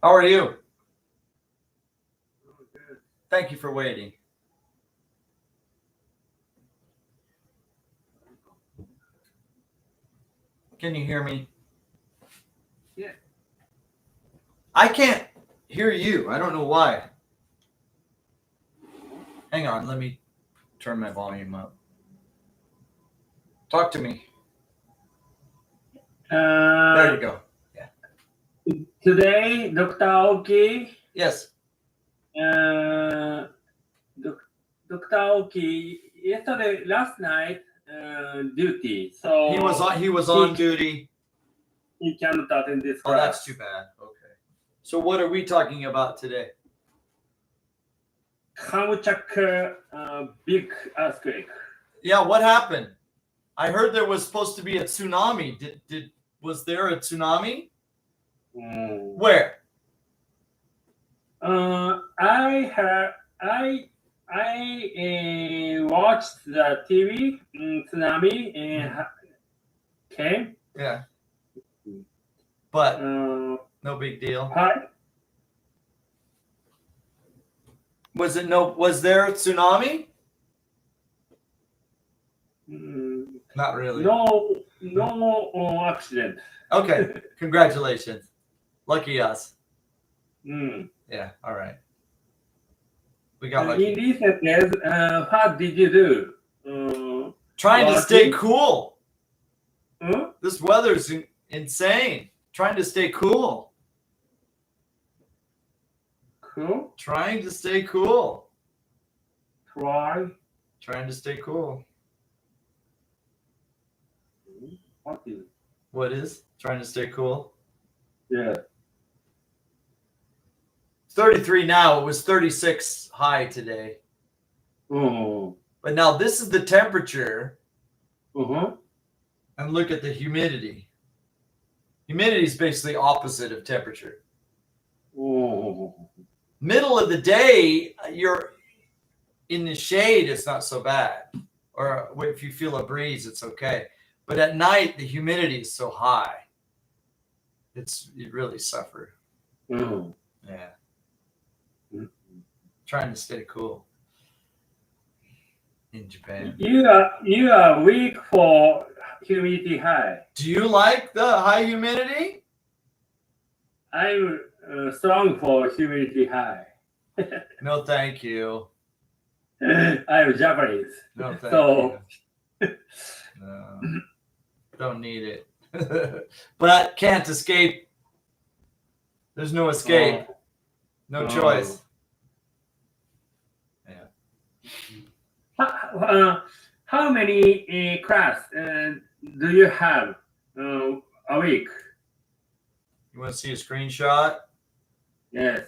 How are you? Thank you for waiting. Can you hear me? Yeah. I can't hear you. I don't know why. Hang on, let me turn my volume up. Talk to me. There you go. Today, Dr. Aoki, Yes. Dr. Aoki, yesterday, last night, duty. So He was on duty. he cannot attend this Oh, class. that's too bad. Okay. So what are we talking about today? Kamchatka big earthquake. Yeah, what happened? I heard there was supposed to be a tsunami. Was there a tsunami? Where? I watched the TV tsunami came. Yeah. But no big deal. Was there a tsunami? Not really. No accident. Okay. Congratulations. Lucky us. Yeah. All right. We got lucky. In recent days, what did you do? Trying to stay watching? cool. Huh? This weather's insane. Trying to stay cool. Cool? Trying to stay cool. Trying to stay cool. What is? Trying to stay cool? Yeah. It's 33 now. It was 36 high today. Oh. But now this is the temperature. Uh-huh. And look at the humidity. Humidity is basically opposite of temperature. Oh. Middle of the day, you're in the shade, it's not so bad. Or if you feel a breeze, it's okay. But at night, the humidity is so high. You really suffer. Oh. Yeah. Trying to stay cool in Japan. You are weak for humidity high. Do you like the high humidity? I'm strong for humidity high. No, thank you. I'm Japanese. No, thank So you. No, don't need it. But can't escape. There's no escape. No choice. Yeah. How many class do you have a week? You want to see a screenshot? Yes.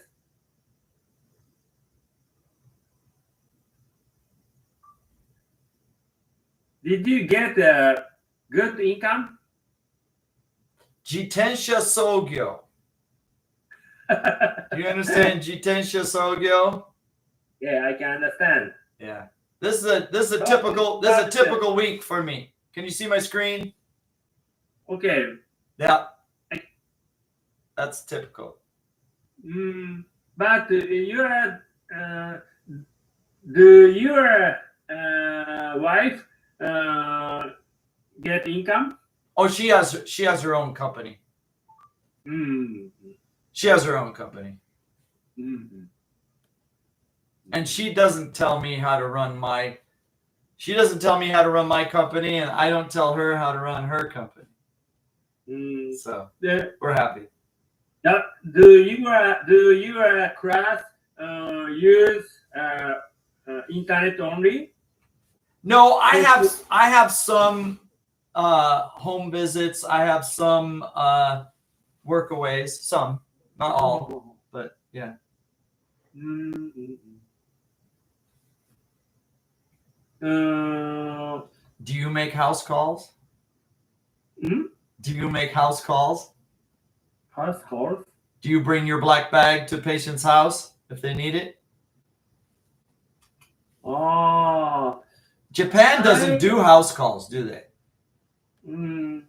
Did you get a good income? Jitensha Sogyo. Do you understand Jitensha Sogyo? Yeah, I can understand. Yeah. This is a typical week for me. Can you see my screen? Okay. Yeah. That's typical. But do your wife get income? Oh, she has her own company. She has her own company. And she doesn't tell me how to run my company, and I don't tell her how to run her company. So we're happy. Do your class use internet only? No, I have some home visits. I have some workaways. Some, not all, but yeah. Do you make house calls? Do you make house calls? House calls? Do you bring your black bag to patient's house if they need it? Oh. Japan doesn't do house calls, do they?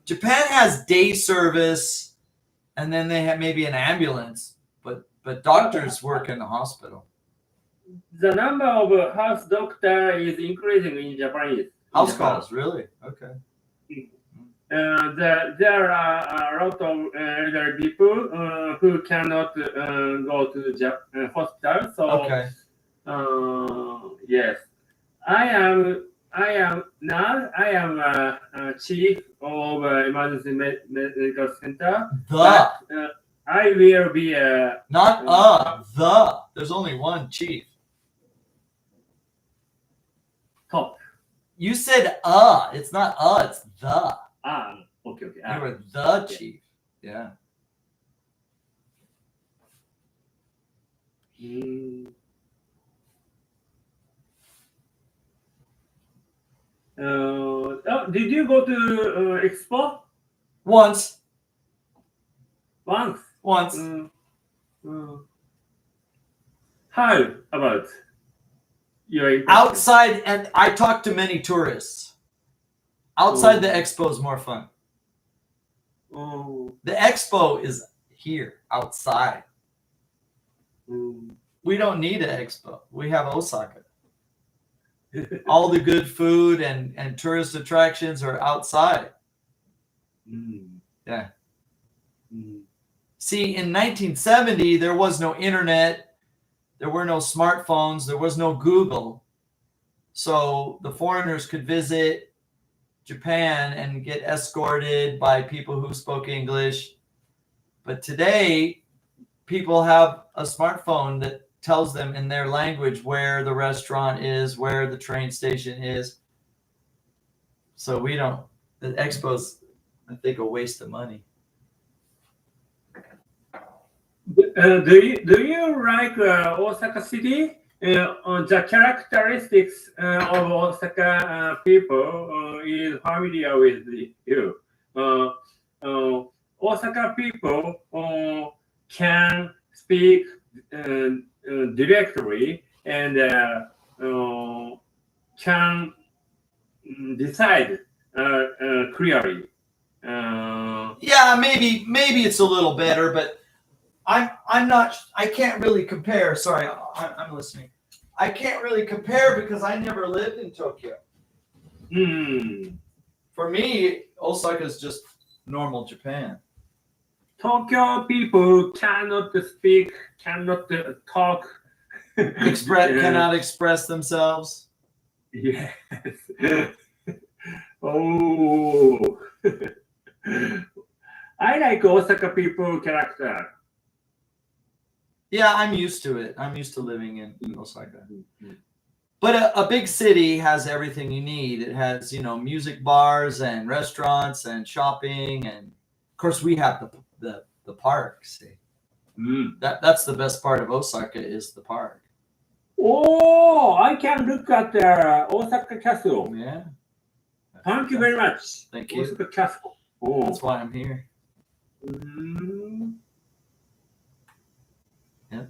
Japan has day service, and then they have maybe an ambulance, but but doctors work in the hospital. The number of house doctor is increasing in Japanese. House in Japan. calls, really? Okay. There are a lot of elderly people who cannot go to the hospital. So Okay. yes, I am a chief of emergency medical center. The, But, I will be a not the. There's only one chief. top. You said it's not it's the. Okay. You were the chief. Yeah. Did you go to Expo Once. once? Once. How about your impression? Outside, and I talked to many tourists. Outside the expo is more fun. The expo is here, outside. We don't need an expo. We have Osaka. All the good food and tourist attractions are outside. Yeah. See, in 1970, there was no internet. There were no smartphones. There was no Google. So the foreigners could visit Japan and get escorted by people who spoke English. But today, people have a smartphone that tells them in their language where the restaurant is, where the train station is. So we don't, the expo's, I think, a waste of money. Do you like Osaka City? The characteristics of Osaka people is familiar with you. Osaka people can speak directly and can decide clearly. Yeah, maybe it's a little better, but I'm not. I can't really compare. Sorry, I'm listening. I can't really compare because I never lived in Tokyo. For me, Osaka is just normal Japan. Tokyo people cannot speak, cannot talk, Cannot express themselves. Yes. Oh, I like Osaka people character. Yeah, I'm used to it. I'm used to living in Osaka. But a big city has everything you need. It has, music bars and restaurants and shopping, and of course we have the park. See, that's the best part of Osaka is the park. Oh, I can look at the Osaka Castle. Yeah. Thank you very much. Thank you. Osaka Castle. Oh. That's why I'm here. Yeah.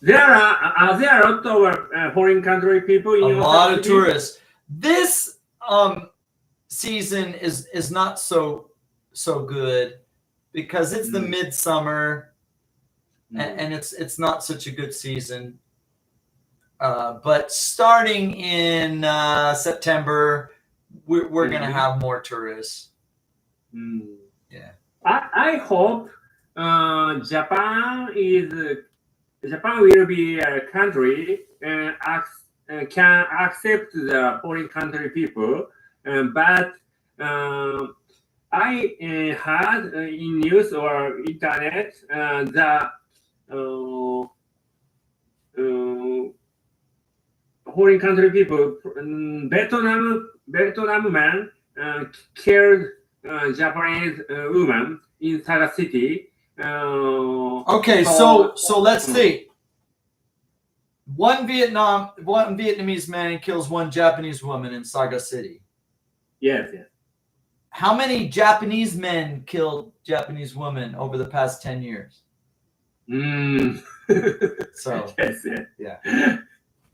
There are there a lot of foreign country people in A lot of City? tourists. This season is not so good because it's the midsummer and it's not such a good season. But starting in September, we're gonna have more tourists. Yeah. I hope Japan will be a country can accept the foreign country people, but I heard in news or internet that foreign country people, Vietnam man killed Japanese woman in Saga City. Okay, so let's see. One Vietnamese man kills one Japanese woman in Saga City. Yes. How many Japanese men killed Japanese women over the past 10 years? So, yes. yeah.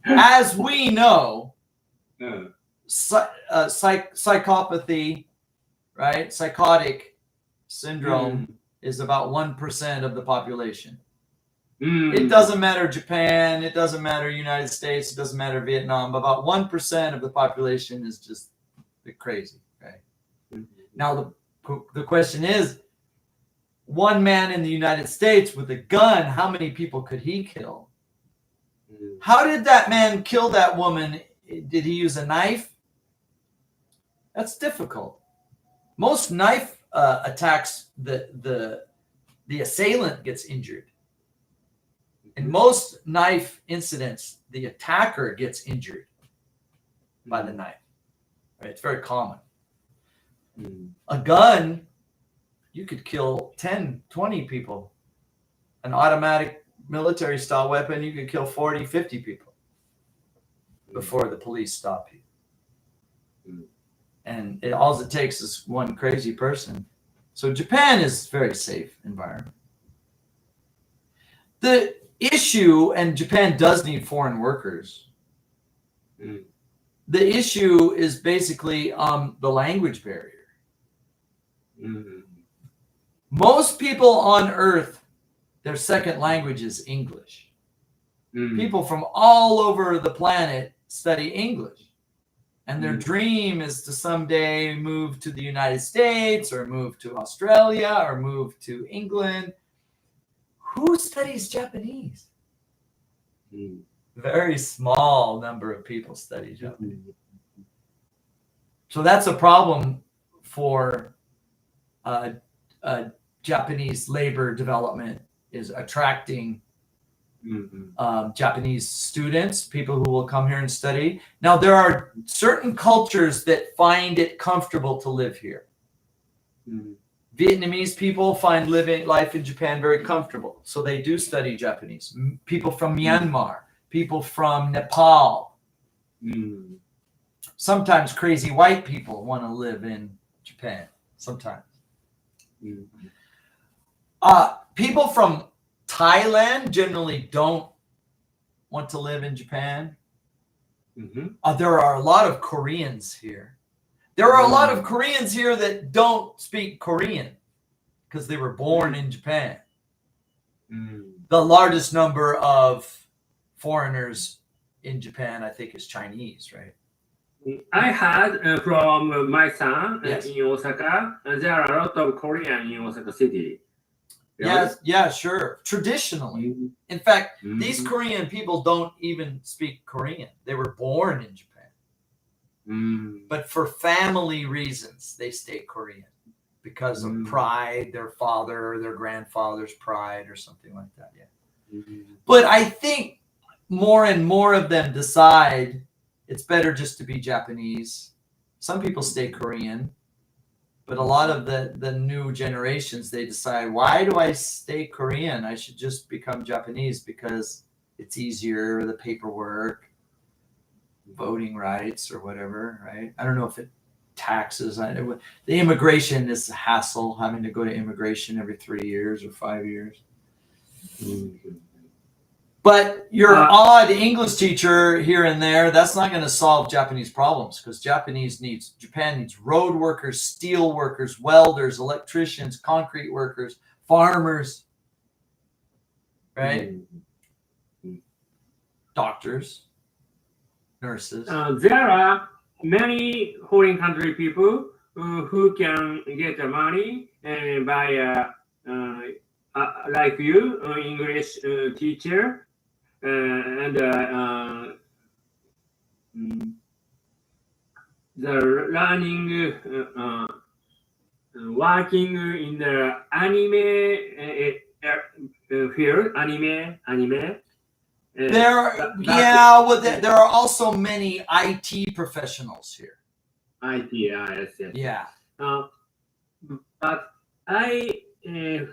As we know, psychopathy, right? Psychotic syndrome is about 1% of the population. It doesn't matter Japan, it doesn't matter United States, it doesn't matter Vietnam. About 1% of the population is just crazy, right? Now the question is, one man in the United States with a gun, how many people could he kill? How did that man kill that woman? Did he use a knife? That's difficult. Most knife attacks, the assailant gets injured. In most knife incidents, the attacker gets injured by the knife. Right? It's very common. A gun, you could kill 10, 20 people. An automatic military style weapon, you could kill 40, 50 people before the police stop you. And all it takes is one crazy person. So Japan is a very safe environment. The issue, and Japan does need foreign workers. The issue is basically the language barrier. Most people on Earth, their second language is English. People from all over the planet study English. And their dream is to someday move to the United States or move to Australia or move to England. Who studies Japanese? Very small number of people study Japanese. So that's a problem for Japanese labor development, is attracting Japanese students, people who will come here and study. Now, there are certain cultures that find it comfortable to live here. Vietnamese people find life in Japan very comfortable, so they do study Japanese. People from Myanmar, people from Nepal. Sometimes crazy white people want to live in Japan. Sometimes. People from Thailand generally don't want to live in Japan. There are a lot of Koreans here. There are a lot of Koreans here that don't speak Korean because they were born in Japan. The largest number of foreigners in Japan, I think, is Chinese, right? I heard from my son Yes. in Osaka, there are a lot of Korean in Osaka City. Yes, yeah, sure. Traditionally. In fact, these Korean people don't even speak Korean. They were born in Japan. But for family reasons, they stay Korean because of pride, their father or their grandfather's pride or something like that. Yeah. But I think more and more of them decide it's better just to be Japanese. Some people stay Korean. But a lot of the new generations, they decide, why do I stay Korean? I should just become Japanese because it's easier, the paperwork, voting rights or whatever, right? I don't know if it taxes. The immigration is a hassle, having to go to immigration every 3 years or 5 years. But your odd English teacher here and there, that's not going to solve Japanese problems, because Japan needs road workers, steel workers, welders, electricians, concrete workers, farmers, right? Doctors, nurses. There are many foreign country people who can get the money and buy like you, English teacher. And the learning, working in the anime field, anime. There are also many IT professionals here. IT, yes. Yeah. But I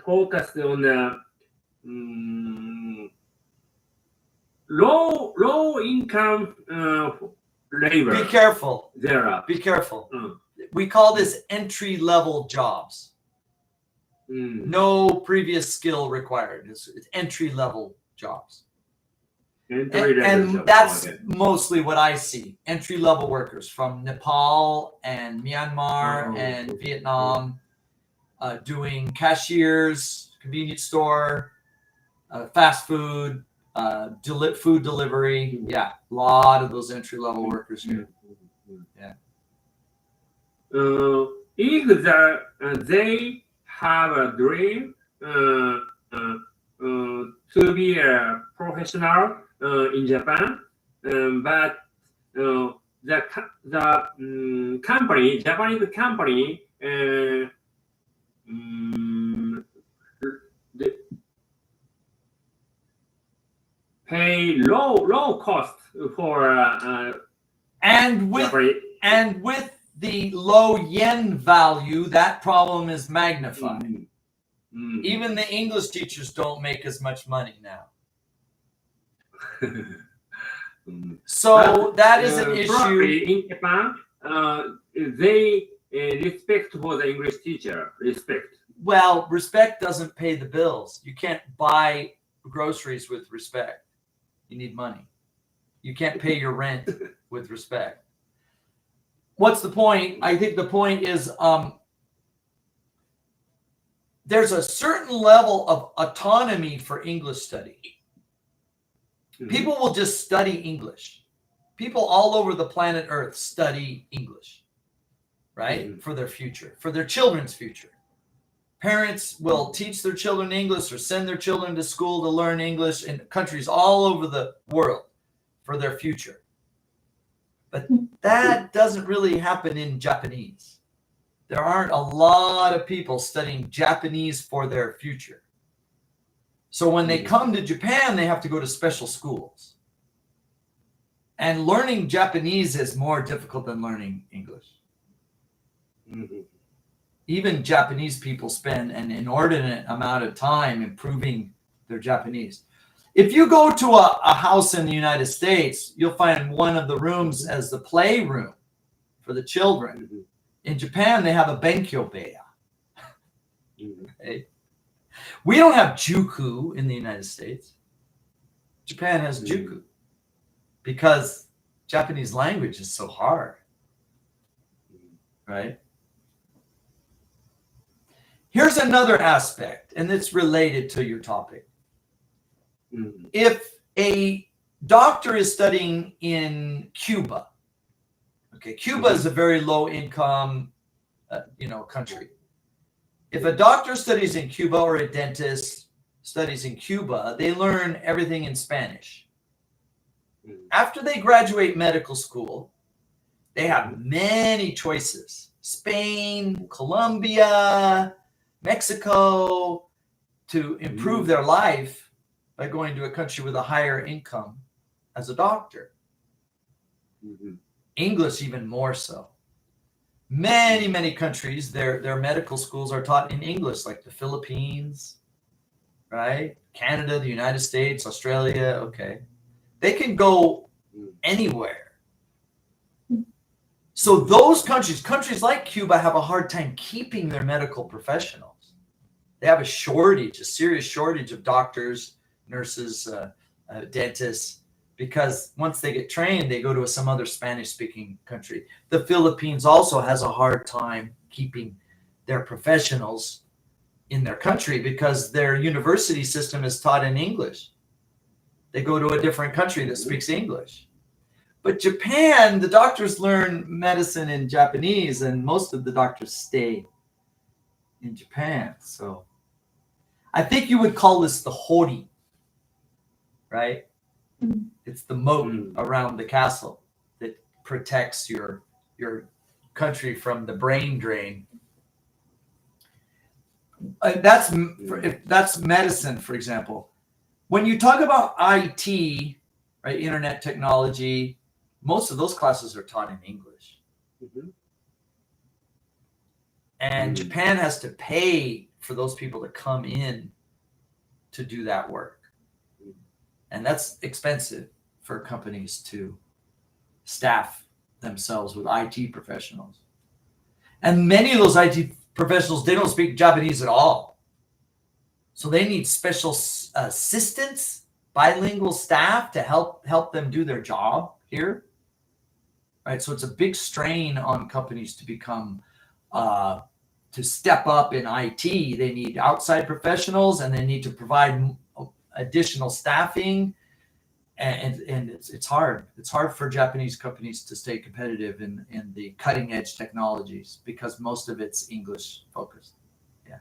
focused on the low income labor. Be careful. There are. Be careful. We call this entry level jobs. No previous skill required. It's entry level jobs. And that's mostly what I see. Entry level workers from Nepal and Myanmar and Vietnam, doing cashiers, convenience store, fast food, food delivery. Yeah, a lot of those entry level workers here. Yeah. If they have a dream to be a professional in Japan, but the company, Japanese company, pay low cost for And with Japanese. and with the low yen value, that problem is magnified. Even the English teachers don't make as much money now. So that is an issue. Probably in Japan, they respect for the English teacher. Respect. Well, respect doesn't pay the bills. You can't buy groceries with respect. You need money. You can't pay your rent with respect. What's the point? I think the point is there's a certain level of autonomy for English study. People will just study English. People all over the planet Earth study English, right? For their future, for their children's future. Parents will teach their children English or send their children to school to learn English in countries all over the world for their future. But that doesn't really happen in Japanese. There aren't a lot of people studying Japanese for their future. So when they come to Japan, they have to go to special schools. And learning Japanese is more difficult than learning English. Even Japanese people spend an inordinate amount of time improving their Japanese. If you go to a house in the United States, you'll find one of the rooms as the playroom for the children. In Japan, they have a benkyo-beya. Okay? We don't have juku in the United States. Japan has juku because Japanese language is so hard, right? Here's another aspect, and it's related to your topic. If a doctor is studying in Cuba, okay, Cuba is a very low income, country. If a doctor studies in Cuba or a dentist studies in Cuba, they learn everything in Spanish. After they graduate medical school, they have many choices. Spain, Colombia, Mexico, to improve their life by going to a country with a higher income as a doctor. English even more so. Many, many countries, their medical schools are taught in English, like the Philippines, right? Canada, the United States, Australia, okay. They can go anywhere. So those countries like Cuba have a hard time keeping their medical professionals. They have a serious shortage of doctors, nurses, dentists, because once they get trained, they go to some other Spanish-speaking country. The Philippines also has a hard time keeping their professionals in their country because their university system is taught in English. They go to a different country that speaks English. But Japan, the doctors learn medicine in Japanese, and most of the doctors stay in Japan. So I think you would call this the hori, right? It's the moat around the castle that protects your country from the brain drain. That's medicine, for example. When you talk about IT, right, internet technology, most of those classes are taught in English. And Japan has to pay for those people to come in to do that work. And that's expensive for companies to staff themselves with IT professionals. And many of those IT professionals, they don't speak Japanese at all. So they need special assistants, bilingual staff to help them do their job here. Right? So it's a big strain on companies to become, to step up in IT. They need outside professionals, and they need to provide additional staffing, and it's hard. It's hard for Japanese companies to stay competitive in the cutting edge technologies because most of it's English focused. Yeah.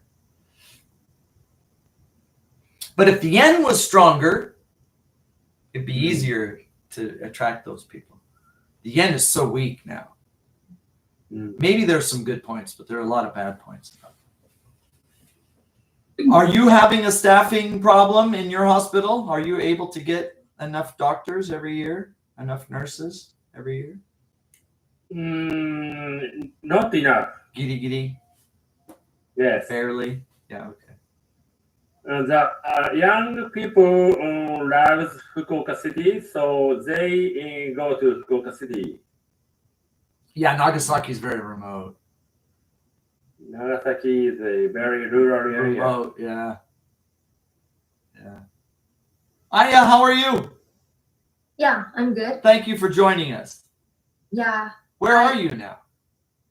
But if the yen was stronger, it'd be easier to attract those people. The yen is so weak now. Maybe there's some good points, but there are a lot of bad points. Are you having a staffing problem in your hospital? Are you able to get enough doctors every year? Enough nurses every year? Not enough. Giddy giddy? Yes. Barely? Yeah, okay. The young people love Fukuoka City, so they go to Fukuoka City. Yeah, Nagasaki is very remote. Nagasaki is a very rural area. Remote, yeah. Yeah. Aya, how are you? Yeah, I'm good. Thank you for joining us. Yeah. Where are you now?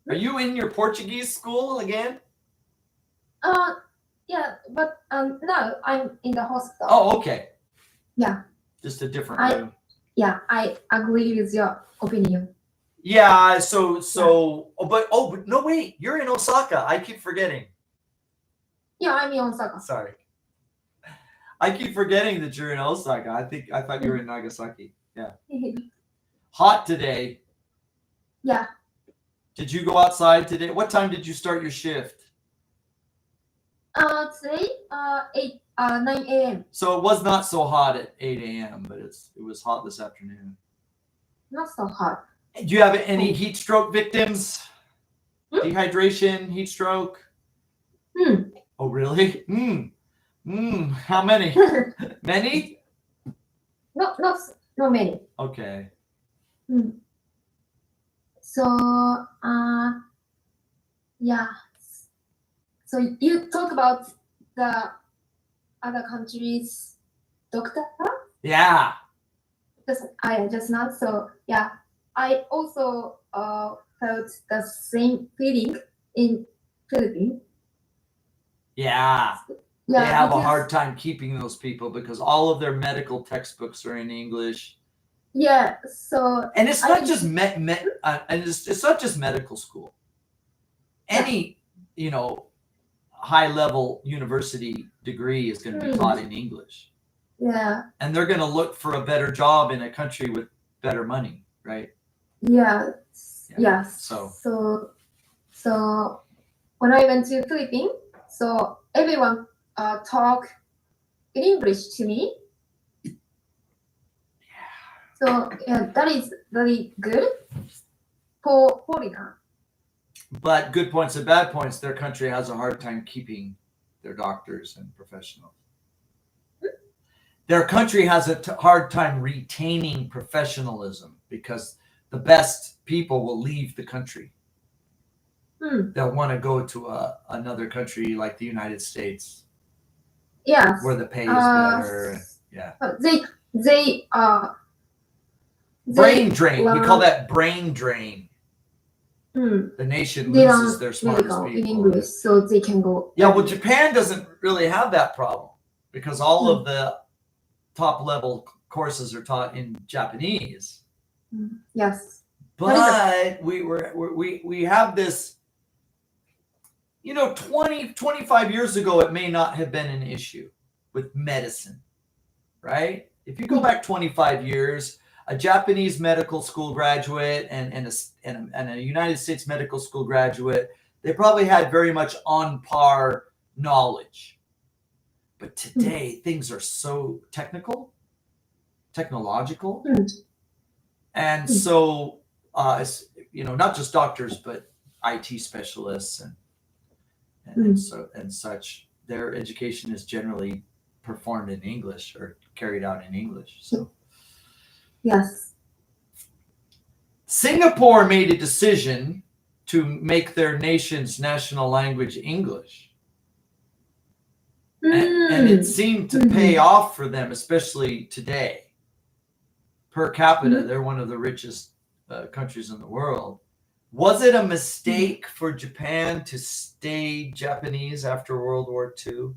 Are you in your Portuguese school again? Yeah, but no, I'm in the hospital. Oh, okay. Yeah. Just a different room. Yeah, I agree with your opinion. Yeah, but no, wait, you're in Osaka. I keep forgetting. Yeah, I'm in Osaka. Sorry. I keep forgetting that you're in Osaka. I thought you were in Nagasaki. Yeah. Hot today. Yeah. Did you go outside today? What time did you start your shift? Today, 9 a.m. So it was not so hot at 8 a.m., but it was hot this afternoon. Not so hot. Do you have any heat stroke victims? Dehydration, heat stroke? Oh, really? How many? Many? Not many. Okay. So, yeah. So you talk about the other countries' doctor? Yeah. Just not. So yeah, I also felt the same feeling in Philippines. Yeah. Yeah, They have a because- hard time keeping those people because all of their medical textbooks are in English. Yeah. So And it's not just it's not just medical school. Any, high level university degree is going to be taught in English. yeah, And they're going to look for a better job in a country with better money, right? yeah, Yeah. yes. So So when I went to Philippines, so everyone talk in English to me. So yeah, that is very good for foreigner. but good points and bad points, their country has a hard time keeping their doctors and professionals. Their country has a hard time retaining professionalism because the best people will leave the country. They'll want to go to another country like the United States Yes. where the pay is better. Yeah. They Brain drain. We call learn- that brain drain. The nation They loses learn their smartest medical in people. English, so they can go. Yeah, well, Japan doesn't really have that problem because all of the top level courses are taught in Japanese. Yes. But we have this, 25 years ago, it may not have been an issue with medicine, right? If you go back 25 years, a Japanese medical school graduate and a United States medical school graduate, they probably had very much on par knowledge. But today, things are so technological. And so, not just doctors, but IT specialists and such, their education is generally performed in English or carried out in English. So Yes. Singapore made a decision to make their nation's national language English. And it seemed to pay off for them, especially today. Per capita, they're one of the richest countries in the world. Was it a mistake for Japan to stay Japanese after World War II?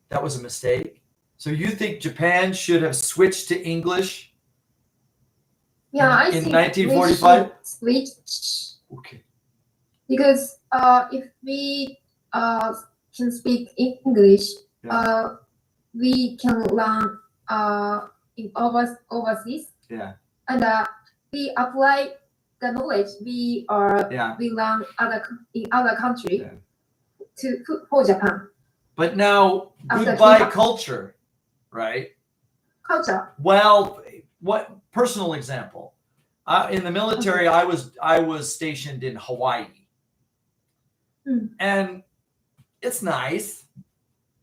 That was a mistake. So you think Japan should have switched to English Yeah, I in think 1945? we should switch Okay. because if we can speak English, we can learn in overseas. Yeah. And we apply the knowledge we learn in other country for Japan. But now, After goodbye Cuba. culture, right? Culture. Well, what personal example? In the military, I was stationed in Hawaii, and it's nice,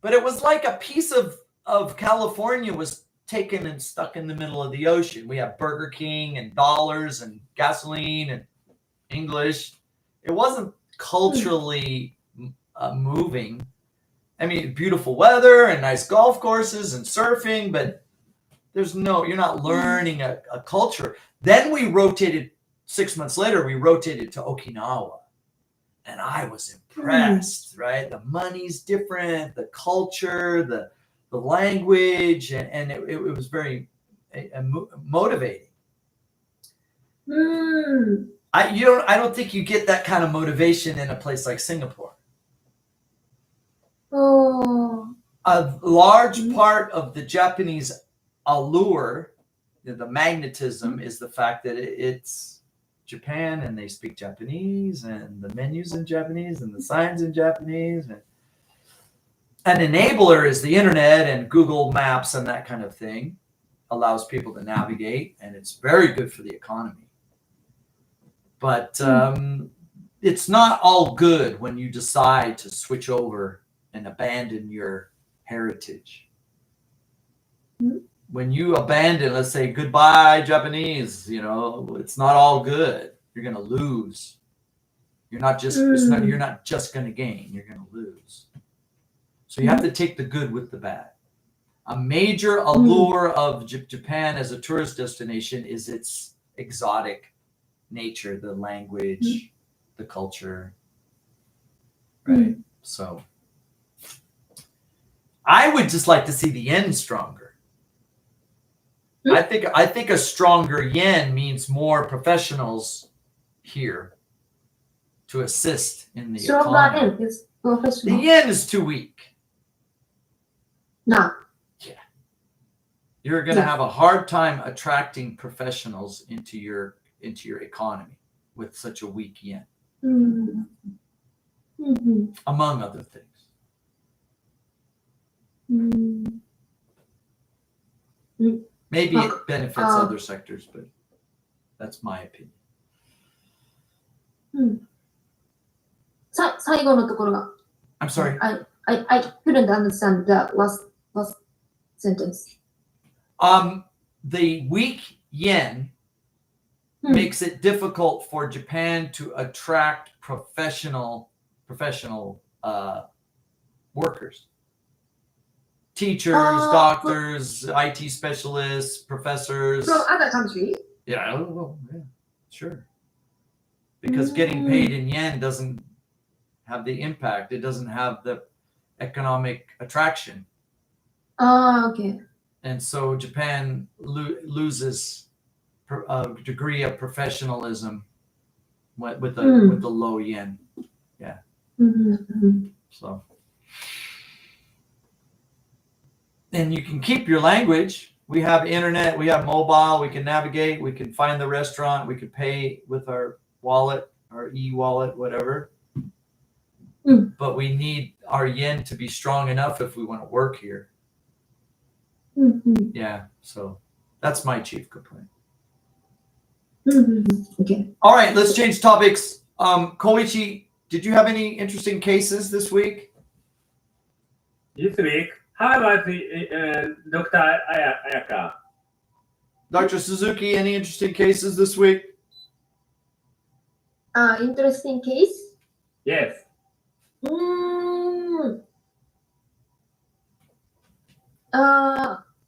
but it was like a piece of California was taken and stuck in the middle of the ocean. We have Burger King and dollars and gasoline and English. It wasn't culturally moving. I mean, beautiful weather and nice golf courses and surfing, but you're not learning a culture. Then we rotated 6 months later, we rotated to Okinawa, and I was impressed, right? The money's different, the culture, the language, and it was very motivating. I don't think you get that kind of motivation in a place like Singapore. A large part of the Japanese allure, the magnetism, is the fact that it's Japan and they speak Japanese and the menus in Japanese and the signs in Japanese. And an enabler is the internet and Google Maps and that kind of thing. Allows people to navigate, and it's very good for the economy. But it's not all good when you decide to switch over and abandon your heritage. When you abandon, let's say, goodbye Japanese, it's not all good. You're going to lose. You're not just going to gain. You're going to lose. So you have to take the good with the bad. A major allure of Japan as a tourist destination is its exotic nature, the language, the culture, right? So I would just like to see the yen stronger. I think a stronger yen means more professionals here to assist in the economy. Stronger yen is professional. The yen is too weak. No. Yeah. You're going to have a hard time attracting professionals into your economy with such a weak yen. Among other things. Maybe it benefits other sectors, but that's my opinion. 最後のところが I'm sorry. I couldn't understand the last sentence. The weak yen makes it difficult for Japan to attract professional workers. Teachers, doctors, IT specialists, professors. From other country? Yeah, sure. Because getting paid in yen doesn't have the impact. It doesn't have the economic attraction. Okay. And so Japan loses a degree of professionalism with the low yen. Yeah. So. And you can keep your language. We have internet, we have mobile, we can navigate, we can find the restaurant, we can pay with our wallet, our e-wallet, whatever. But we need our yen to be strong enough if we want to work here. Yeah, so that's my chief complaint. Okay. All right, let's change topics. Koichi, did you have any interesting cases this week? This week, how about Dr. Ayaka? Dr. Suzuki, any interesting cases this week? Interesting case? Yes.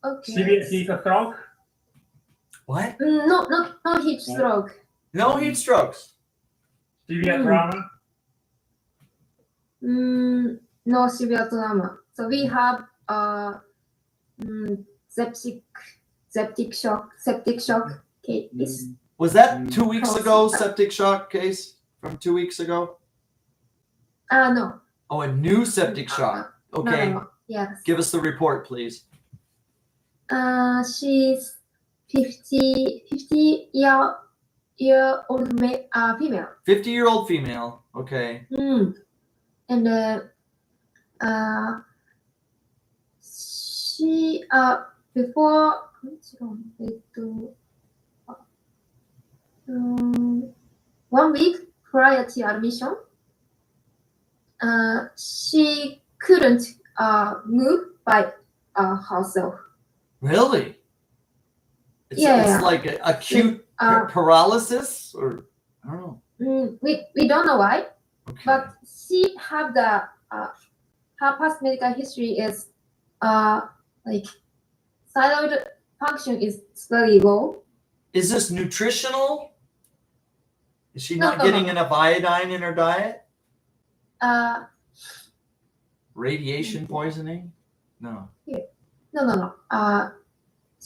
Okay. Severe heat stroke? What? No heat stroke. No heat strokes. Severe trauma? No severe trauma. So we have septic shock case. Was that 2 weeks Close. ago? Septic shock case from 2 weeks ago? No. Oh, a new septic shock. Okay. No. Yes. Give us the report, please. She's 50-year-old female. 50-year-old female. Okay. And she before 1 week prior to admission, she couldn't move by herself. Really? It's Yeah. like an acute paralysis, or I don't know. We don't know why, Okay. but she had the her past medical history is like thyroid function is very low. Is this nutritional? Is she No, not no, getting no. enough iodine in her diet? Radiation Mm-hmm. poisoning? No. No.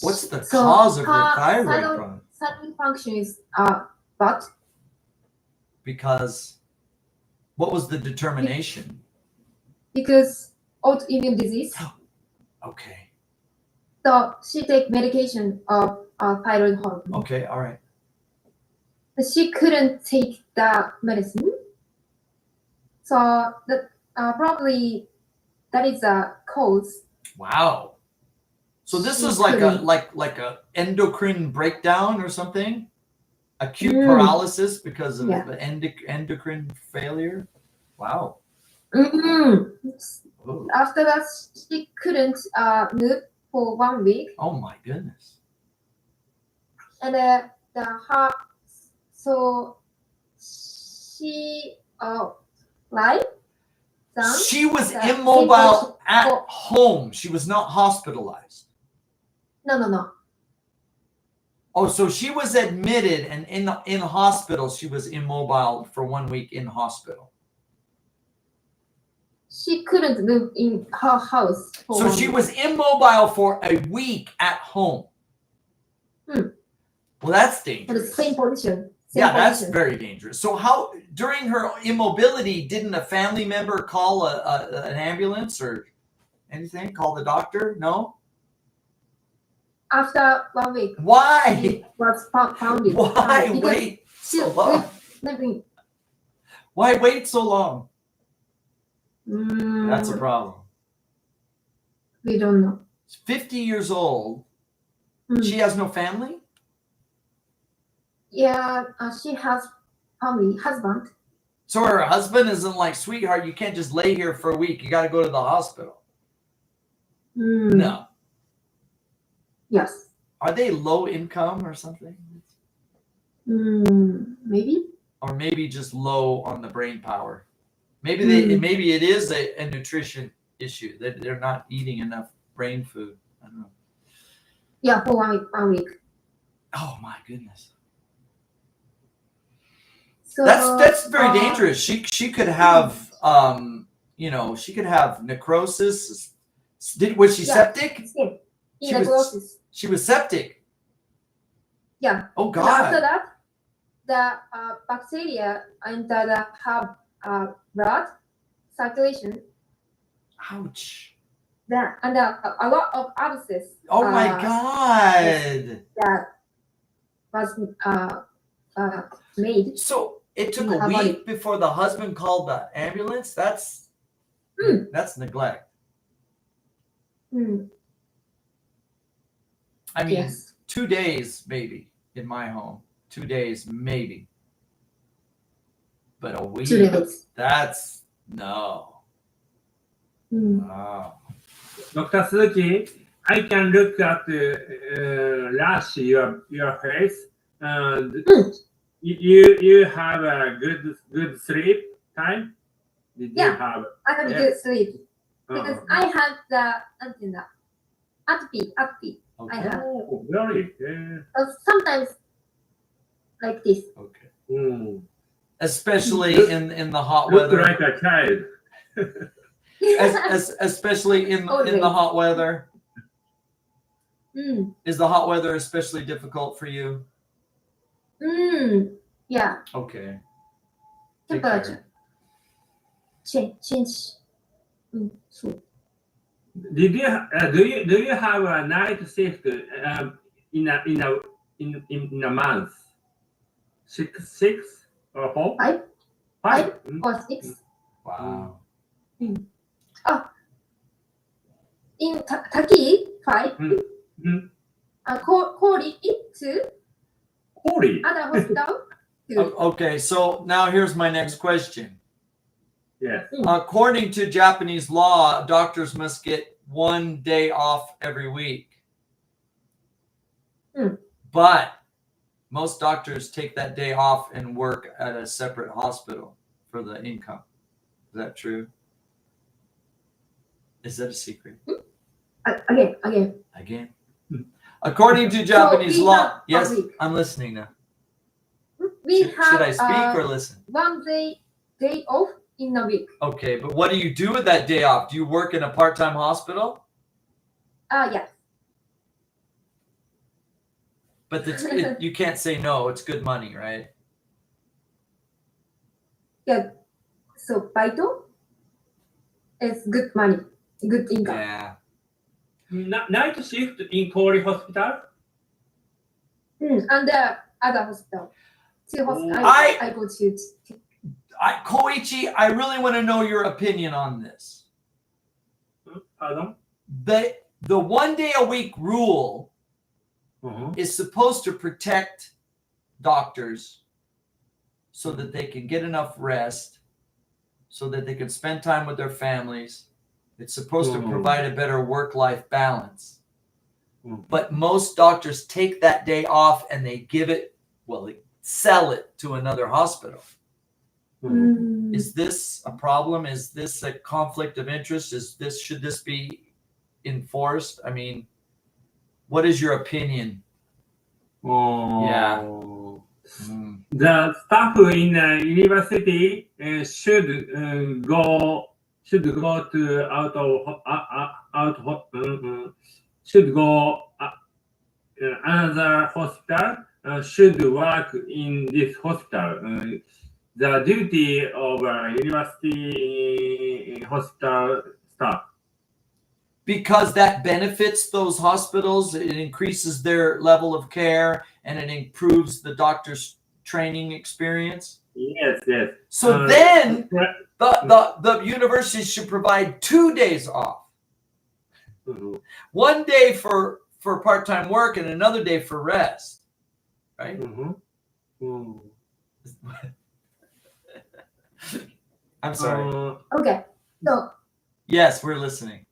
What's the so cause of her her thyroid problem? thyroid function is bad Because what was the determination? because autoimmune disease. Okay. So she take medication of thyroid hormone. Okay. All right. But she couldn't take the medicine. So that probably that is a cause. Wow. So this She is like a couldn't- like a endocrine breakdown or something? Acute Mm. paralysis because of Yeah. the endocrine failure? Wow. Mm-mm. Oh. After that, she couldn't move for 1 week, Oh my goodness. and so she lied down. She was the immobile at Oh. home. She was not hospitalized. No. Oh, so she was admitted, and in hospital she was immobile for 1 week in hospital. She couldn't move in her house. For So 1 she week. was immobile for a week at home. Well, that's in the dangerous. same position. Yeah, that's position. very dangerous. So how during her immobility didn't a family member call an ambulance or anything? Call the doctor? No. After 1 week, Why? she was founded. Why because wait she so long? living. Why wait so long? Mm, That's a problem. we don't know. 50 years old. Mm. She has no family? Yeah, she has family, husband. So her husband isn't like, sweetheart, you can't just lay here for a week. You got to go to the hospital. Mm, No. Yes. Are they low income or something? Maybe. Or maybe just low on the brain power. Maybe maybe it is a nutrition issue that they're not eating enough brain food. I don't know. Yeah, for 1 week. Oh my goodness. So That's very dangerous. She could have she could have necrosis. Was she Yeah. septic? Skin. She was- Necrosis. She was septic. Yeah. Oh And after God. that, the bacteria enter the her blood circulation. Ouch. And a lot of abscess. Oh my God. That was made. So it took In a her week body. before the husband called the ambulance. That's neglect. I mean, Yes. 2 days maybe in my home. 2 days maybe. But a week. 2 days. That's no. Oh. Dr. Suzuki, I can look at rash your face. You have a good sleep time. Did Yeah. you have? I have Yeah. good sleep because I had the atopy. I have. Oh, really? Yeah. Sometimes like this. Okay. Mm. Especially Look- in the hot Look weather. like a child. especially in the Always. hot weather. Mm. Is the hot weather especially difficult for you? Mm. Yeah. Okay. Take care. Temperature. Change. So. Do you have a night shift in a month? Six or four? Five. Five. Or 6. Wow. In Taki, 5. Mm. Kori, 2. Holy. Other hospital, 2. Okay, so now here's my next question. Yes. According to Japanese law, doctors must get 1 day off every week. But most doctors take that day off and work at a separate hospital for the income. Is that true? Is that a secret? Again. According to Japanese we law, have yes, a week. I'm listening now. We Should have I speak or listen? 1 day off in a week. Okay, but what do you do with that day off? Do you work in a part-time hospital? Yes. But you can't say no. It's good money, right? Yeah. So baito is good money, good income. Yeah. Night shift in Korea hospital? And the other hospital. 2 hospitals. I- I go to. Koichi, I really want to know your opinion on this. Pardon? The 1 day a week rule is supposed to protect doctors so that they can get enough rest, so that they can spend time with their families. It's supposed to provide a better work-life balance. But most doctors take that day off and they they sell it to another hospital. Is this a problem? Is this a conflict of interest? Should this be enforced? I mean, what is your opinion? Yeah. The staff in the university should go to another hospital. Should work in this hospital. The duty of university hospital staff. Because that benefits those hospitals, it increases their level of care and it improves the doctor's training experience. Yes. So then the universities should provide 2 days off. 1 day for part-time work and another day for rest. Right? I'm sorry. Okay. So Yes, we're listening.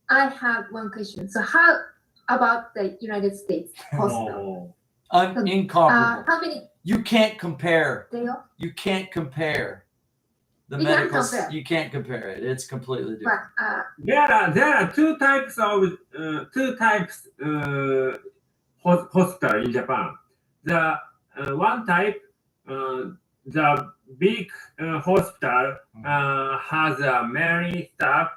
I have one question. So how about the United States hospital? Incomparable. How many You can't compare. day off? You can't compare the You can't medical. compare. You can't compare it. It's completely different. But There are two types hospital in Japan. The one type, the big hospital has many staff,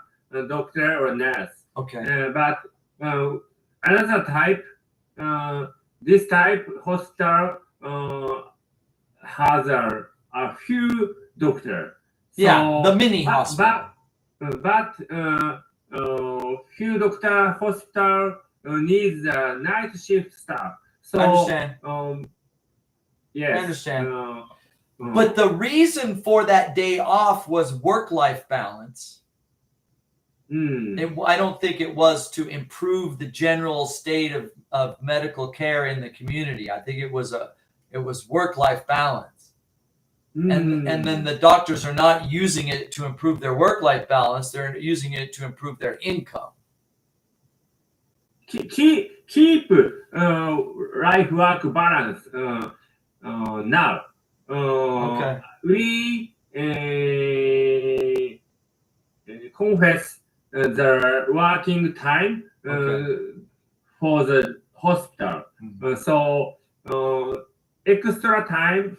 doctor or nurse. Okay. But another type, this type hospital has a few doctor. Yeah, the mini hospital. But few doctor hospital needs a night shift staff. So I understand. yes, I understand. But the reason for that day off was work-life balance. I don't think it was to improve the general state of medical care in the community. I think it was work-life balance. And then the doctors are not using it to improve their work-life balance. They're using it to improve their income. keep life-work balance now. Okay. We confess the working time for the hospital. So extra time,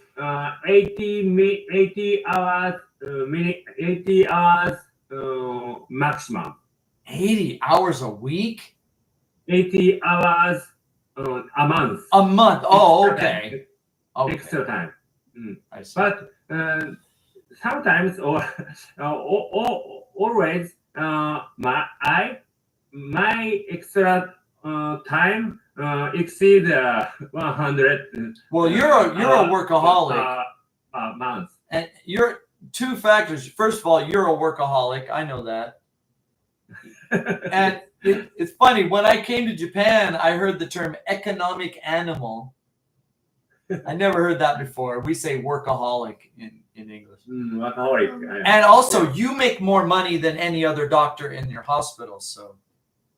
80 hours maximum. 80 hours a week? 80 hours a month. A month. Oh, Extra okay. time. Okay. Extra time. I see. But sometimes or always my extra time exceed 100. Well, you're a workaholic. Month. And you're two factors. First of all, you're a workaholic. I know that. And it's funny. When I came to Japan, I heard the term economic animal. I never heard that before. We say workaholic in English. Workaholic. And also, you make more money than any other doctor in your hospital, so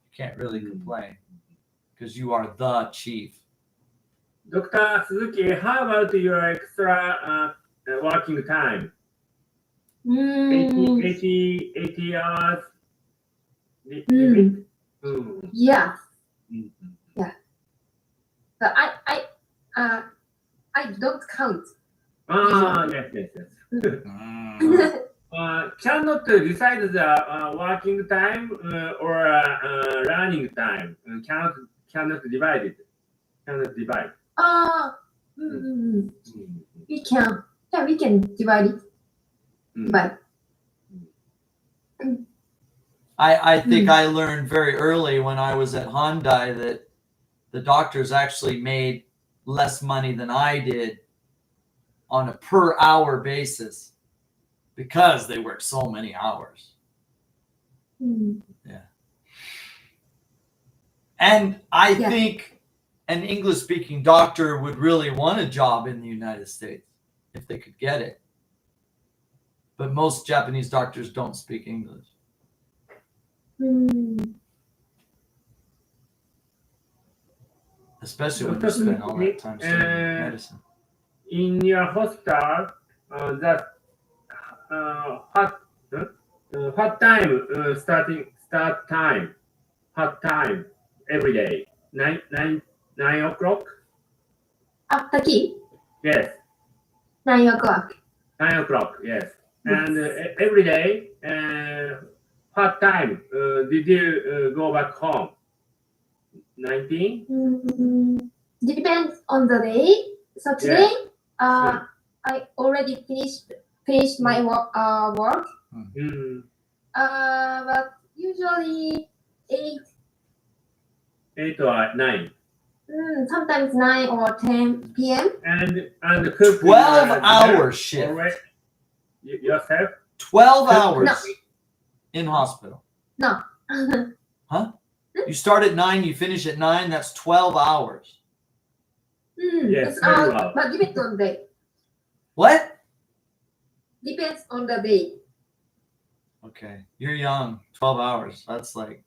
you can't really complain because you are the chief. Dr. Suzuki, how about your extra working time? 80 hours. Yeah. Mm. But I don't count. Yes. Cannot decide the working time or learning time. Cannot divide it. Cannot divide. We can. Yeah, we can divide it. But I think I learned very early when I was at Hyundai that the doctors actually made less money than I did on a per hour basis because they worked so many hours. Yeah. And I think an English speaking doctor would really want a job in the United States if they could get it. But most Japanese doctors don't speak English. Especially when you spend all that time studying medicine. In your hospital, what time start time? What time every day? 9 o'clock? Taki? Yes. 9 o'clock. 9 o'clock, yes. And every day, what time did you go back home? 19? Depends on the day. So today, I already finished my work. But usually 8. 8 or 9. Sometimes 9 or 10 p.m. And cook 12-hour shift. Yourself? 12 hours No. in hospital. No. Huh? You start at 9, you finish at 9, that's 12 hours. Yes, very well. But depends on the day. What? Depends on the day. Okay. You're young. 12 hours. That's like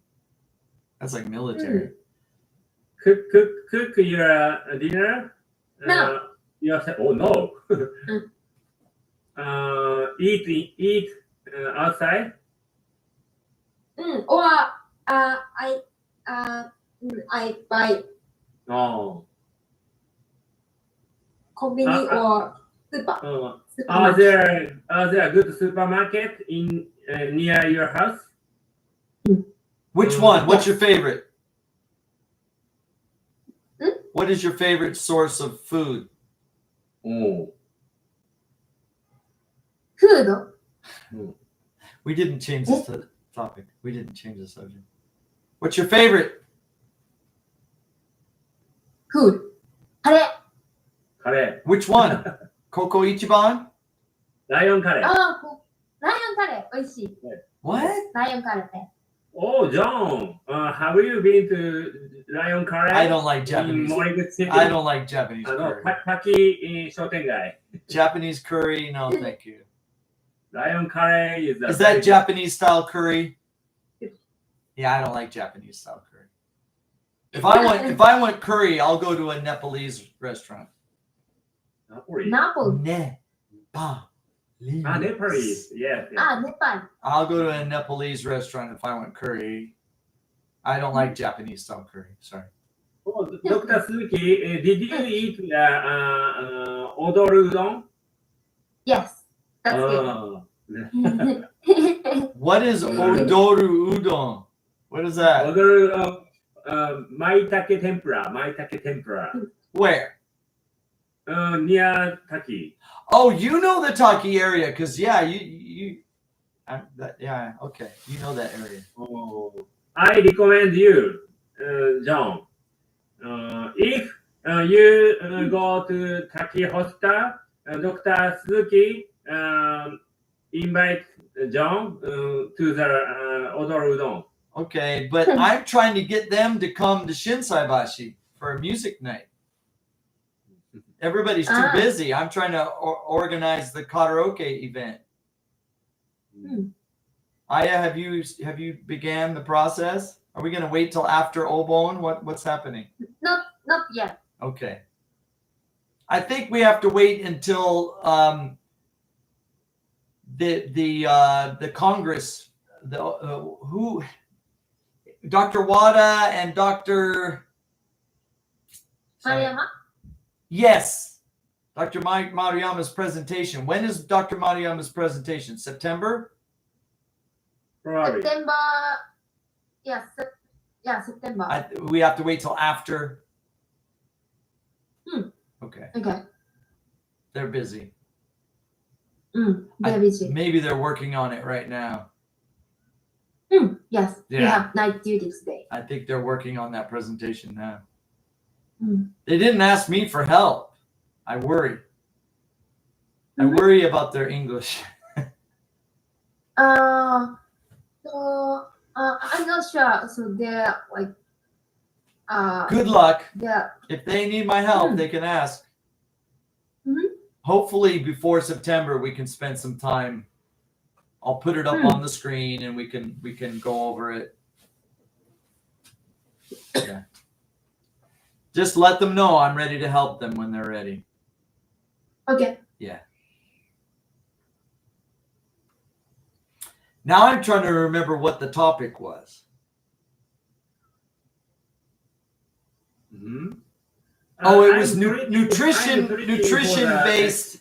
military. Cook your dinner? No. Yourself? Oh, no. Eat outside? Or I buy convenience or super. Are there a good supermarket in near your house? Which one? What's your favorite? Hmm? What is your favorite source of food? Oh. Food. We didn't change this topic. We didn't change the subject. What's your favorite? Food. Kare. Kare. Which one? Koko Ichiban? Lion kare. ライオンカレー美味しい。 What? ライオンカレーね。 Oh, John. Have you been to Lion Kare? I don't like in Japanese. Moriguchi? I don't like Japanese curry. Taki Shotengai. Japanese curry? No, thank you. Lion Kare is Is that Japanese style curry? Yeah, I don't like Japanese style curry. If I want curry, I'll go to a Nepalese restaurant. Napoli. Napoli. Nepalese. Nepalese. Yes. Nepal. I'll go to a Nepalese restaurant if I want curry. I don't like Japanese style curry. Sorry. Oh, Dr. Suzuki, did you eat odoru udon? Yes. That's good. What is odoru udon? What is that? Other maitake tempura. Maitake tempura. Where? Near Taki. Oh, you know the Taki area, because yeah, yeah, okay, you know that area. Oh, I recommend you, John. If you go to Taki Hospital, Dr. Suzuki invite John to the Odoru Udon. Okay, but I'm trying to get them to come to Shinsaibashi for a music night. Everybody's too busy. I'm trying to organize the karaoke event. Aya, have you began the process? Are we going to wait till after Obon? What's happening? Not yet. Okay. I think we have to wait until the Congress, who Dr. Wada and Dr. Mariyama? Yes, Dr. Maruyama's presentation. When is Dr. Maruyama's presentation? September? Probably. September. Yeah, September. We have to wait till after. Okay. Okay. They're busy. They're busy. Maybe they're working on it right now. Yes. Yeah. We have night duty today. I think they're working on that presentation now. They didn't ask me for help. I worry. I worry about their English. So I'm not sure. So they're like. Good luck. Yeah. If they need my help, they can ask. Mhm. Hopefully before September we can spend some time. I'll put it up on the screen and we can go over it. Yeah. Just let them know I'm ready to help them when they're ready. Okay. Yeah. Now I'm trying to remember what the topic was. Oh, it was nutrition based.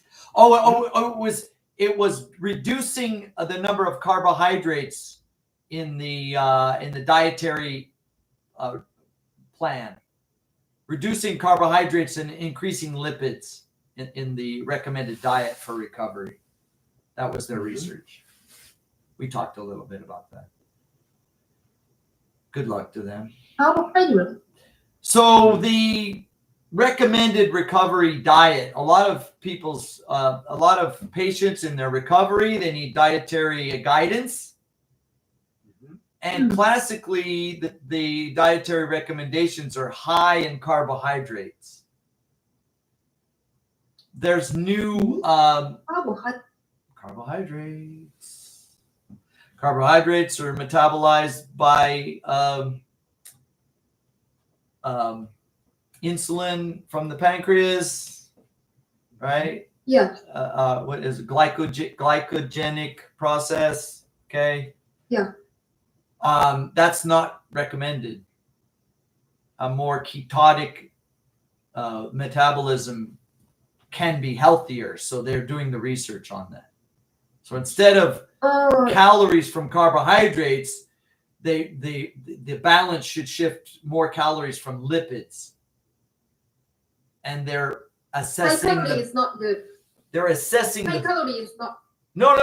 It was reducing the number of carbohydrates in the dietary plan. Reducing carbohydrates and increasing lipids in the recommended diet for recovery. That was their research. We talked a little bit about that. Good luck to them. Carbohydrate. So the recommended recovery diet, a lot of patients in their recovery, they need dietary guidance. And classically, the dietary recommendations are high in carbohydrates. There's new carbohydrates. Carbohydrates are metabolized by insulin from the pancreas, right? Yeah. What is it? Glycogenic process? Okay. Yeah. That's not recommended. A more ketotic metabolism can be healthier, so they're doing the research on that. So instead of calories from carbohydrates, the balance should shift more calories from lipids. And they're assessing. High calorie is not good. They're assessing. High calorie is not. No.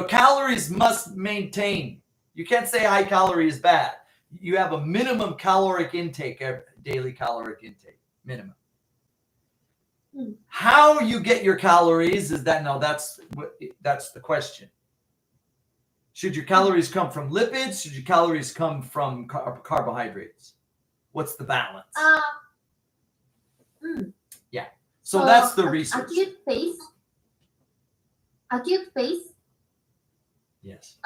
Calories must maintain. You can't say high calorie is bad. You have a minimum caloric intake, daily caloric intake, minimum. How you get your calories is that that's the question. Should your calories come from lipids? Should your calories come from carbohydrates? What's the balance? Yeah. So that's the research. Acute phase. Yes.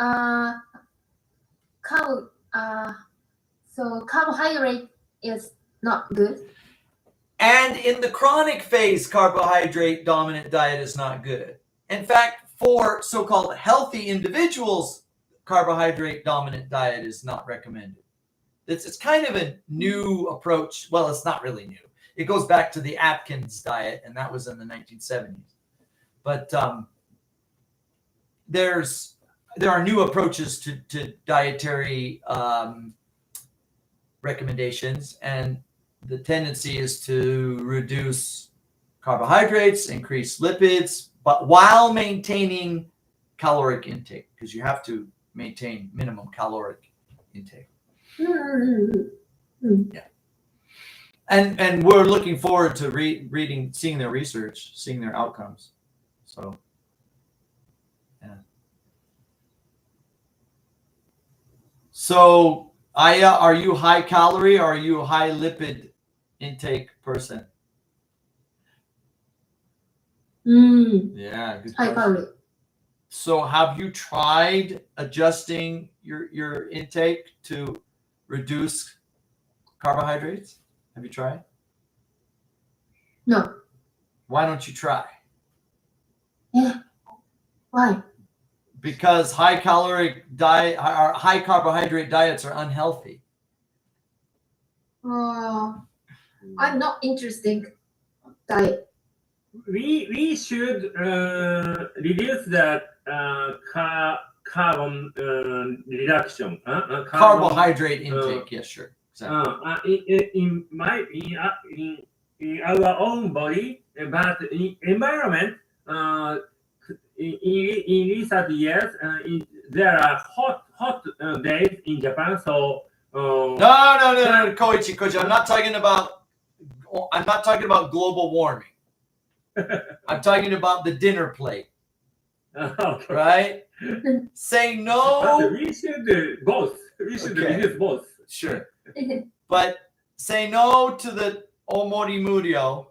So carbohydrate is not good. And in the chronic phase, carbohydrate dominant diet is not good. In fact, for so-called healthy individuals, carbohydrate dominant diet is not recommended. It's kind of a new approach. Well, it's not really new. It goes back to the Atkins diet, and that was in the 1970s. But there are new approaches to dietary recommendations, and the tendency is to reduce carbohydrates, increase lipids, but while maintaining caloric intake, because you have to maintain minimum caloric intake. And we're looking forward to reading, seeing their research, seeing their outcomes. So, yeah. So, Aya, are you high calorie or are you a high lipid intake person? Yeah, good High question. calorie. So, have you tried adjusting your intake to reduce carbohydrates? Have you tried? No. Why don't you try? Why? Because high caloric diet or high carbohydrate diets are unhealthy. I'm not interested diet. We should reduce the carbon reduction. Carbohydrate intake, yes, sure. Exactly. In our own body, but in environment, in recent years, there are hot days in Japan. So No, Koichi, I'm not talking about global warming. I'm talking about the dinner plate, okay. right? Say But no. we should do both. We should Okay. reduce both. Sure. But say no to the omori murio.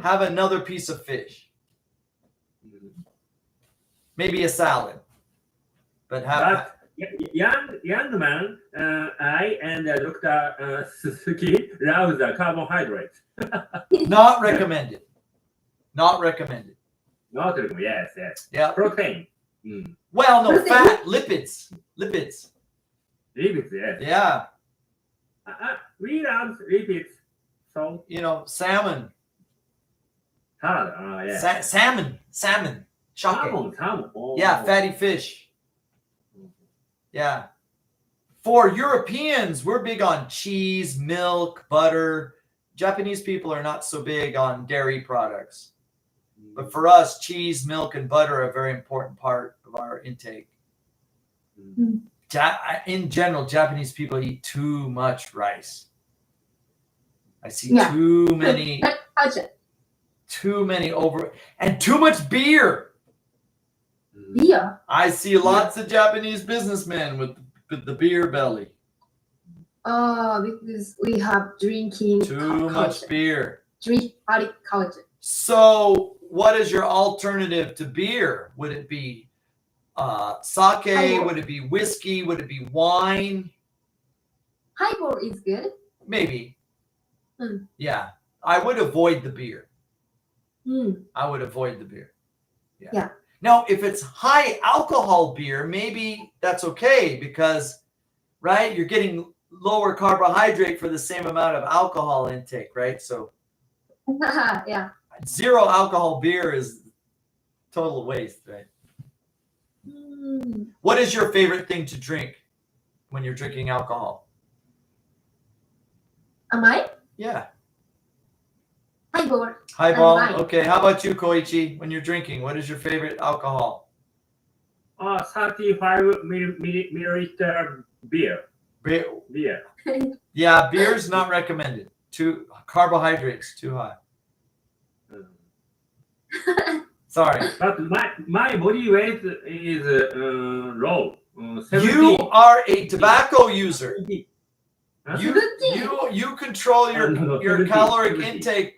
Have another piece of fish. Maybe a salad. But have But young man, I and Dr. Suzuki love the carbohydrates. not recommended. Not recommended. Not yes. Yeah. Protein. Well, no, Protein. fat, lipids. Lipids, yes. Yeah. We love lipids. So You know, salmon. hard. Yeah. Salmon. Shake. Salmon. Oh. Yeah, fatty fish. Yeah. For Europeans, we're big on cheese, milk, butter. Japanese people are not so big on dairy products. But for us, cheese, milk, and butter are a very important part of our intake. In general, Japanese people eat too much rice. I see Yeah. too many and too much beer. Beer. I see lots of Japanese businessmen with the beer belly. Because we have drinking Too much culture. beer. Drink party culture. So, what is your alternative to beer? Would it be sake? Highball. Would it be whiskey? Would it be wine? Highball is good. Maybe. Mm. Yeah. I would avoid the beer. Mm. Yeah. Now, if it's high alcohol beer, maybe that's okay because, right, you're getting lower carbohydrate for the same amount of alcohol intake, right? So Yeah. zero alcohol beer is total waste, right? What is your favorite thing to drink when you're drinking alcohol? Am I? Yeah. Highball. Highball. Wine. Okay. How about you, Koichi? When you're drinking, what is your favorite alcohol? 35 milliliter beer. Beer. Yeah, beer's not recommended. Too carbohydrates too high. Sorry. But my body weight is low. 70. You are a tobacco user. 70. Huh? You control your caloric intake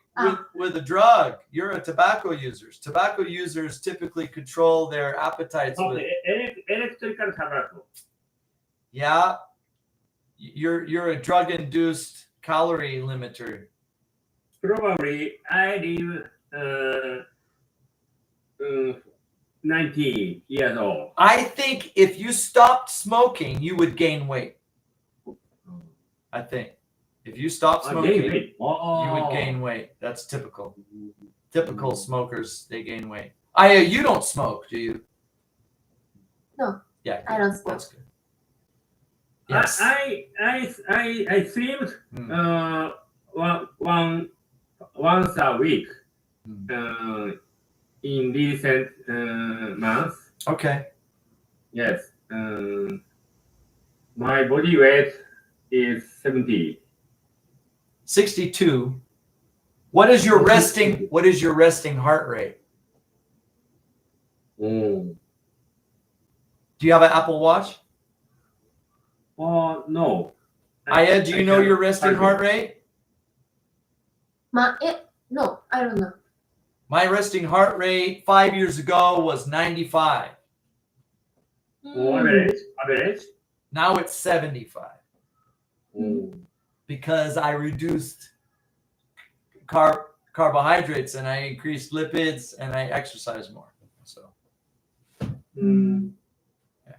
with a drug. You're a tobacco user. Tobacco users typically control their appetites with Electrical tobacco. yeah. You're a drug-induced calorie limiter. Probably I live 90 years old. I think if you stopped smoking, you would gain weight. I think if you stopped smoking, you would gain weight. That's typical. Typical smokers, they gain weight. You don't smoke, do you? No. Yeah, I don't smoke. that's good. Yes. I slept Mm. once a week Mm. in recent months. Okay. Yes. My body weight is 70. 62. What is your resting heart rate? Oh. Do you have an Apple Watch? No. Aya, do you know can't your resting type it. heart rate? No, I don't know. My resting heart rate 5 years ago was 95. Oh, average. Now it's 75 Oh. because I reduced carbohydrates and I increased lipids and I exercise more. So Mm. Yeah.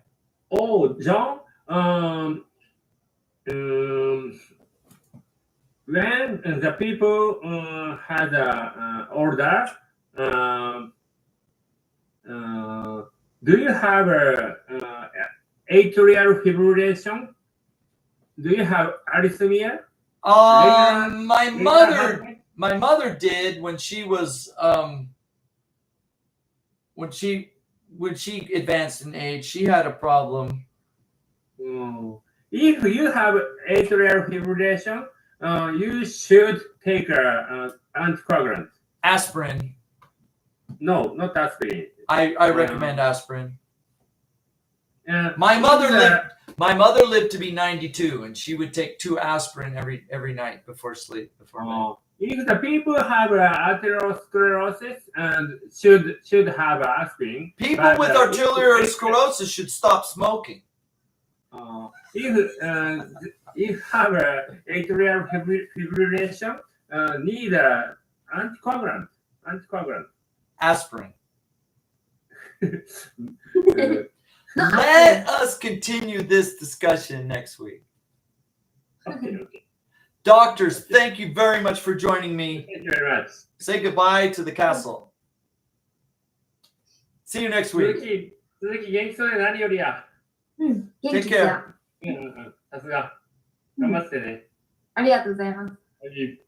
Oh, John. When the people had a order, do you have a atrial fibrillation? Do you have arrhythmia? my mother did when she was when she advanced in age. She had a problem. Oh. If you have atrial fibrillation, you should take anticoagulant. Aspirin. No, not aspirin. I recommend aspirin. Uh, My mother the- lived to be 92, and she would take 2 aspirin every night before sleep. If the people have atherosclerosis and should have aspirin. People but, with arterial sclerosis should stop smoking. If have atrial fibrillation, need anticoagulant. Aspirin. No, Let us continue this discussion next week. Okay. Doctors, thank you very much for joining me. Thank you very much. Say goodbye to the castle. See you next 鈴 week. 木元気そうで何よりや。元気 Take じ care. ゃ。さすが。頑張ってね。ありがとうございます。はい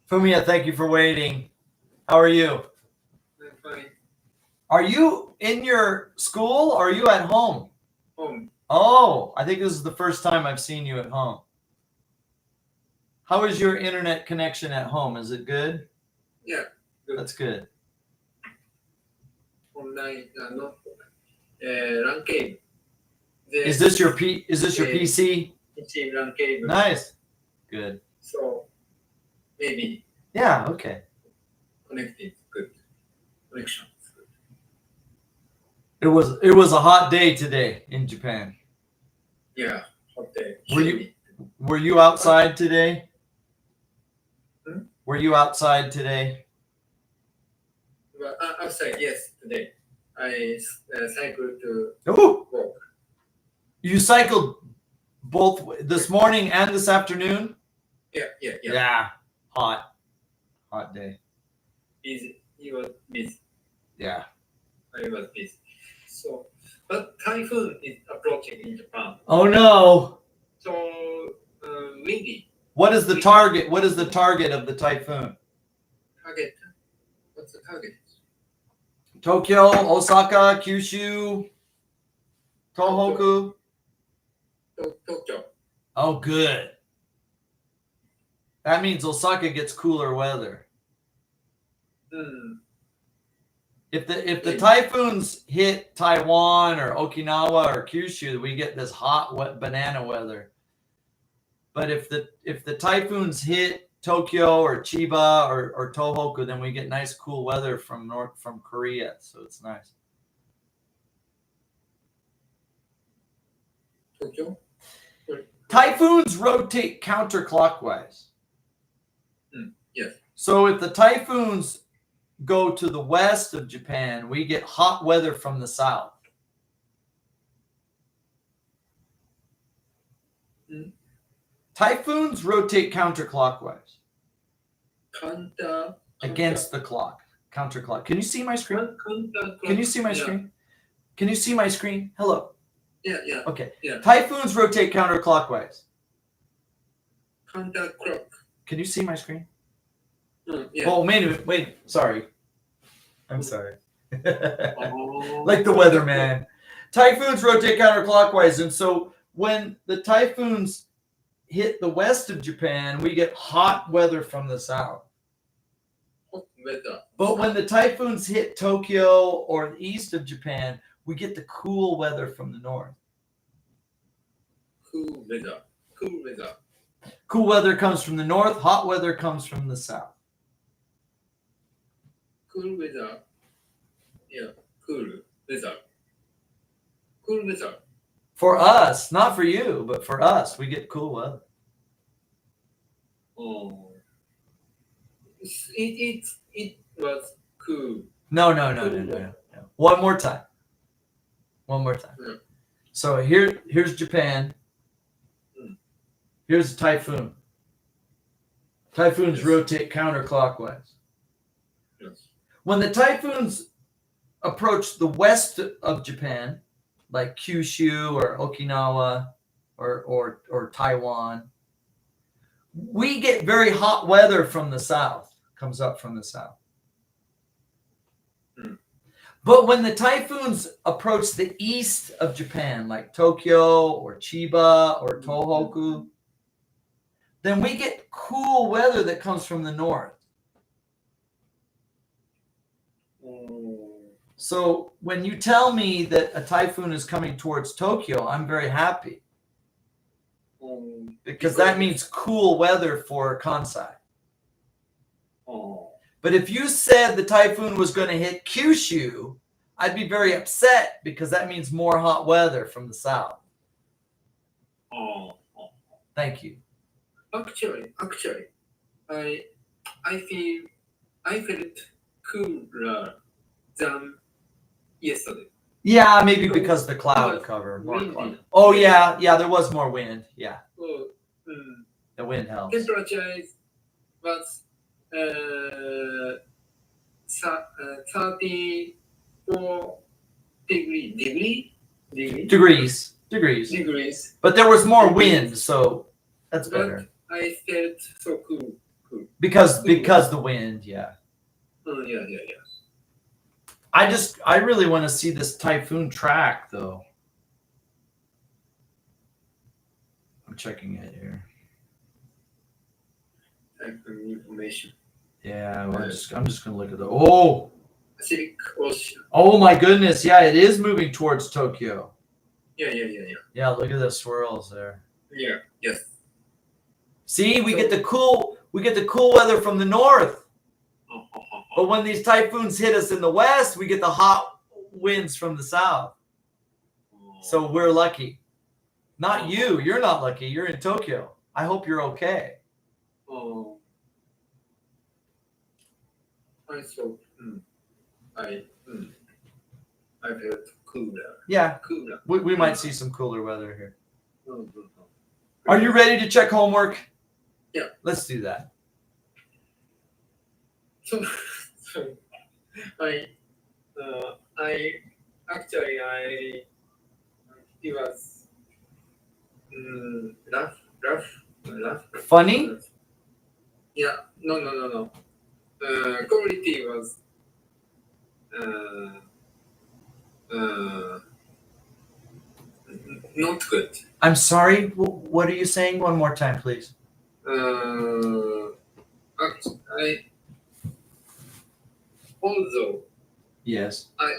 Fumiya, thank you for waiting. How are you? I'm fine. Are you in your school or are you at home? Home. Oh, I think this is the first time I've seen you at home. How is your internet connection at home? Is it good? Yeah, good. That's good. Online, not LAN cable. Is this your PC? It's in LAN cable. Nice. Good. So maybe Yeah, okay. connected. Good. Connection. Good. It was a hot day today in Japan. Yeah. Okay. Were you outside today? Hmm? Were you outside today? Well, outside, yes, today. I cycled to Oh, work. you cycled both this morning and this afternoon? Yeah. Yeah. Hot day. Busy. You were busy. Yeah. I was busy. So, but typhoon is approaching in Japan. Oh no. So windy. What is the target? What is the target of the typhoon? Target. What's the target? Tokyo, Osaka, Kyushu, Tohoku. Tokyo. Oh, good. That means Osaka gets cooler weather. Hmm. If the typhoons hit Taiwan or Okinawa or Kyushu, we get this hot, wet banana weather. But if the typhoons hit Tokyo or Chiba or Tohoku, then we get nice cool weather from Korea. So it's nice. Tokyo. Typhoons rotate counterclockwise. Yes. So if the typhoons go to the west of Japan, we get hot weather from the south. Mm. Typhoons rotate counterclockwise. Counter. Against the clock. Counterclock. Can you see my screen? Counter. Can you see my screen? Can you see my screen? Hello. Yeah. Okay. Yeah. Typhoons rotate counterclockwise. Counter clock. Can you see my screen? Yeah. Oh, wait. Sorry. I'm sorry. Oh. Like the weatherman. Typhoons rotate counterclockwise. And so when the typhoons hit the west of Japan, we get hot weather from the south. Hot weather. But when the typhoons hit Tokyo or the east of Japan, we get the cool weather from the north. Cool weather. Cool weather. Cool weather comes from the north, hot weather comes from the south. Cool weather. Yeah. Cool weather. Cool weather. For us, not for you, but for us, we get cool weather. Oh. It was cool. No. One more time. Yeah. So here's Japan. Here's a typhoon. Typhoons Yes. rotate counterclockwise. Yes. When the typhoons approach the west of Japan, like Kyushu or Okinawa or Taiwan, we get very hot weather from the south, comes up from the south. Hmm. But when the typhoons approach the east of Japan, like Tokyo or Chiba or Tohoku, then we get cool weather that comes from the north. Oh. So when you tell me that a typhoon is coming towards Tokyo, I'm very happy because that means cool weather for Kansai. Oh. But if you said the typhoon was going to hit Kyushu, I'd be very upset because that means more hot weather from the south. Oh. Thank you. Actually, I felt cooler than yesterday. Yeah, maybe because the cloud cover. More Windy. cloud. Oh yeah, there was more wind. Yeah, Oh, the wind helps. temperature was 34 Degrees. degrees. But there was more wind, so that's better. But I felt so cool. because the wind. Yeah. Yeah. I really want to see this typhoon track though. I'm checking it here. Typhoon information. Yeah, well, Yes. I'm just gonna look at the. Pacific Ocean. Oh my goodness! Yeah, it is moving towards Tokyo. Yeah. Yeah, look at the swirls there. Yeah. Yes. See, we get the cool weather from the north. Oh. But when these typhoons hit us in the west, we get the hot winds from the south. So we're lucky. Not you. You're not lucky. You're in Tokyo. I hope you're okay. Oh. I so. I felt cooler. Yeah, Cooler. we might see some cooler weather here. No. Are you ready to check homework? Yeah. Let's do that. So I actually it was rough. Funny? Yeah, no. Quality was not good. I'm sorry. What are you saying? One more time, please. Although Yes. I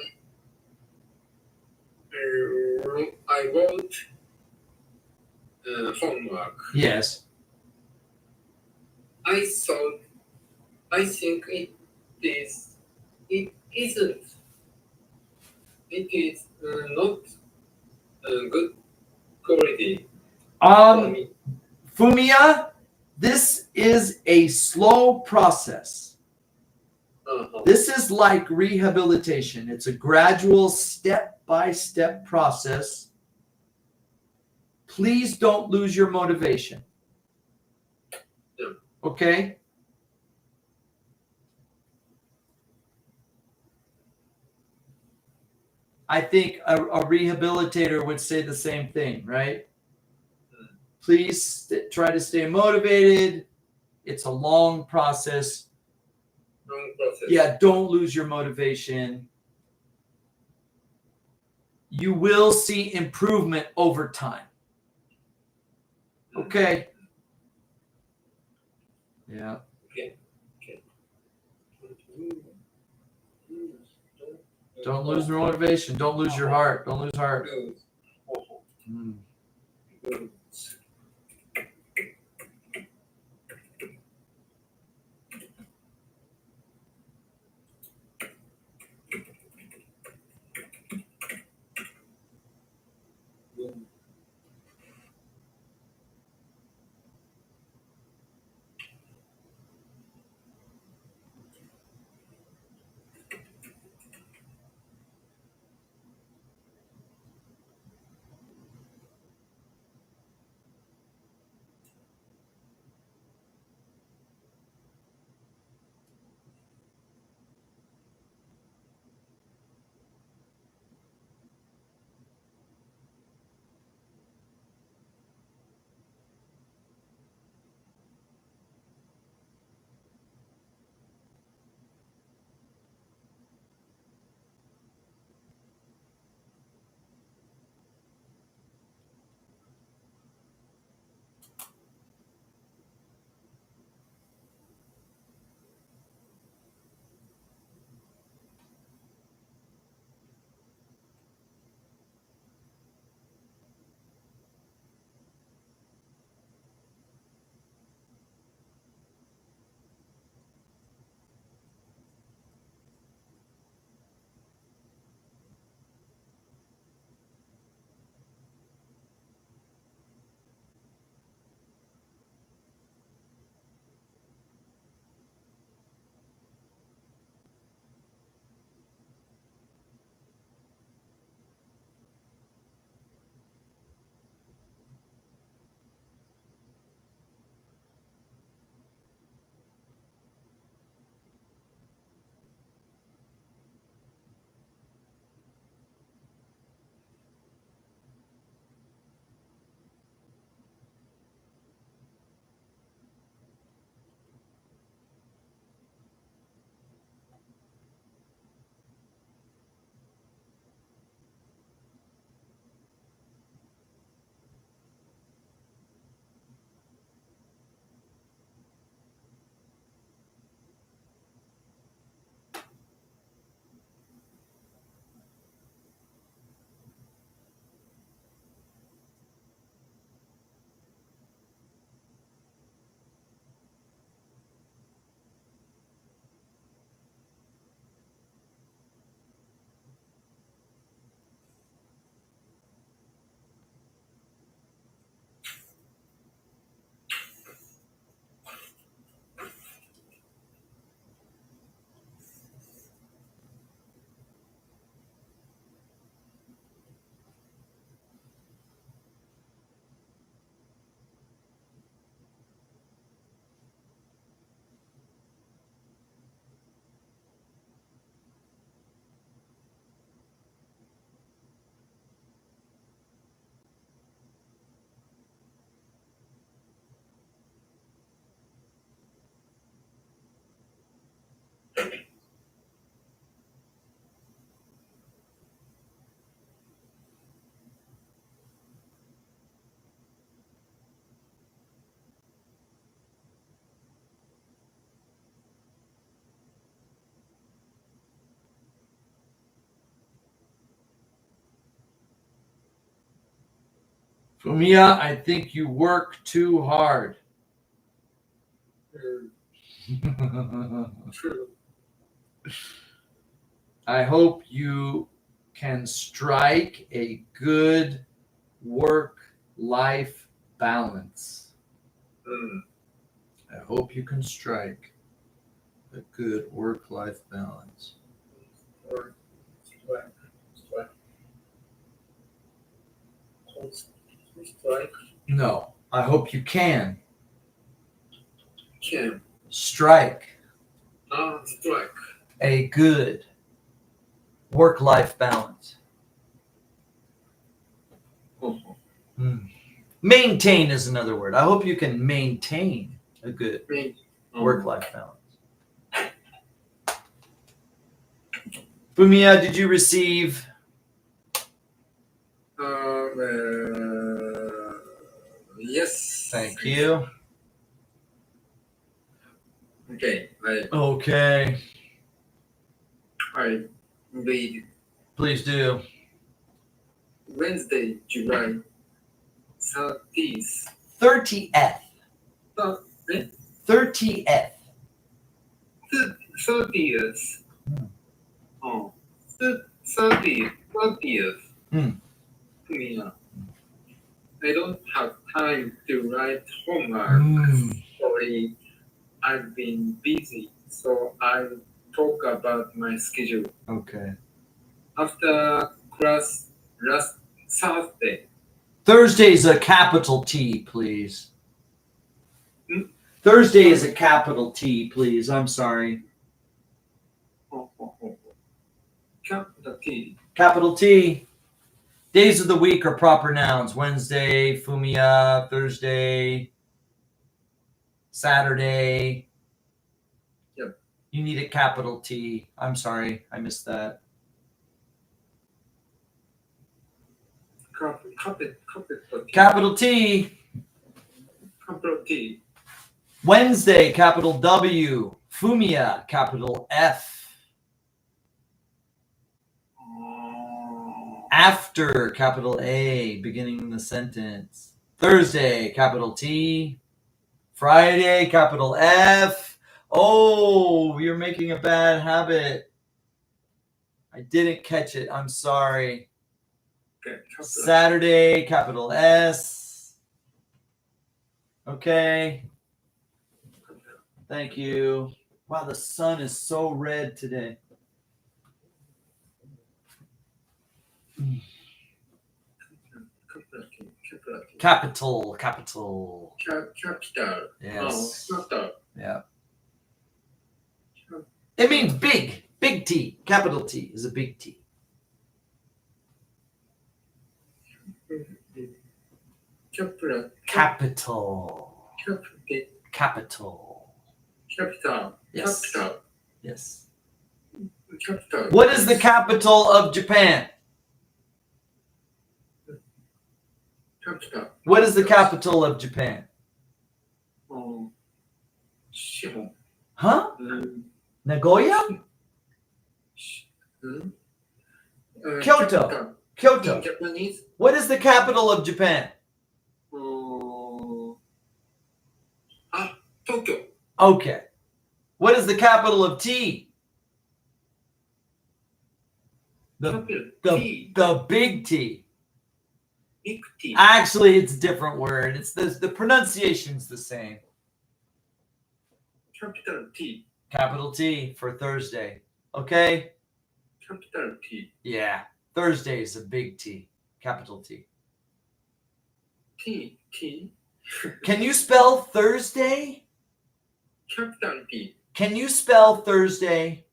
wrote homework, Yes. I think it isn't. It is not good quality for me. Fumiya, this is a slow process. Uh-huh. This is like rehabilitation. It's a gradual step-by-step process. Please don't lose your motivation. Yeah. Okay? I think a rehabilitator would say the same thing, right? Please try to stay motivated. It's a long process. Long process. Yeah, don't lose your motivation. You will see improvement over time. Okay. Yeah. Okay. Don't lose your motivation. Don't lose your heart. Don't lose heart. Mm. Fumiya, I think you work too hard. True. I hope you can strike a good work-life balance. I hope you can strike a good work-life balance. Or strike. Strike. No, I hope you can Can. strike Strike. a good work-life balance. Oh, Maintain is another word. I hope you can maintain a good me. work-life balance. Fumiya, did you receive? Yes. Thank you. Okay. Okay, I read please do. Wednesday, July 30th. 30th. Uh, 30th. 30th. Hmm. Oh, 30th. Hmm. Yeah. I don't have time to write homework. Sorry, I've been busy, so I'll talk about my schedule Okay. after class last Thursday. Thursday's a capital T, please. Hmm? Thursday is a capital T, please. I'm sorry. Capital T. Capital T. Days of the week are proper nouns. Wednesday, Fumiya, Thursday, Saturday. Yep. You need a capital T. I'm sorry. I missed that. Capital T. Capital T. Wednesday, capital W. Fumiya, capital F. After, capital A, beginning the sentence. Thursday, capital T. Friday, capital F. Oh, you're making a bad habit. I didn't catch it. I'm sorry. Okay. Saturday, capital S. Okay. Thank you. Wow, the sun is so red today. Capital. Capital. Yes. Capital. Yeah. It means big. Big T. Capital T is a big T. Capital. Capital. Capital. Capital. Yes. Capital. Yes. Capital. What is the capital of Japan? Capital. What is the capital of Japan? Shihon. Huh? Nagoya? Kyoto. Capital. In Kyoto. Japanese. What is the capital of Japan? Tokyo. Okay. What is the capital of T? Capital. The T. big T. Big T. Actually, it's a different word. It's the pronunciation's the same. Capital T. Capital T for Thursday. Okay? Capital T. Yeah. Thursday is a big T. Capital T. T. T. Can you spell Thursday? Capital T. Can you spell Thursday?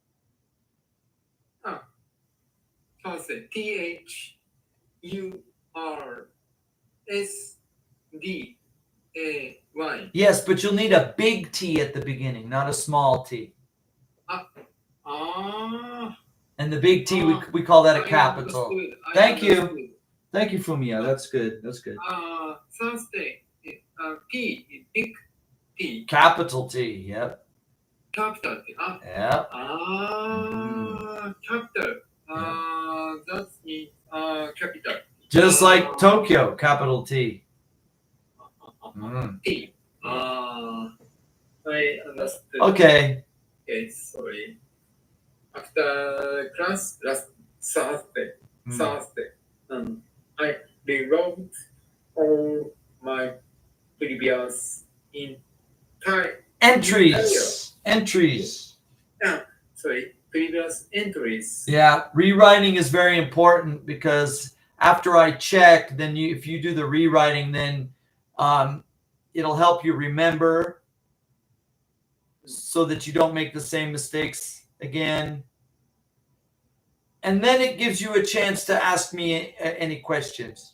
Thursday. THURSDAY. Yes, but you'll need a big T at the beginning, not a small T. And the big T, we call that a capital. Thank you. Thank you, Fumiya. That's good. That's good. Thursday. T. Big T. Capital T. Yep. Capital T. Yep. Capital. That means capital. Just like Tokyo, capital T. Mm. T. I understood. Okay. Okay, sorry. After class last Thursday, I rewrote all my previous Entries. previous entries. Yeah, rewriting is very important because after I check, then if you do the rewriting, then it'll help you remember so that you don't make the same mistakes again. And then it gives you a chance to ask me any questions.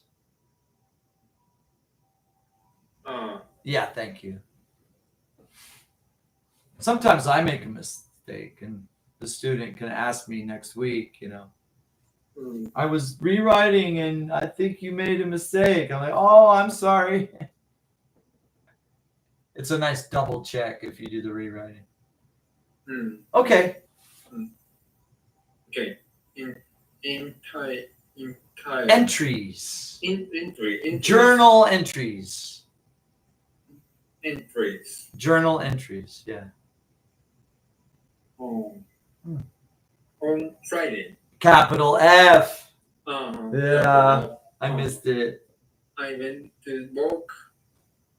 Yeah, thank you. Sometimes I make a mistake and the student can ask me next week, I was rewriting and I think you made a mistake. I'm like, oh, I'm sorry. It's a nice double check if you do the rewriting. Okay. Okay. Entries. Entry. Journal entries. Entries. Journal entries. Yeah. On Friday. Capital F. Yeah. I missed it. I went to walk,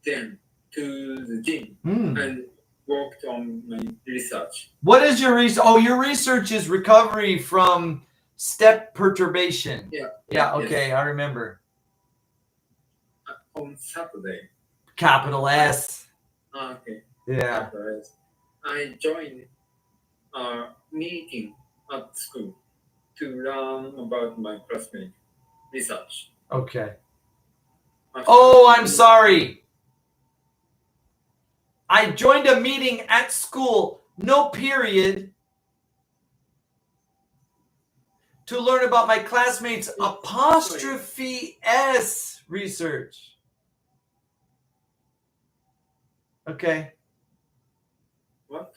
then to the gym Hmm. and worked on my research. What is your research? Oh, your research is recovery from step perturbation. Yeah. Yeah, okay, I remember. On Saturday. Capital S. Okay. Yeah. I joined a meeting at school to learn about my classmate research. Okay. Oh, I'm sorry. I joined a meeting at school, no period, to learn about my classmates' apostrophe S research. Okay. What?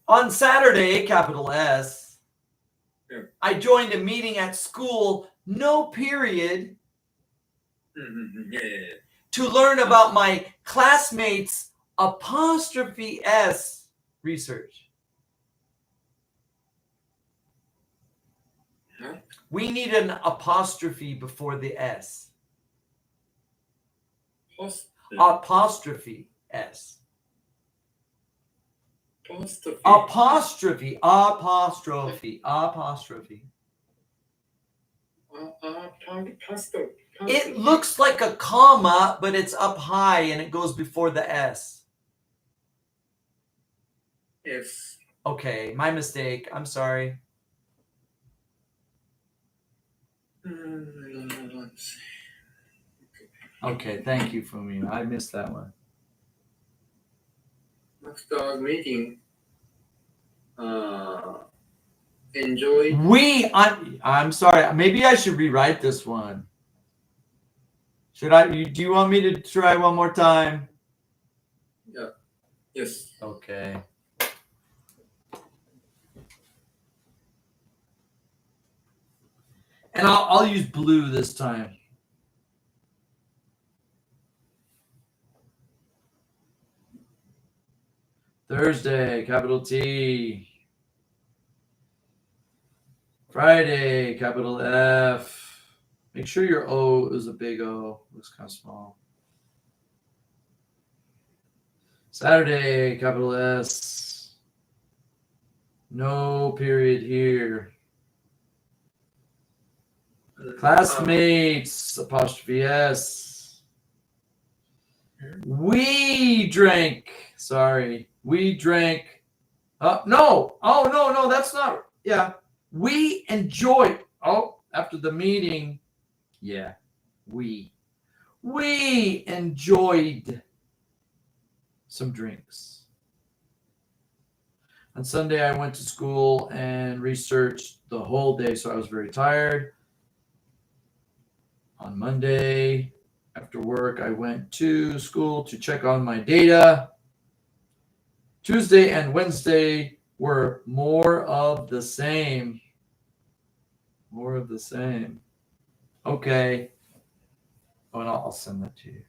On Saturday, capital S, Yeah. I joined a meeting at school, no period, Yeah. to learn about my classmates' apostrophe S research. Huh? We need an apostrophe before the S. Apostrophe S. Apostrophe. It looks like a comma, but it's up high and it goes before the S. Yes. Okay, my mistake. I'm sorry. Okay, thank you, Fumio. I missed that one. After meeting, enjoy. I'm sorry. Maybe I should rewrite this one. Should I? Do you want me to try one more time? Yeah. Yes. Okay. And I'll use blue this time. Thursday, capital T. Friday, capital F. Make sure your O is a big O. Looks kind of small. Saturday, capital S. No period here. Classmates, apostrophe S. We drank. Sorry. We drank. No. Oh, no, that's not. Yeah. We enjoyed. Oh, after the meeting. Yeah. We enjoyed some drinks. On Sunday, I went to school and researched the whole day, so I was very tired. On Monday, after work, I went to school to check on my data. Tuesday and Wednesday were more of the same. More of the same. Okay. Oh, and I'll send that to you.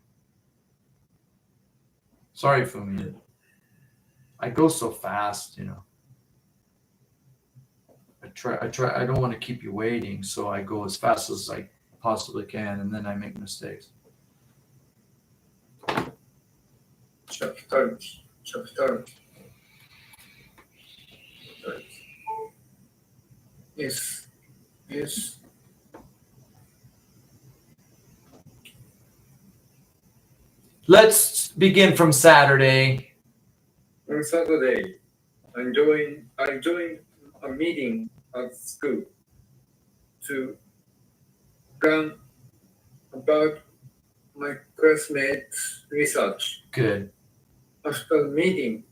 Sorry, Fumi. I go so fast, you know. I don't want to keep you waiting, so I go as fast as I possibly can, and then I make mistakes. Chapter. Yes. Let's begin from Saturday. On Saturday, I joined a meeting at school to learn about my classmates' research. Good. After the meeting,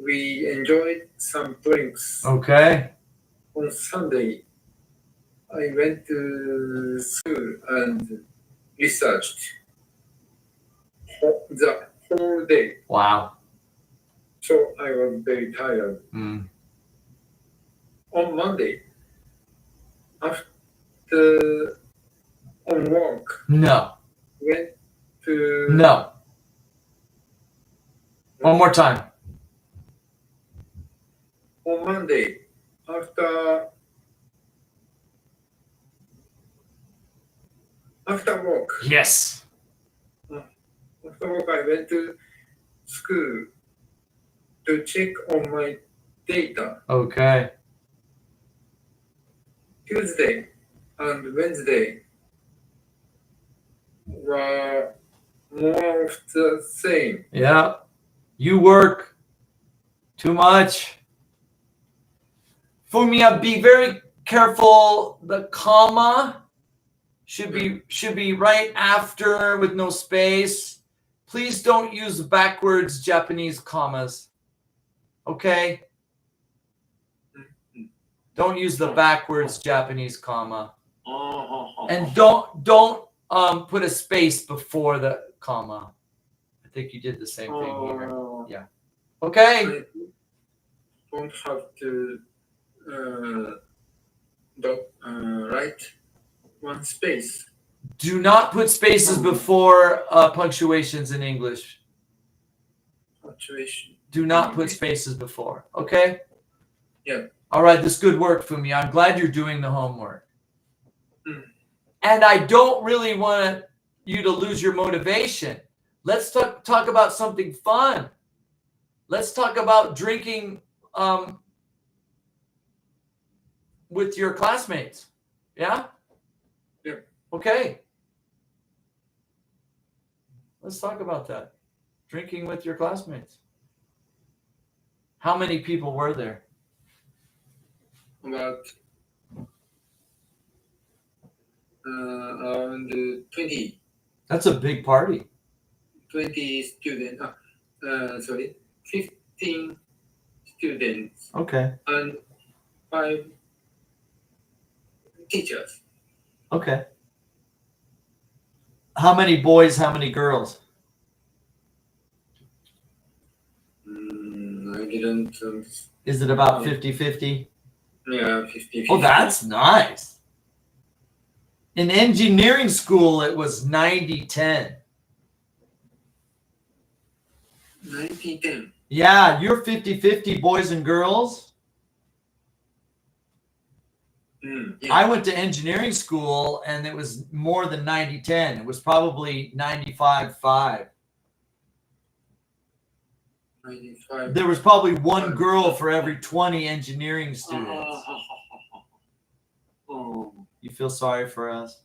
we enjoyed some drinks. Okay. On Sunday, I went to school and researched the whole day. Wow. So I was very tired. Mm. On Monday, after on work, No. went to No. One more time. on Monday after work. Yes. After work, I went to school to check on my data. Okay. Tuesday and Wednesday were more of the same. Yeah. You work too much. For me, I'd be very careful. The comma should be right after with no space. Please don't use backwards Japanese commas. Okay? Don't use the backwards Japanese comma. And don't put a space before the comma. I think you did the same thing here. Okay? I don't have to write one space. Do not put spaces before punctuations in English. Punctuation. Do not put spaces before. Okay? Yeah. All right. This is good work for me. I'm glad you're doing the homework. Mm. And I don't really want you to lose your motivation. Let's talk about something fun. Let's talk about drinking with your classmates. Yeah? Yeah. Okay. Let's talk about that. Drinking with your classmates. How many people were there? About around 20 That's a big party. students. 15 students Okay. and 5 teachers. Okay. How many boys, how many girls? I didn't. Is it about 50-50? Yeah, 50. Oh, that's nice. In engineering school, it was 90-10. 90-10. Yeah, you're 50-50 boys and girls. Yeah. I went to engineering school and it was more than 90-10. It was probably 95-5. 95. There was probably one girl for every 20 engineering students. You feel sorry for us?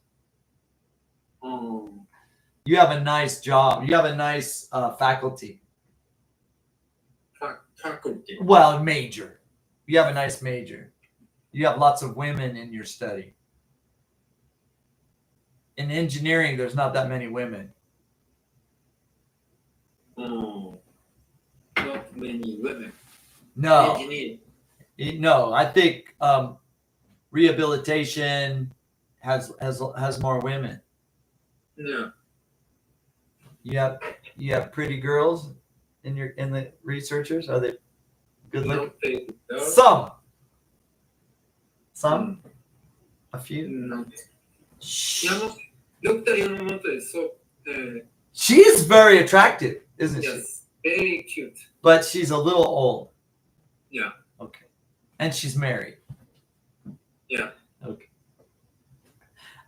You have a nice job. You have a nice faculty. Faculty. Well, major. You have a nice major. You have lots of women in your study. In engineering, there's not that many women. Not many women. No, Engineer. no. I think rehabilitation has more women. No. You have pretty girls in the researchers. Are they good looking? Not very good. Some. A few. Not Dr. Yamamoto is so, She is very attractive, isn't she? yes, very cute. But she's a little old. Yeah. Okay. And she's married. Yeah. Okay.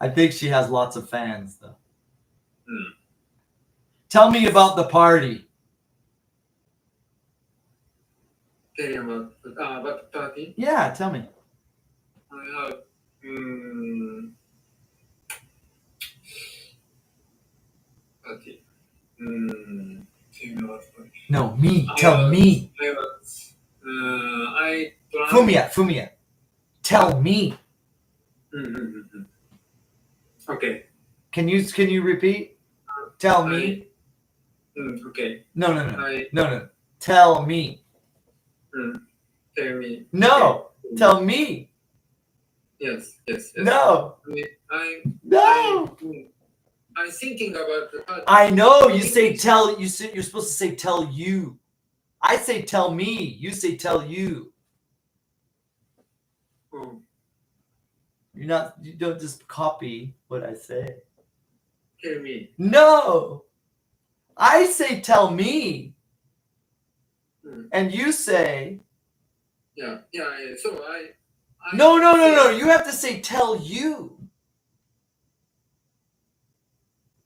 I think she has lots of fans, though. Tell me about the party. Tell you about the party. Yeah, tell me. I have, party. Tell me about party. No, me. Tell me. I drank. Fumia. Tell me. Okay. Can you repeat? Tell me. Okay. No. I No. Tell me. tell me. No. Okay. Tell me. Yes. No. I No. I'm thinking about the party. I know. You say tell. You're supposed to say tell you. I say tell me. You say tell you. Oh, You don't just copy what I say. tell me. No. I say tell me. And you say Yeah. So I no. You have to say tell you.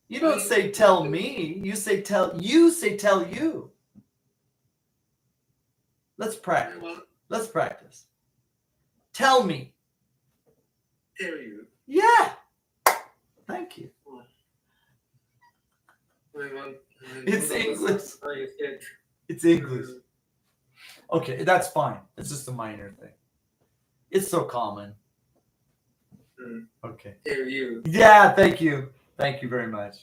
You don't say tell me. You say tell you. Let's practice. Tell me. Tell you. Yeah. Thank you. It's English. It's English. Okay, that's fine. It's just a minor thing. It's so common. Okay. Tell you. Yeah, thank you. Thank you very much.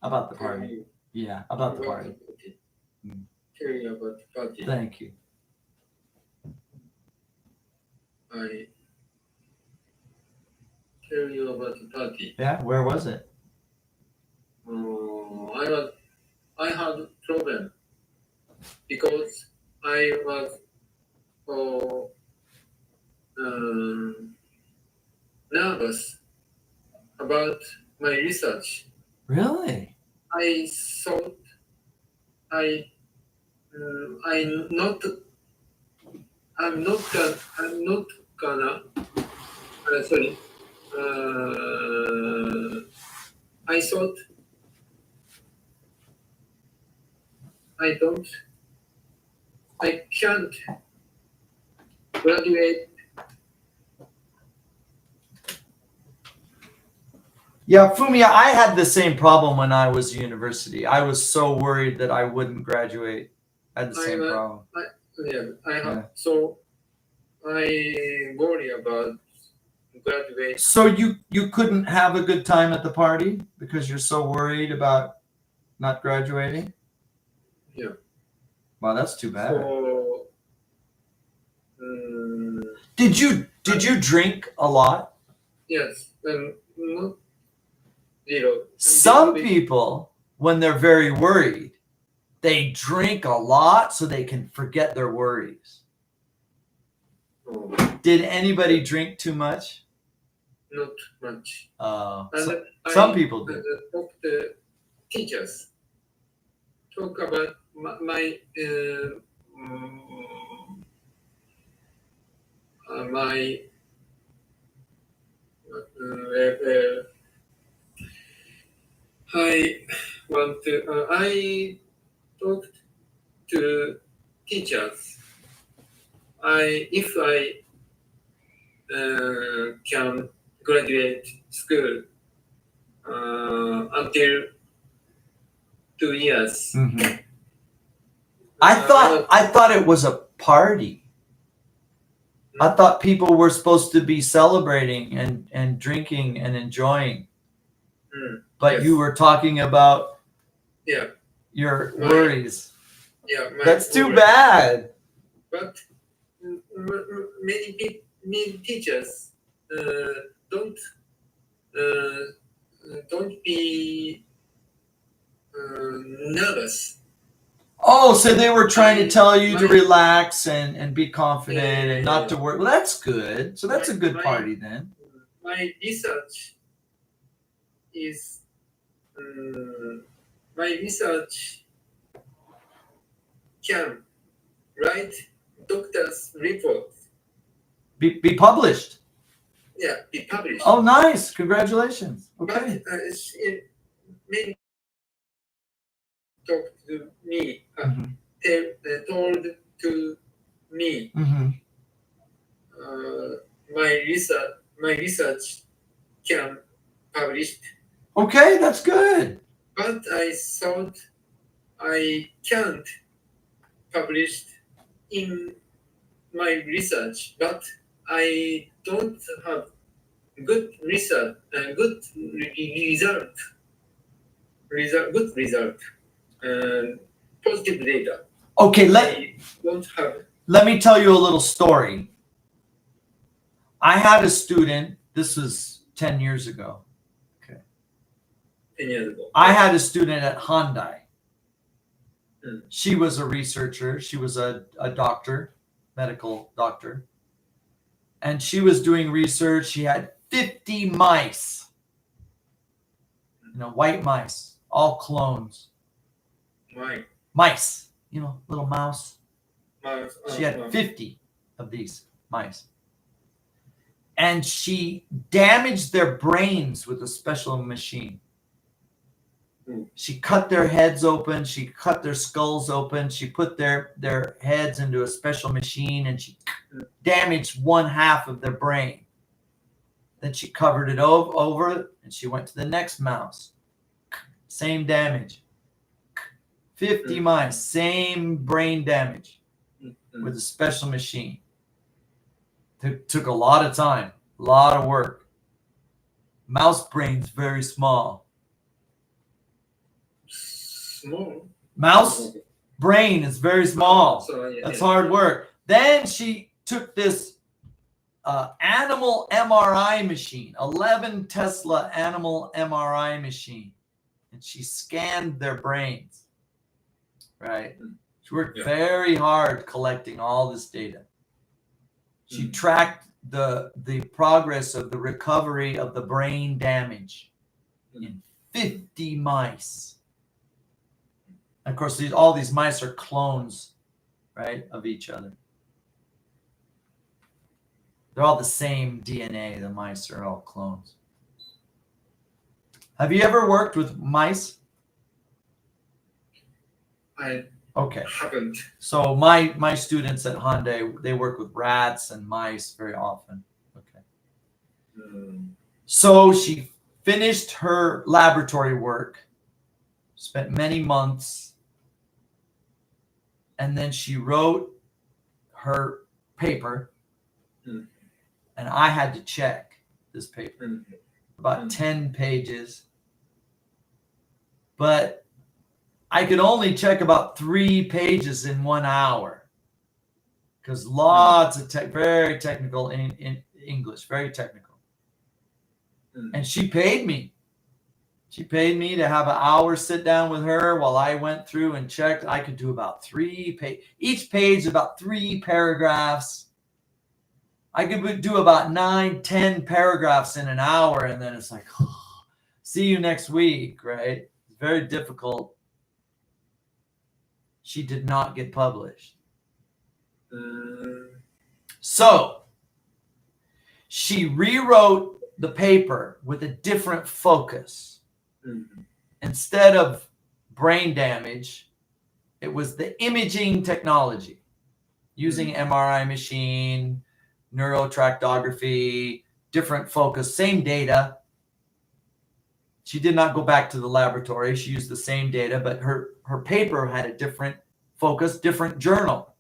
About the Tell party. you. Yeah, about the party. Tell you about the party. Thank you. I tell you about the party. Yeah, where was it? I had problem because I was nervous about my research. Really? I thought I'm not gonna. Sorry. I thought I can't graduate. Yeah, Fumia, I had the same problem when I was at university. I was so worried that I wouldn't graduate. I had the same problem. So I worry about graduate. So you couldn't have a good time at the party because you're so worried about not graduating? Yeah. Wow, that's too bad. So, Did you drink a lot? yes, and not zero. Some people, when they're very worried, they drink a lot so they can forget their worries. Oh, Did anybody drink too much? not much. So- And some people do. Talk to teachers. Talk about my I talked to teachers. If I can graduate school until 2 years. Mhm. I thought it was a party. I thought people were supposed to be celebrating and drinking and enjoying. But Yes. you were talking about Yeah, your My- worries. yeah. That's too bad. But many teachers don't be nervous. Oh, so they were trying to tell you to my- relax and be confident Yeah, and not to worry. Well, that's good. So that's a good My- party then. My research is my research can write doctor's report. Be published. Yeah, be published. Oh, nice. Congratulations. But Okay. many talked to me, Mhm. told to me Mhm. my research can published, Okay, that's good. but I thought I can't publish in my research, but I don't have good research, good good result, positive data. Okay, I don't have. let me tell you a little story. I had a student, this was 10 years ago. 10 years ago. I had a student at Hyundai. Mm. She was a researcher. She was a doctor, medical doctor. And she was doing research. She had 50 mice, white mice, all clones. My Mice, little mouse. mouse. She had 50 of these mice. And she damaged their brains with a special machine. She cut their heads open. She cut their skulls open. She put their heads into a special machine and she damaged one half of their brain. Then she covered it over and she went to the next mouse. Same damage. 50 mice, same brain damage with a special machine. Took a lot of time, a lot of work. Mouse brain's very small. Small. Mouse brain is very small. So, yeah, That's yeah. hard work. Then she took this animal MRI machine, 11 Tesla animal MRI machine, and she scanned their brains. Right? She worked Yeah. very hard collecting all this data. She tracked the progress of the recovery of the brain damage in 50 mice. And of course, all these mice are clones, right, of each other. They're all the same DNA. The mice are all clones. Have you ever worked with mice? I Okay. haven't. So my students at Hyundai, they work with rats and mice very often. Okay. So she finished her laboratory work, spent many months, and then she wrote her paper, and I had to check this paper, about 10 pages. But I could only check about 3 pages in 1 hour because lots of very technical in English, very technical. And she paid me. She paid me to have an hour sit down with her while I went through and checked. I could do about 3 pages. Each page about 3 paragraphs. I could do about 9, 10 paragraphs in an hour, and then it's like, oh, see you next week, right? It's very difficult. She did not get published. So she rewrote the paper with a different focus. Instead of brain damage, it was the imaging technology using MRI machine, neurotractography, different focus, same data. She did not go back to the laboratory. She used the same data, but her paper had a different focus, different journal.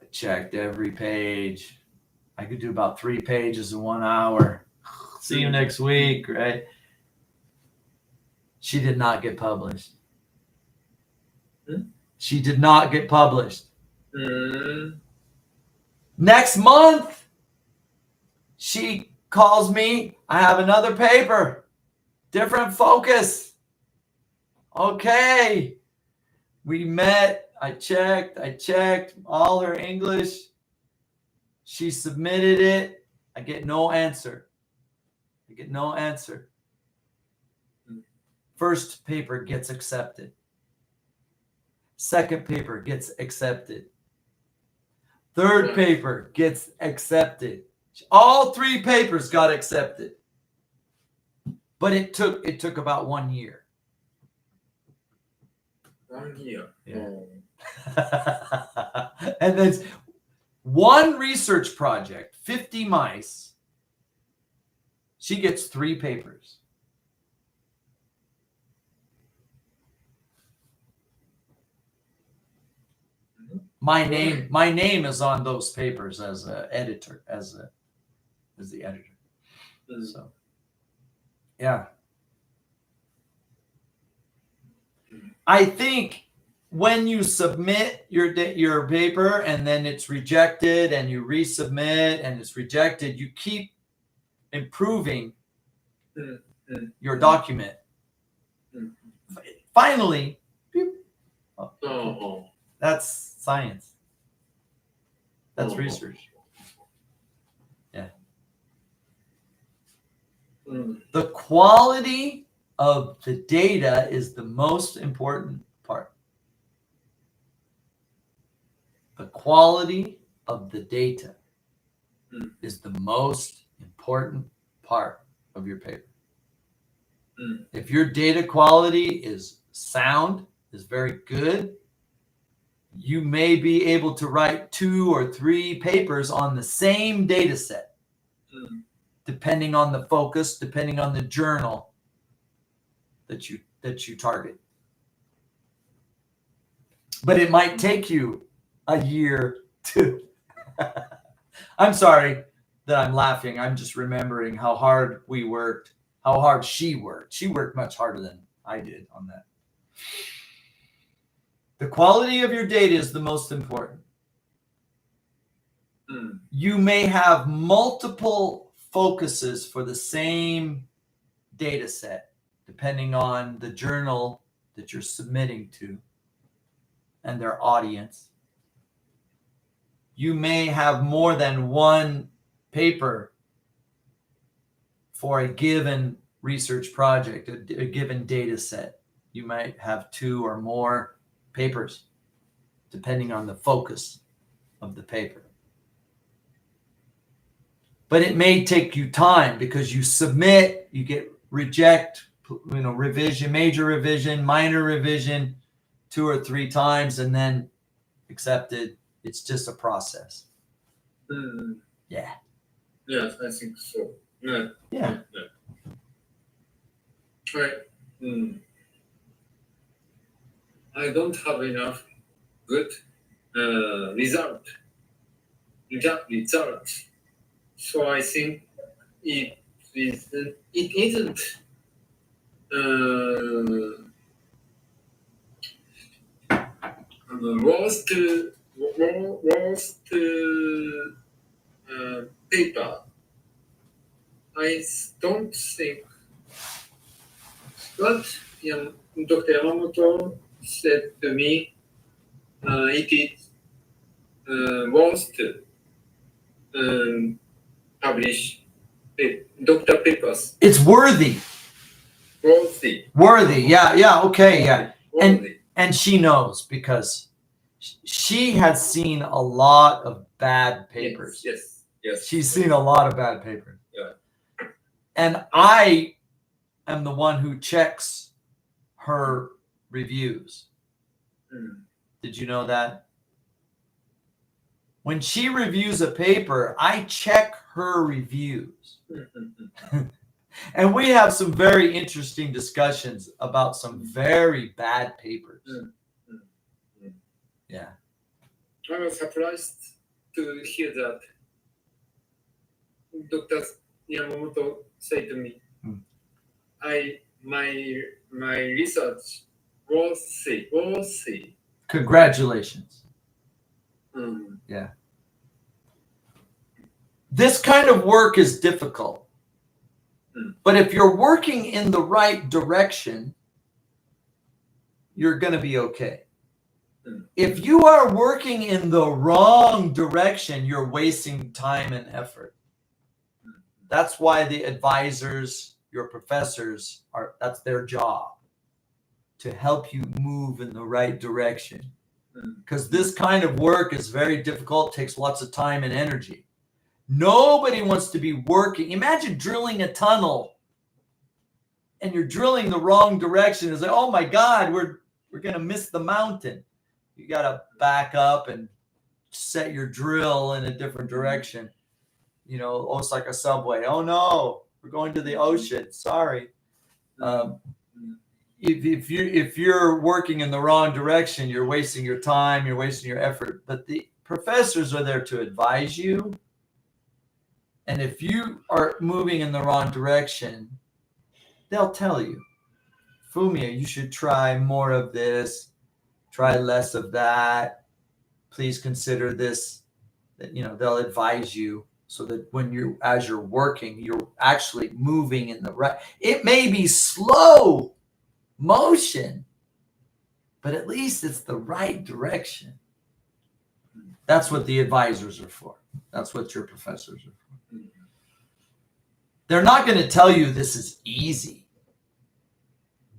I checked every page. I could do about 3 pages in 1 hour. See you next week, right? She did not get published. She did not get published. Next month, she calls me. I have another paper, different focus. Okay. We met. I checked all her English. She submitted it. I get no answer. First paper gets accepted. Second paper gets accepted. Third paper gets accepted. All 3 papers got accepted. But it took about 1 year. 1 year. Yeah. Oh. And then one research project, 50 mice, she gets 3 papers. My name is on those papers as an editor, as the editor. So, yeah. I think when you submit your paper and then it's rejected and you resubmit and it's rejected, you keep improving your document. Finally, Oh. that's science. That's Oh. research. Yeah. The quality of the data is the most important part. The quality of the data is the most important part of your paper. If your data quality is sound, is very good, you may be able to write 2 or 3 papers on the same data set, depending on the focus, depending on the journal that you target. But it might take you a year to. I'm sorry that I'm laughing. I'm just remembering how hard we worked, how hard she worked. She worked much harder than I did on that. The quality of your data is the most important. You may have multiple focuses for the same data set, depending on the journal that you're submitting to and their audience. You may have more than one paper for a given research project, a given data set. You might have 2 or more papers, depending on the focus of the paper. But it may take you time because you submit, you get reject, revision, major revision, minor revision, 2 or 3 times, and then accepted. It's just a process. Yeah. Yes, I think so. Yeah. Right. I don't have enough good result. So I think it isn't worst paper. I don't think what Dr. Yamamoto said to me, it is worst publish doctor papers. It's worthy. Worthy. Yeah. Okay. Yeah. And she knows because she has seen a lot of bad papers. Yes. She's seen a lot of bad papers. Yeah. And I am the one who checks her reviews. Did you know that? When she reviews a paper, I check her reviews. And we have some very interesting discussions about some very bad papers. Yeah. I was surprised to hear that Dr. Yamamoto said to me, my research was see. Congratulations. Yeah. This kind of work is difficult. But if you're working in the right direction, you're going to be okay. Mm. If you are working in the wrong direction, you're wasting time and effort. That's why the advisors, your professors, that's their job, to help you move in the right direction. Because this kind of work is very difficult, takes lots of time and energy. Nobody wants to be working. Imagine drilling a tunnel and you're drilling the wrong direction. It's like, oh my God, we're going to miss the mountain. You got to back up and set your drill in a different direction. You know, oh, it's like a subway. Oh no, we're going to the ocean. Sorry. If you're working in the wrong direction, you're wasting your time, you're wasting your effort. But the professors are there to advise you. And if you are moving in the wrong direction, they'll tell you, Fumiya, you should try more of this, try less of that. Please consider this. You know, they'll advise you so that as you're working, you're actually moving in the right. It may be slow motion, but at least it's the right direction. That's what the advisors are for. That's what your professors are for. They're not going to tell you this is easy.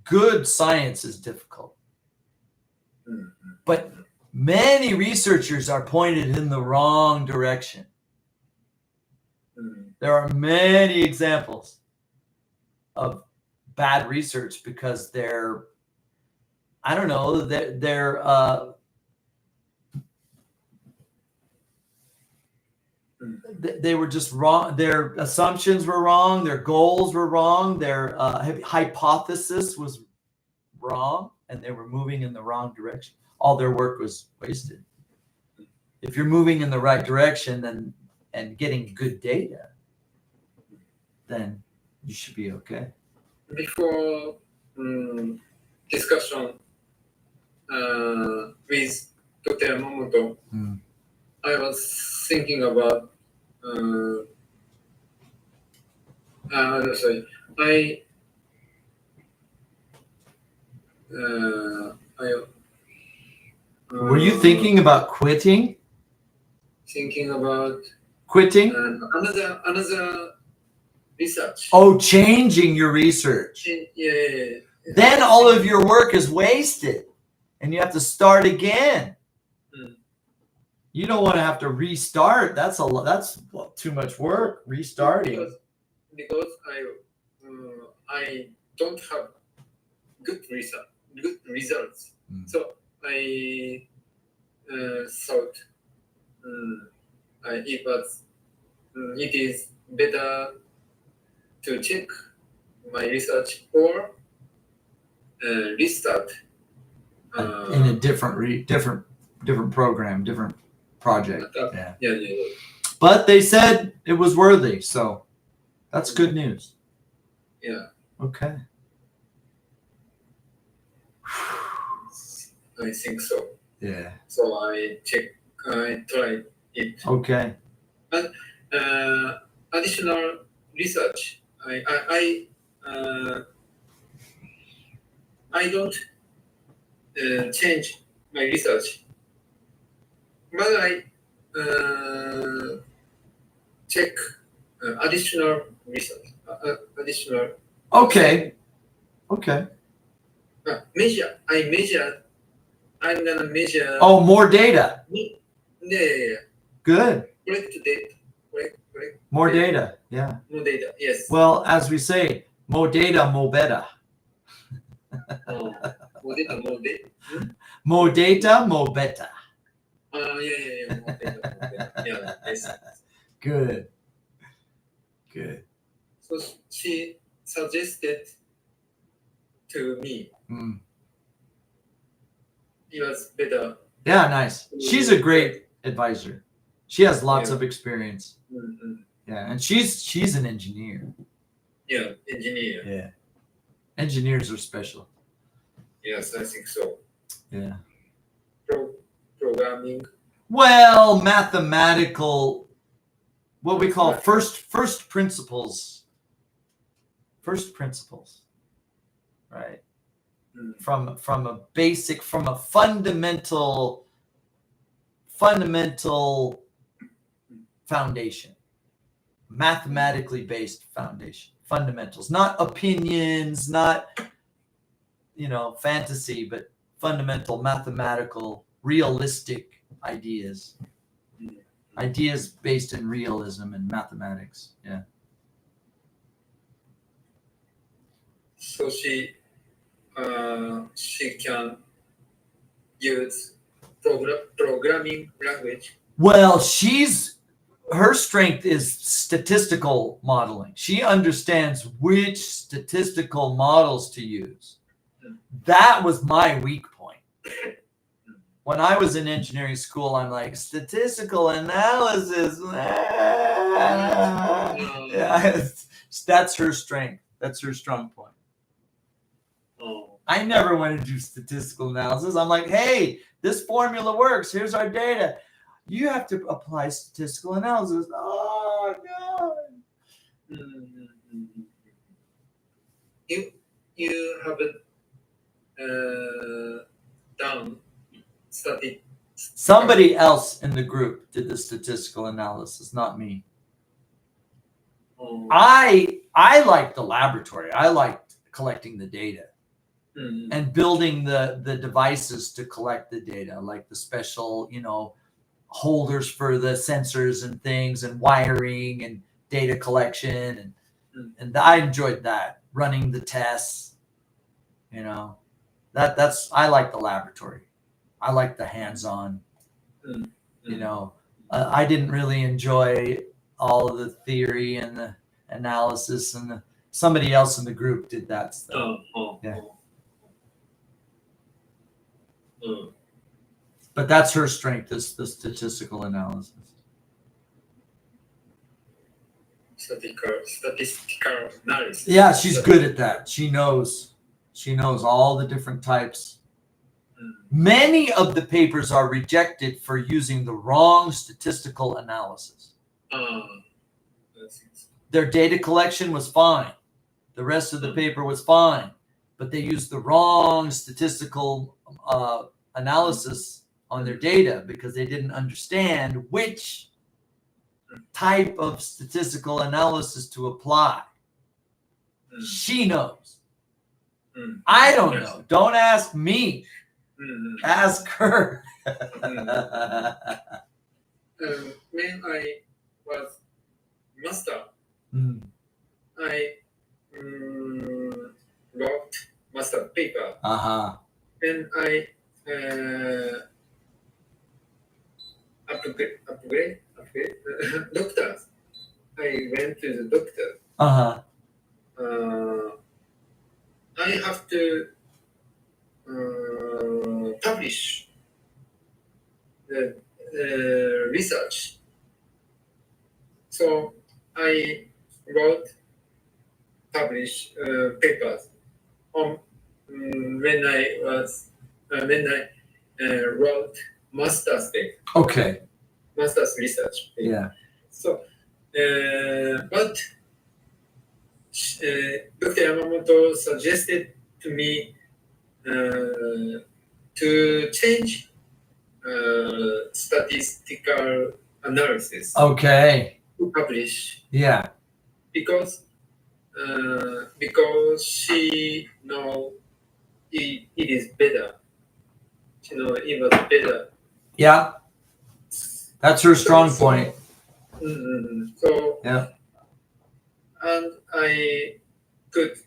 Good science is difficult. But many researchers are pointed in the wrong direction. There are many examples of bad research because they're, I don't know, they were just wrong. Their assumptions were wrong. Their goals were wrong. Their hypothesis was wrong, and they were moving in the wrong direction. All their work was wasted. If you're moving in the right direction and getting good data, then you should be okay. Before discussion with Dr. Yamamoto, I was thinking about Were you thinking about quitting? Thinking about Quitting? another research. Oh, changing your research. Yeah. Then all of your work is wasted and you have to start again. You don't want to have to restart. That's too much work, restarting. Because I don't have good results. So I thought it is better to check my research or restart in a different program, different project. Yeah. But they said it was worthy, so that's good news. Yeah. Okay. I think so. Yeah. So I tried it. Okay. And additional research. I don't change my research, but I check additional research. Okay. Measure. I'm gonna measure. Oh, more data. Yeah. Good. Correct data. Correct. More data. Yeah. More data. Yes. Well, as we say, more data, more better. More data. More data, more better. Yeah. More data. Yeah. Yes. Good. So she suggested to me. It was better. Yeah, nice. She's a great advisor. She has lots of experience. Yeah, and she's an engineer. Yeah, engineer. Yeah. Engineers are special. Yes, I think so. Yeah. Programming. Well, mathematical, what we call first principles. Right. from a basic, from a fundamental foundation, mathematically based foundation, fundamentals, not opinions, not fantasy, but fundamental, mathematical, realistic ideas. Ideas based in realism and mathematics. Yeah. So she can use programming language. Well, her strength is statistical modeling. She understands which statistical models to use. That was my weak point. When I was in engineering school, I'm like, statistical analysis. Yeah, that's her strength. That's her strong point. Oh. I never want to do statistical analysis. I'm like, hey, this formula works. Here's our data. You have to apply statistical analysis. Oh, God. You haven't done study. Somebody else in the group did the statistical analysis, not me. Oh. I liked the laboratory. I liked collecting the data and building the devices to collect the data, like the special, holders for the sensors and things, and wiring and data collection, and I enjoyed that, running the tests. That's I like the laboratory. I like the hands-on. I didn't really enjoy all of the theory and the analysis, and somebody else in the group did that stuff. Yeah. But that's her strength, is the statistical analysis. Statistical analysis. Yeah, she's good at that. She knows all the different types. Many of the papers are rejected for using the wrong statistical analysis. Their data collection was fine. The rest of the paper was fine, but they used the wrong statistical analysis on their data because they didn't understand which type of statistical analysis to apply. She knows. I don't know. Don't ask me. Ask her. When I was master, I wrote master paper, and I upgrade doctors. I went to the doctor. I have to publish the research. So I publish papers on when I wrote master's paper. Okay. Master's research paper. Yeah. So, but Dr. Yamamoto suggested to me to change statistical analysis Okay. to publish. Yeah. Because she know it is better. She know it was better. Yeah. That's her strong point. So yeah. And I could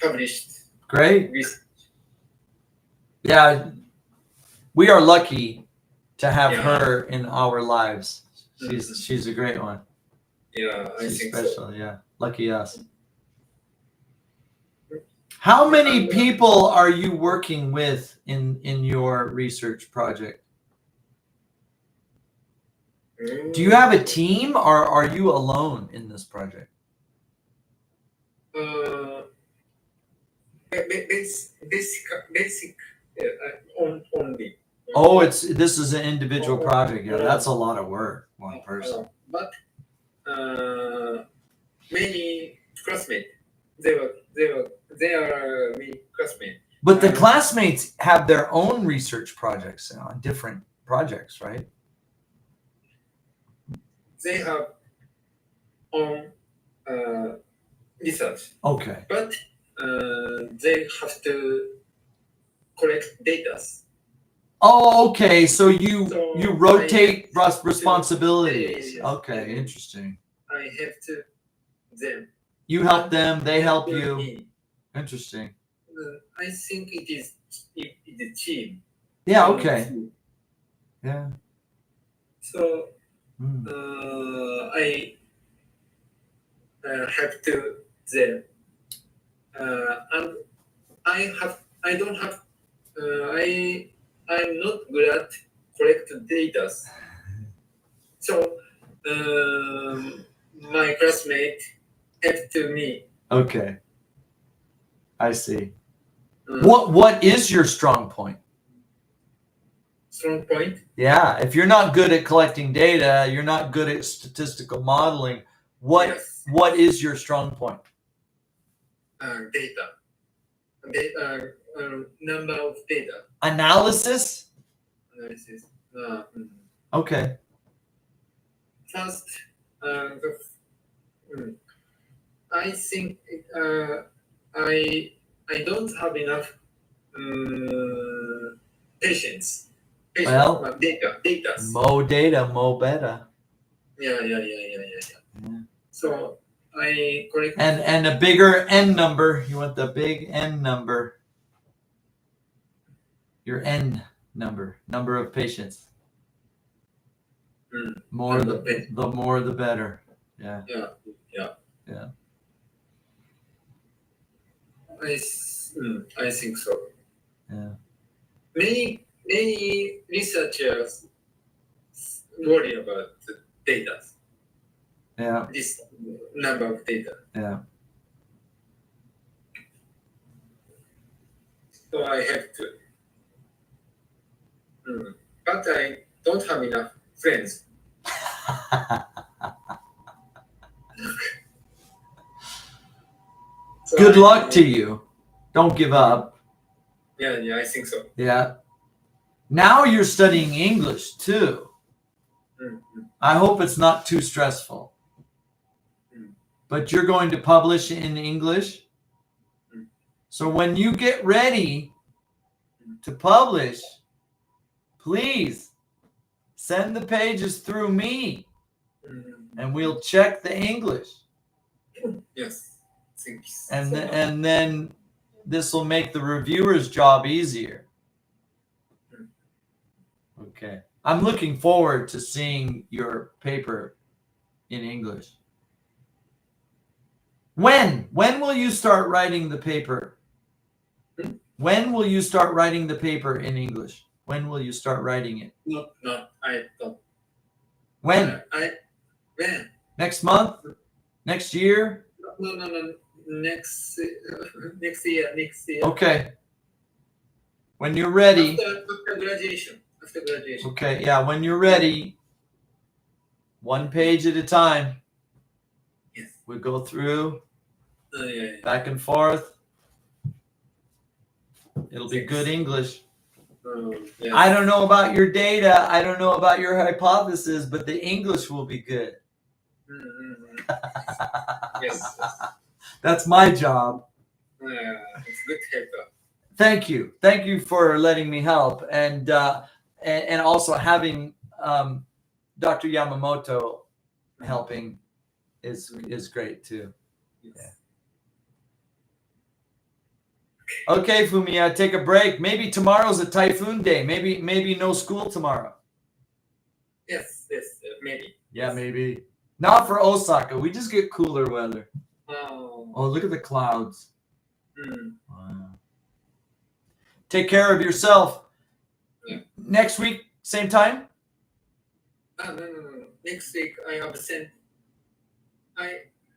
publish. Great. Research. Yeah. We are lucky to have her in our lives. She's a great one. Yeah, I She's think special. so. Yeah. Lucky us. How many people are you working with in your research project? Do you have a team, or are you alone in this project? Basic only. Oh, this is an individual project. Yeah, that's a lot of work, one person. But many classmates. They are many classmates. But the classmates have their own research projects on different projects, right? They have own research, Okay. but they have to collect data. Oh, okay. So you So you rotate I- responsibilities. Yes. Okay, interesting. I have to them. You help them, they help you. Me. Interesting. I think it is team. Yeah. Okay. Yeah. So Hmm. I have to them, and I don't have I'm not good at collect data. So my classmate helped to me. Okay. I see. uh, What is your strong point? Strong point. Yeah. If you're not good at collecting data, you're not good at statistical modeling. Yes. What is your strong point? Data. Number of data Analysis? analysis. Okay. First, I think I don't have enough patience. Well, data. Mo data, mo better. Yeah. Yeah. So I collect. And a bigger N number. You want the big N number. Your N number of patients. More Number of the more the better. Yeah. Yeah. I think so. Yeah. Many researchers worry about the data. Yeah. This number of data. Yeah. So I have to. But I don't have enough friends. So Good luck to you. Don't give up. Yeah, I think so. Yeah. Now you're studying English too. I hope it's not too stressful. But you're going to publish in English. So when you get ready to publish, please send the pages through me and we'll check the English. Yes. Thanks. And then this will make the reviewer's job easier. Okay. I'm looking forward to seeing your paper in English. When will you start writing the paper? When will you start writing the paper in English? When will you start writing it? No, I don't. When? When? Next month? Next year? No. Next year. Okay. When you're ready. After graduation. Okay, yeah, when you're ready, one page at a time. Yes. We go through, Yeah. back and forth. It'll be good English. Yes. I don't know about your data. I don't know about your hypothesis, but the English will be good. Yes. That's my job. It's good help. Thank you. Thank you for letting me help. And also having Dr. Yamamoto helping is great too. Yes. Okay, Fumiya, take a break. Maybe tomorrow's a typhoon day. Maybe no school tomorrow. Yes, maybe. Yeah, maybe. Not for Osaka. We just get cooler weather. Oh, look at the clouds. Wow. Take care of yourself. Yeah. Next week, same time? No. Next week I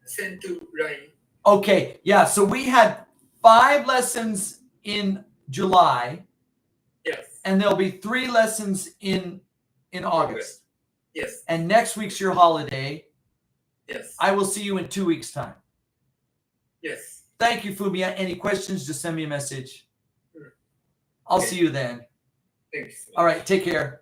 sent to Ryan. Okay, yeah. So we had 5 lessons in July, Yes. and there'll be 3 lessons in August. Yes. And next week's your holiday. Yes. I will see you in 2 weeks' time. Yes. Thank you, Fumiya. Any questions, just send me a message. I'll see you then. Thanks. All right, take care.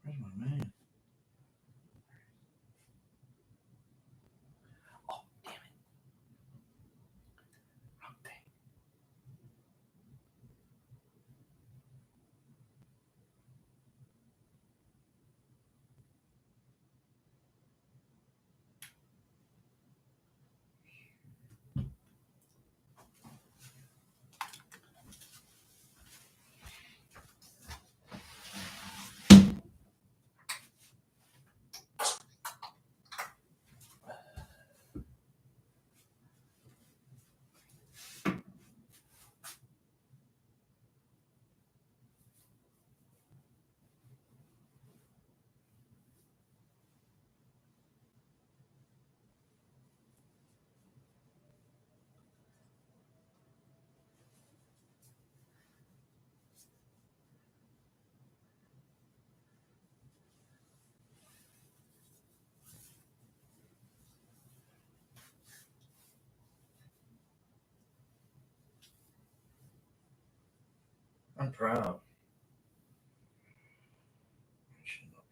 Where's my man? Oh, damn it. Wrong thing. I'm proud. She's not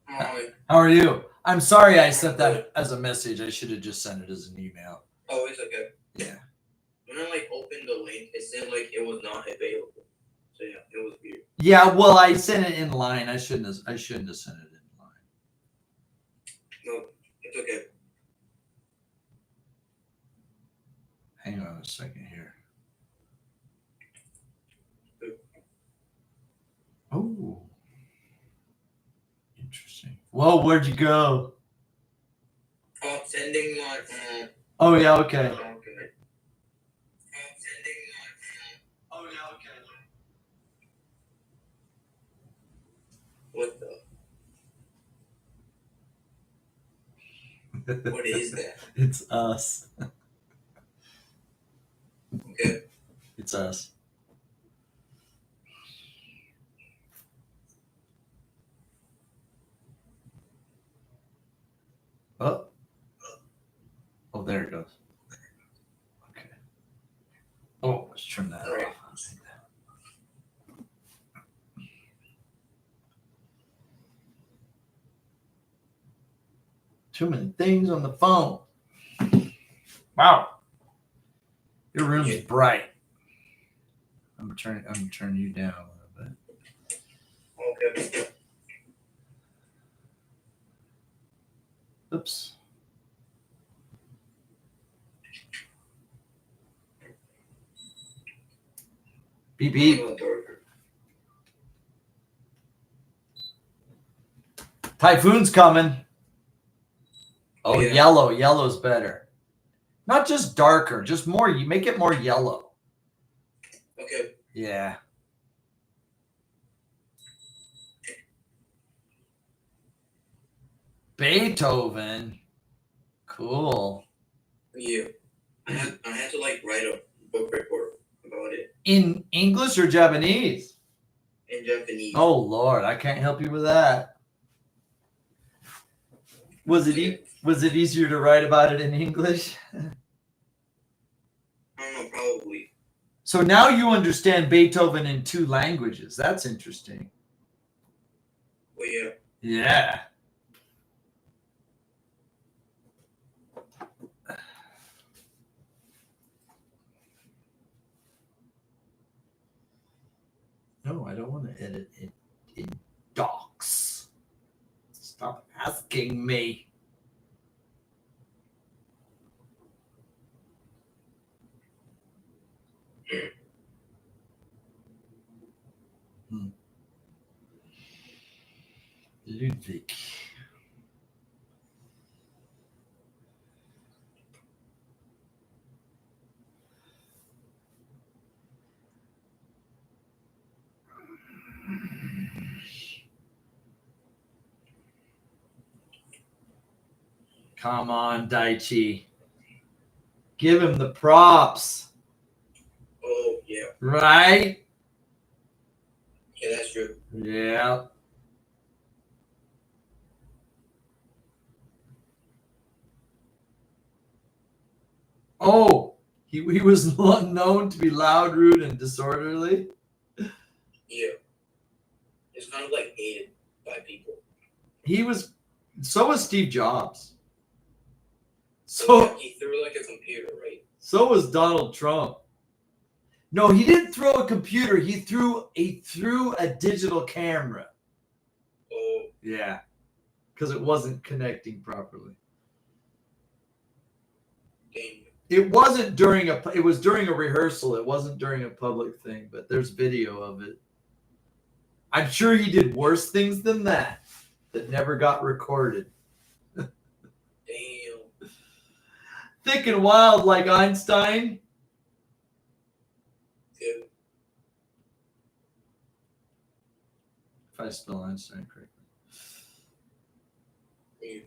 proud. How are you? I'm sorry I sent that as a message. I should have just sent it as an email. Oh, it's okay. Yeah. When I opened the link, it seemed like it was not available. So yeah, it was weird. Yeah, well, I sent it in line. I shouldn't have sent it in line. No, it's okay. Hang on a second here. Oh. Interesting. Whoa, where'd you go? Oh, sending my Oh yeah, okay. okay. Oh yeah, okay. What the? What is that? It's us. Okay. It's us. Oh. Oh, there it goes. Okay. Oh, let's turn that All right. off. Too many things on the phone. Wow. Your room's bright. I'm gonna turn you down a little bit. Okay. Oops. Beep beep. Typhoon's coming. Oh, Yeah. yellow. Yellow's better. Not just darker, just more. You make it more yellow. Okay. Yeah. Beethoven. Cool. Yeah. I had to write a book report about it In English or Japanese? in Japanese. Oh Lord, I can't help you with that. Was it easier to write about it in English? I don't know, probably. So now you understand Beethoven in 2 languages. That's interesting. Well, yeah. Yeah. No, I don't want to edit it in docs. Stop asking me. Ludwig. Come on, Daichi. Give him the props. Oh, Right? Yeah, that's true. Yeah. Oh, he was known to be loud, rude, and disorderly. Yeah. It's kind of like hated by people. He was. So was Steve Jobs. So So he threw like a computer, right? so was Donald Trump. No, he didn't throw a computer. He threw a digital camera. Oh, Yeah, because it wasn't connecting properly. dang. It wasn't during it was during a rehearsal. It wasn't during a public thing, but there's video of it. I'm sure he did worse things than that never got recorded. Damn. Thick and wild like Einstein. Good. If I spell Einstein correctly. Yeah.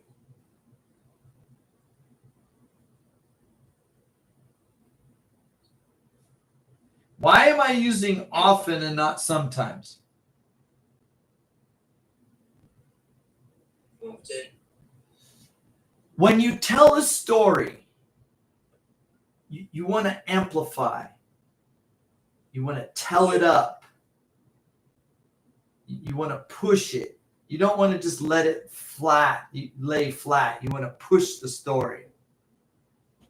Why am I using often and not sometimes? Often. When you tell a story, you want to amplify. You want to tell it up. You want to push it. You don't want to just let it lay flat. You want to push the story.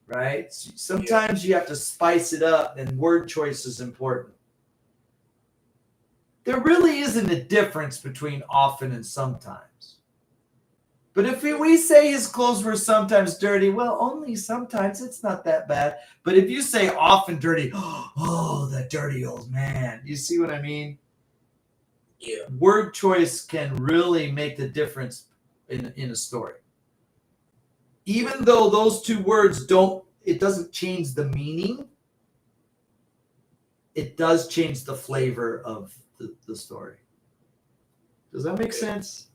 Right? Sometimes you have to spice it up, and word choice is important. There really isn't a difference between often and sometimes. But if we say his clothes were sometimes dirty, well, only sometimes. It's not that bad. But if you say often dirty, oh, that dirty old man. You see what I mean? Yeah. Word choice can really make the difference in a story. Even though those two words it doesn't change the meaning, it does change the flavor of the story. Does that make sense?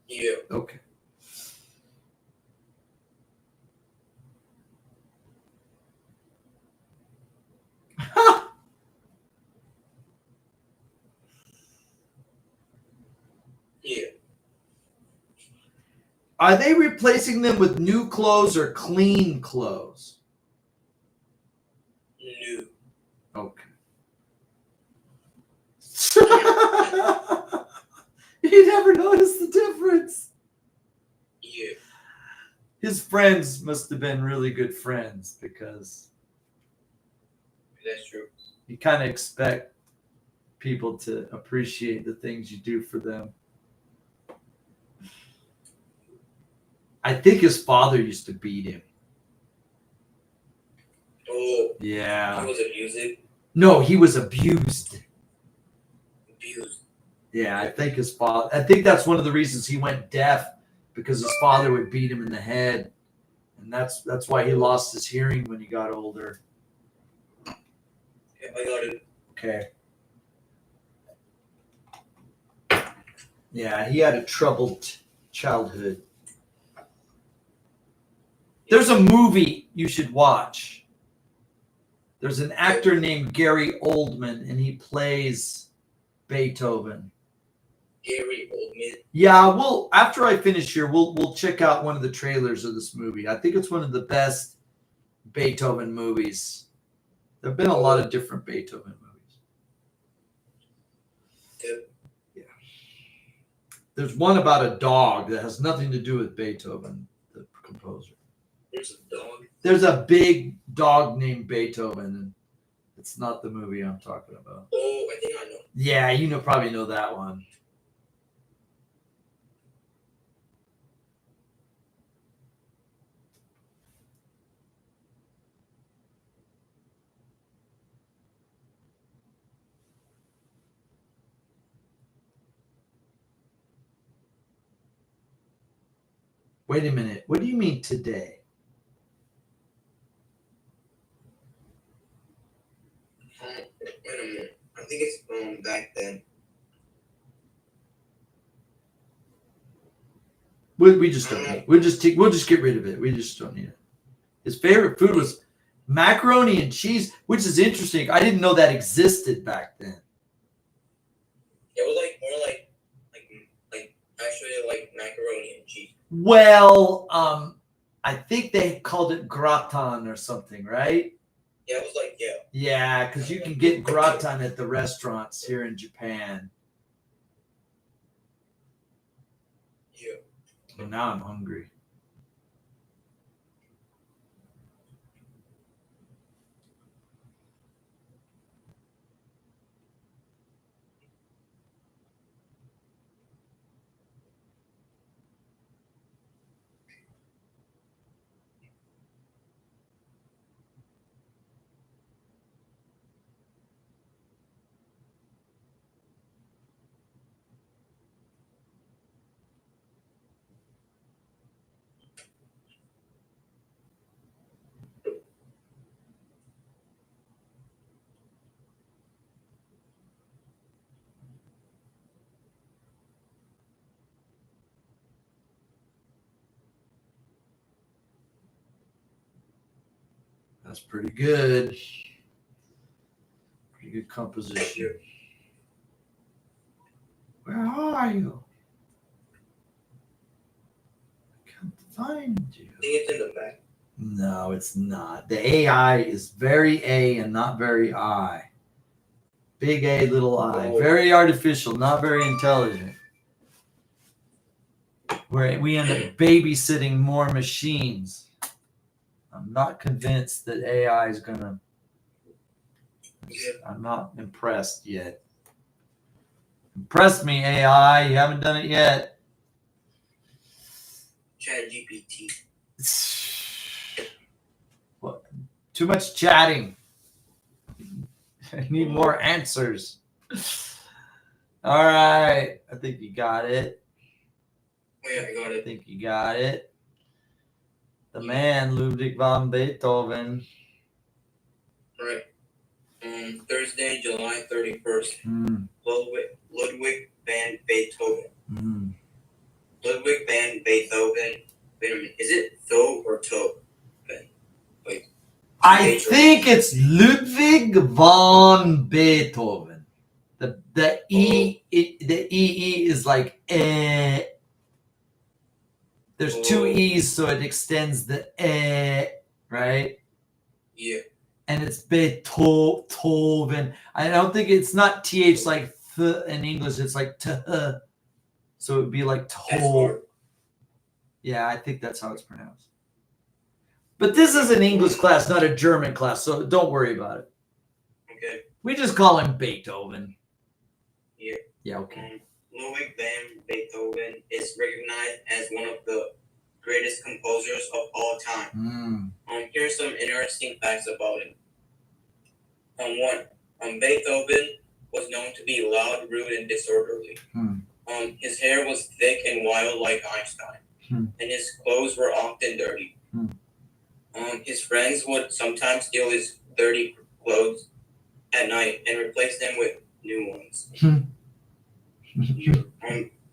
Yeah. Okay. Yeah. Are they replacing them with new clothes or clean clothes? New. Okay. You never noticed the difference. Yeah. His friends must have been really good friends because That's true. you kind of expect people to appreciate the things you do for them. I think his father used to beat him. Oh, Yeah. he was abusive. No, he was abused. Abused. Yeah, I think his father. I think that's one of the reasons he went deaf, because his father would beat him in the head, and that's why he lost his hearing when he got older. Yeah, I got it. Okay. Yeah, he had a troubled childhood. There's a movie you should watch. There's an actor named Gary Oldman, and he plays Beethoven. Gary Oldman. Yeah, after I finish here, we'll check out one of the trailers of this movie. I think it's one of the best Beethoven movies. There have been a lot of different Beethoven movies. Good. Yeah. There's one about a dog that has nothing to do with Beethoven, the composer. There's a dog. There's a big dog named Beethoven, and it's not the movie I'm talking about. Oh, I think I know. Yeah, you probably know that one. Wait a minute. What do you mean today? Wait a minute. I think it's back then. We just don't need. We'll just get rid of it. We just don't need it. His favorite food was Macaroni and cheese, which is interesting. I didn't know that existed back then. It was like more like actually like macaroni and cheese. Well, I think they called it gratin or something, right? Yeah, it was like Yeah, because you can get gratin at the restaurants here in Japan. yeah. Well, now I'm hungry. That's pretty good. Pretty good composition. Where are you? I can't find you. I think it's in the back. No, it's not. The AI is very A and not very I. Big A, little I. Oh. Very artificial, not very intelligent. Where we end up babysitting more machines. I'm not convinced that AI is gonna. I'm not impressed yet. Impress me, AI. You haven't done it yet. ChatGPT. What? Too much chatting. I need more answers. All right. I think you got it. Oh yeah, I got I it. think you got it. The man, Ludwig van Beethoven. Right. Thursday, July 31st. Ludwig van Beethoven. Ludwig van Beethoven. Wait a minute. Is it Tho or To? I think it's Ludwig van Beethoven. The E is like eh. There's two E's, so it extends the eh, right? Yeah. And it's Beethoven. I don't think it's not th like th in English. It's like t. So it would be like That's to. hard. Yeah, I think that's how it's pronounced. But this is an English class, not a German class, so don't worry about it. Okay. We just call him Beethoven. Yeah. Yeah, okay. Ludwig van Beethoven is recognized as one of the greatest composers of all time. Here's some interesting facts about him. Beethoven was known to be loud, rude, and disorderly. His hair was thick and wild like Einstein, and his clothes were often dirty. His friends would sometimes steal his dirty clothes at night and replace them with new ones.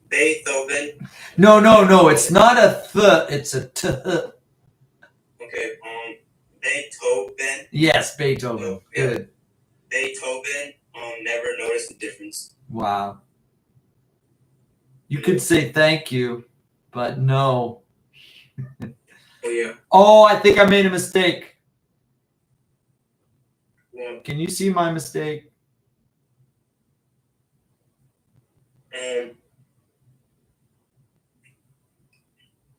Beethoven. No. It's not a th. It's a t. Okay. Beethoven. Yes, Beethoven. Yeah. Good. Beethoven. Never noticed the difference. Wow. You could say thank you, but no. Oh yeah. Oh, I think I made a mistake. Well, Can you see my mistake?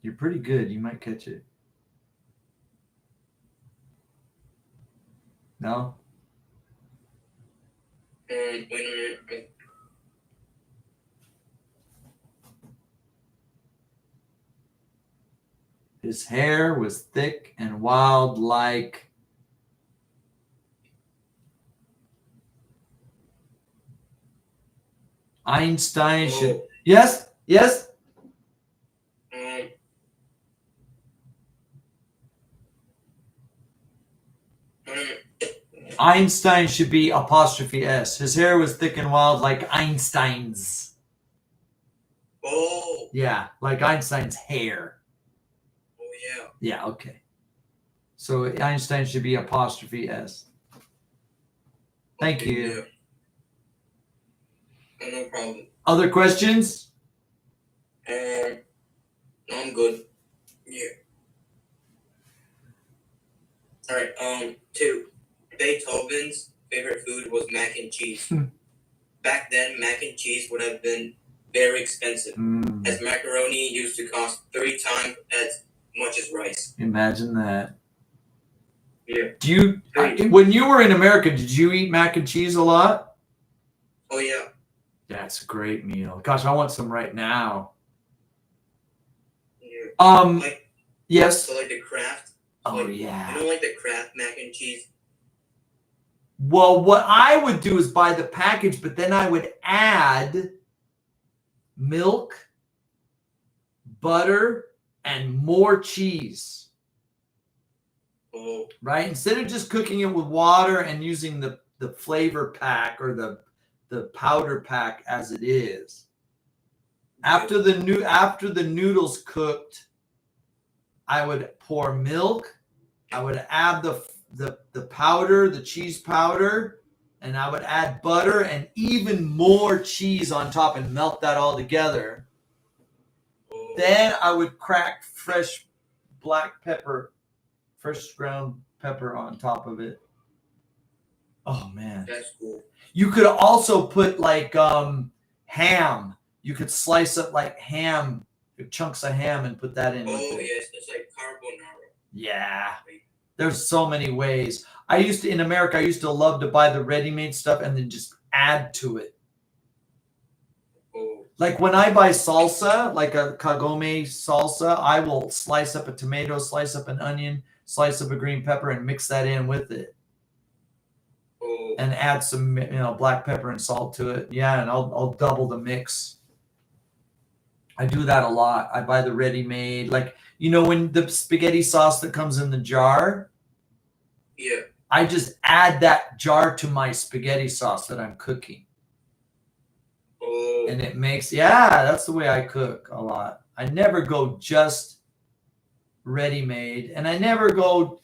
You're pretty good. You might catch it. No? wait a minute. His hair was thick and wild like Einstein should. Yes? Yes? Einstein should be apostrophe S. His hair was thick and wild like Einstein's. Oh. Yeah, like Einstein's hair. Oh yeah. Yeah, okay. So Einstein should be apostrophe S. Thank you. Yeah. No problem. Other questions? No, I'm good. Yeah. All right. 2. Beethoven's favorite food was mac and cheese. Back then, mac and cheese would have been very expensive, as macaroni used to cost 3 times as much as rice. Imagine that. Yeah. Do you, when you were in America, did you eat mac and cheese a lot? Oh yeah. That's a great meal. Gosh, I want some right now. Yeah. Like, Yes. so like the Kraft. Oh like, yeah. You know, like the Kraft mac and cheese. Well, what I would do is buy the package, but then I would add milk, butter, and more cheese. Oh. Right? Instead of just cooking it with water and using the flavor pack or the powder pack as it is. After the noodles cooked, I would pour milk. I would add the powder, the cheese powder, and I would add butter and even more cheese on top and melt that all together. Oh. Then I would crack fresh black pepper, fresh ground pepper on top of it. Oh man. That's cool. You could also put like ham. You could slice up like ham, chunks of ham, and put that in. Oh with it. yes, it's like carbonara. Yeah. There's so many ways. In America, I used to love to buy the ready-made stuff and then just add to it. Oh. Like when I buy salsa, like a kagome salsa, I will slice up a tomato, slice up an onion, slice up a green pepper, and mix that in with it. Oh. And add some, black pepper and salt to it. Yeah, and I'll double the mix. I do that a lot. I buy the ready-made, like, when the spaghetti sauce that comes in the jar, Yeah. I just add that jar to my spaghetti sauce that I'm cooking. Oh. And it makes, that's the way I cook a lot. I never go just ready-made, and I never go,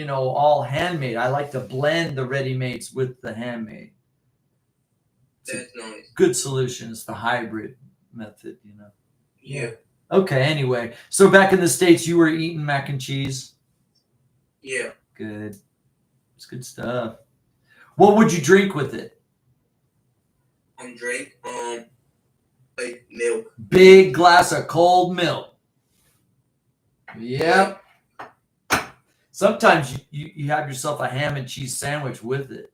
all handmade. I like to blend the ready-mades with the handmade. That's nice. Good solution. It's the hybrid method, Yeah. Okay, anyway. So back in the States, you were eating mac and cheese? Yeah. Good. It's good stuff. What would you drink with it? Drink like milk. Big glass of cold milk. Yep. Sometimes you have yourself a ham and cheese sandwich with it.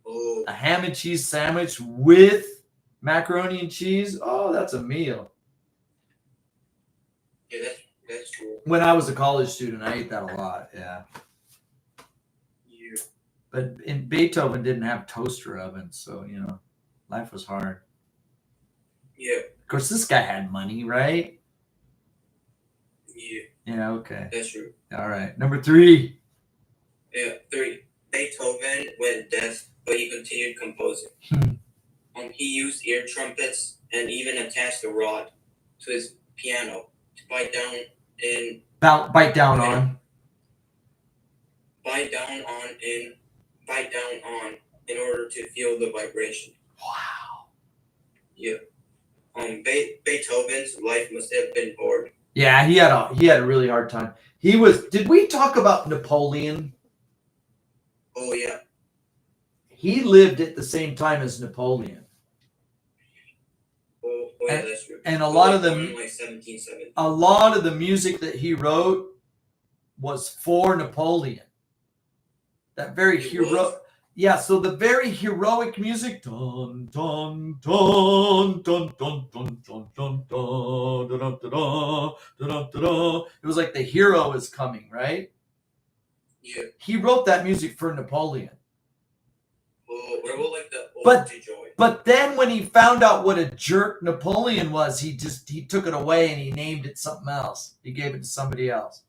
Oh. A ham and cheese sandwich with macaroni and cheese. Oh, that's a meal. Yeah, that's cool. When I was a college student, I ate that a lot. Yeah. Yeah. But Beethoven didn't have toaster ovens, so life was hard. Yeah. Of course, this guy had money, right? Yeah. Yeah. Okay. That's true. All right. Number 3. Yeah. 3. Beethoven went deaf, but he continued composing. He used ear trumpets and even attached a rod to his piano to bite down on in order to feel the vibration. Wow. Yeah. Beethoven's life must have been hard. Yeah, he had a really hard time. Did we talk about Napoleon? Oh yeah. He lived at the same time as Napoleon. Oh yeah, that's true. And a lot of the 1770. A lot of the music that he wrote was for Napoleon. That very hero. Yeah, so the very heroic music. Dun, dun, dun, dun, dun, dun, dun, dun, dun, dun, dun, dun, dun, dun. It was like the hero is coming, right? Yeah. He wrote that music for Napoleon. Oh, what about like the But- Ode to Joy? But then when he found out what a jerk Napoleon was, he took it away and he named it something else. He gave it to somebody else.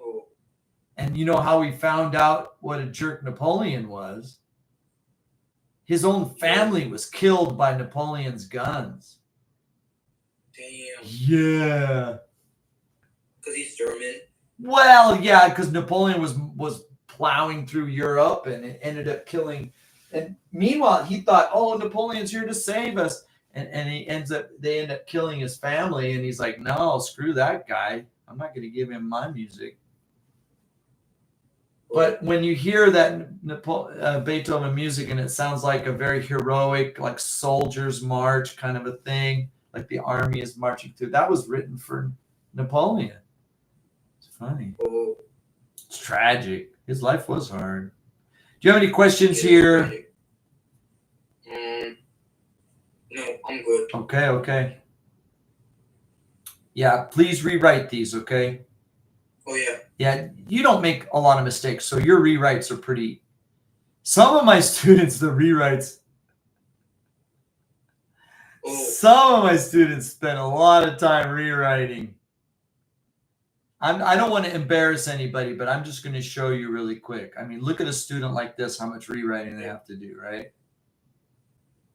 Oh. And you know how he found out what a jerk Napoleon was? His own family was killed by Napoleon's guns. Damn. Yeah. Because he's German. Well, yeah, because Napoleon was plowing through Europe and it ended up killing. And meanwhile, he thought, "Oh, Napoleon's here to save us," and they end up killing his family. And he's like, "No, screw that guy. I'm not going to give him my music." But when you hear that Beethoven music and it sounds like a very heroic, like soldiers march kind of a thing, like the army is marching through, that was written for Napoleon. It's funny. Oh, It's tragic. His life was hard. Do you have any questions here? No, I'm good. Okay. Yeah, please rewrite these, okay? Oh yeah. Yeah, you don't make a lot of mistakes, so your rewrites are pretty. Some of my students, the rewrites. Oh, Some of my students spend a lot of time rewriting. I don't want to embarrass anybody, but I'm just going to show you really quick. I mean, look at a student like this, how much rewriting they have to do, right?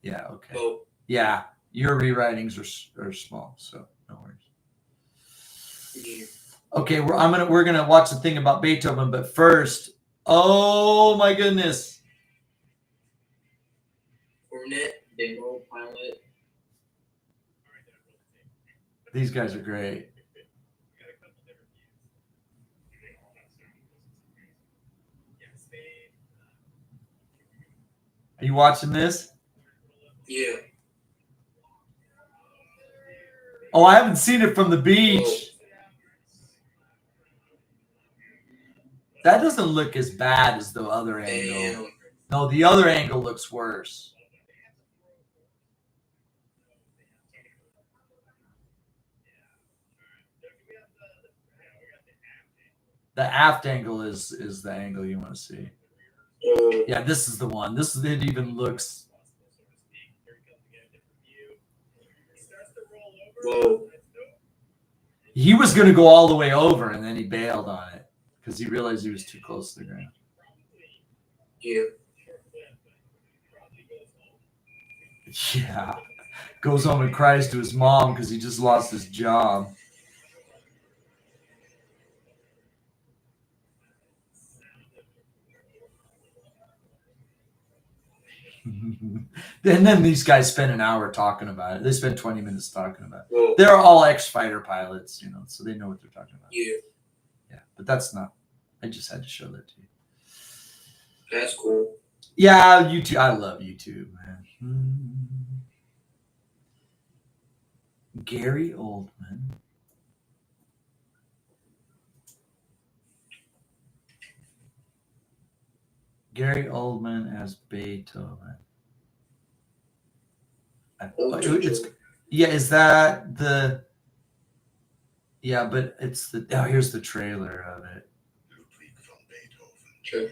Yeah, okay. oh, Yeah, your rewritings are small, so no worries. yeah. Okay, we're gonna watch the thing about Beethoven, but first, oh my goodness, Hornet, demo, pilot. these guys are great. Are you watching this? Yeah. Oh, I haven't seen it from the beach. That doesn't look as bad as the other angle. Damn. No, the other angle looks worse. The aft angle is the angle you want to see. Oh, Yeah, this is the one. It even looks. whoa. He was going to go all the way over, and then he bailed on it because he realized he was too close to the ground. Yeah. Yeah. Goes home and cries to his mom because he just lost his job. And then these guys spend an hour talking about it. They spend 20 minutes talking about it. Whoa. They're all ex-fighter pilots, so they know what they're talking about. Yeah. Yeah, but that's not. I just had to show that to you. That's cool. Yeah, YouTube. I love YouTube, man. Gary Oldman. Gary Oldman as Beethoven. Is that the? Yeah, but it's the. Oh, here's the trailer of it. Ludwig von Beethoven. Sure. He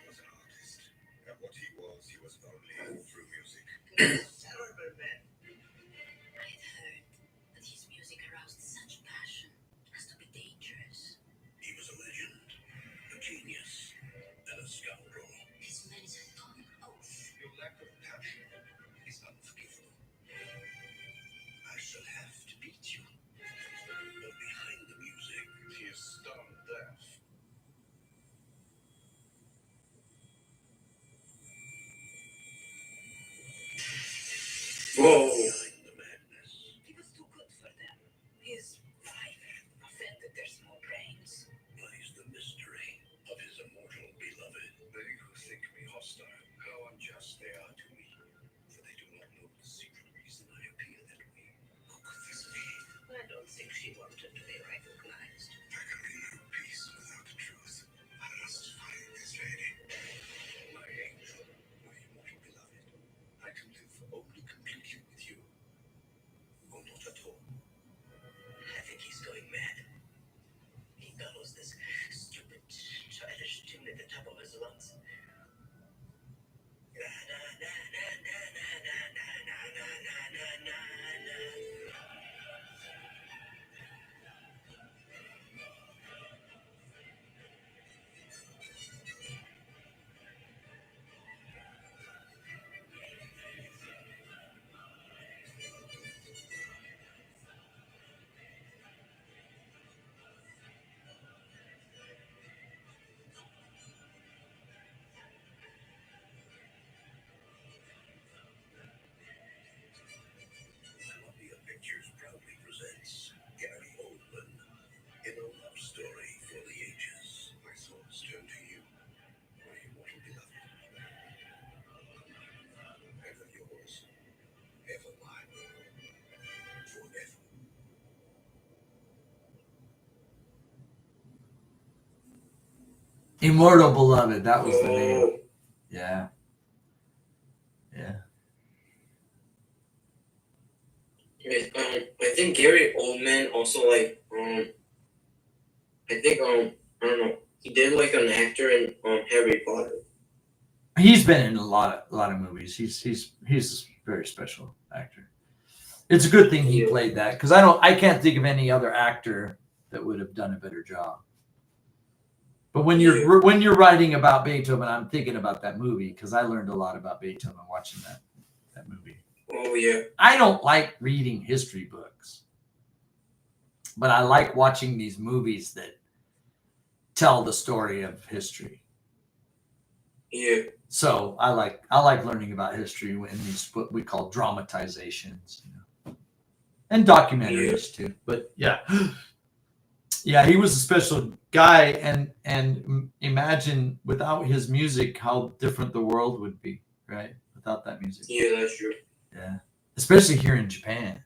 was an artist, and what he was only through music. Terrible man. I'd heard that his music aroused such passion as to be dangerous. He was a legend, a genius, and a scoundrel. This man is a common oath. Your lack of passion is unforgivable. I shall have to beat you. But behind the music, he is stone deaf. Immortal Beloved. That was the name. Oh, Yeah. Yeah. yes, I think Gary Oldman also like I think I don't know, he did like an actor in Harry Potter. He's been in a lot of movies. He's a very special actor. It's a good thing he Yeah. played that because I can't think of any other actor that would have done a better job. But when you're writing about Beethoven, I'm thinking about that movie because I learned a lot about Beethoven watching that movie. Oh yeah. I don't like reading history books, but I like watching these movies that tell the story of history. Yeah. So I like learning about history in these what we call dramatizations, and documentaries too. But yeah, he was a special guy, and imagine without his music how different the world would be, right? Without that music, Yeah, that's true. yeah, especially here in Japan,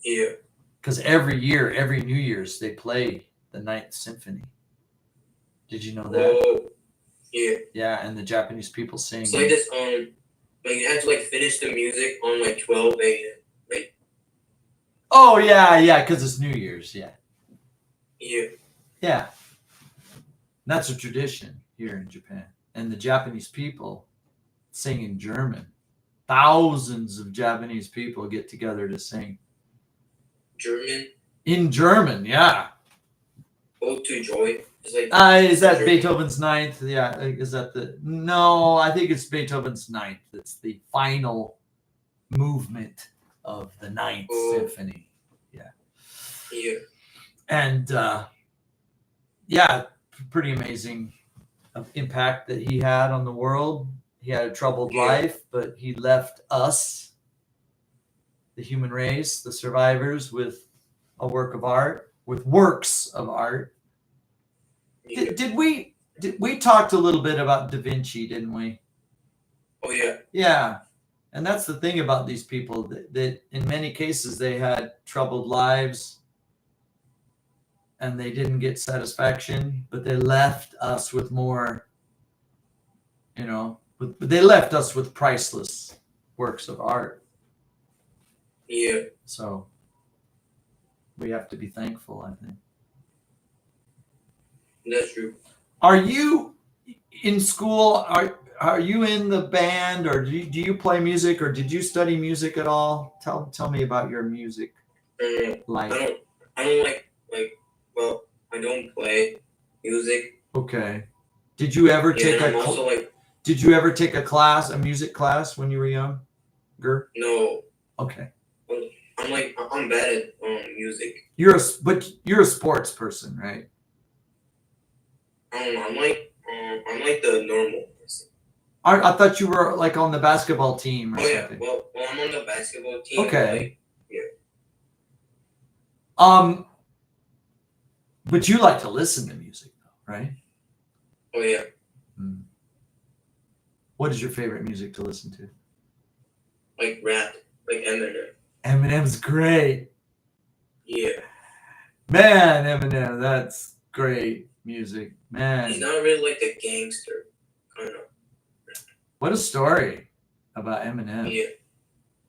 Yeah. because every year, every New Year's, they play the Ninth Symphony. Did you know that? Oh yeah. Yeah, and the Japanese people sing. It's like this like you have to like finish the music on like 12 a.m. Like Oh yeah, because it's New Year's. Yeah. yeah. That's a tradition here in Japan, and the Japanese people sing in German. Thousands of Japanese people get together to sing German. in German. Yeah. Ode to Joy. It's like Is that German. Beethoven's Ninth? Yeah. Is that No, I think it's Beethoven's Ninth. It's the final movement of the Ninth Symphony. Yeah. And yeah, pretty amazing impact that he had on the world. He had a troubled life, but he left us, the human race, the survivors, with a work of art, with works of art. Yeah. Did we talked a little bit about Da Vinci, didn't we? Oh yeah. Yeah. And that's the thing about these people that in many cases they had troubled lives and they didn't get satisfaction, but they left us with more, they left us with priceless works of art. Yeah. So we have to be thankful, I think. That's true. Are you in school? Are you in the band, or do you play music, or did you study music at all? Tell me about your music life. I don't like well, I don't play music. Okay. Did you ever take I'm also like Did you ever take a music class when you were younger? no. Okay. I'm bad at music. But you're a sports person, right? I'm like the normal person. I thought you were like on the basketball team or Oh yeah. something. Well, I'm on the basketball team. Okay. Like, But you like to listen to music, though, right? oh yeah. What is your favorite music to listen to? Like rap, like Eminem. Eminem's great. Yeah. Man, Eminem, that's great music. Man, He's not really like a gangster, kind of. what a story about Eminem. Yeah.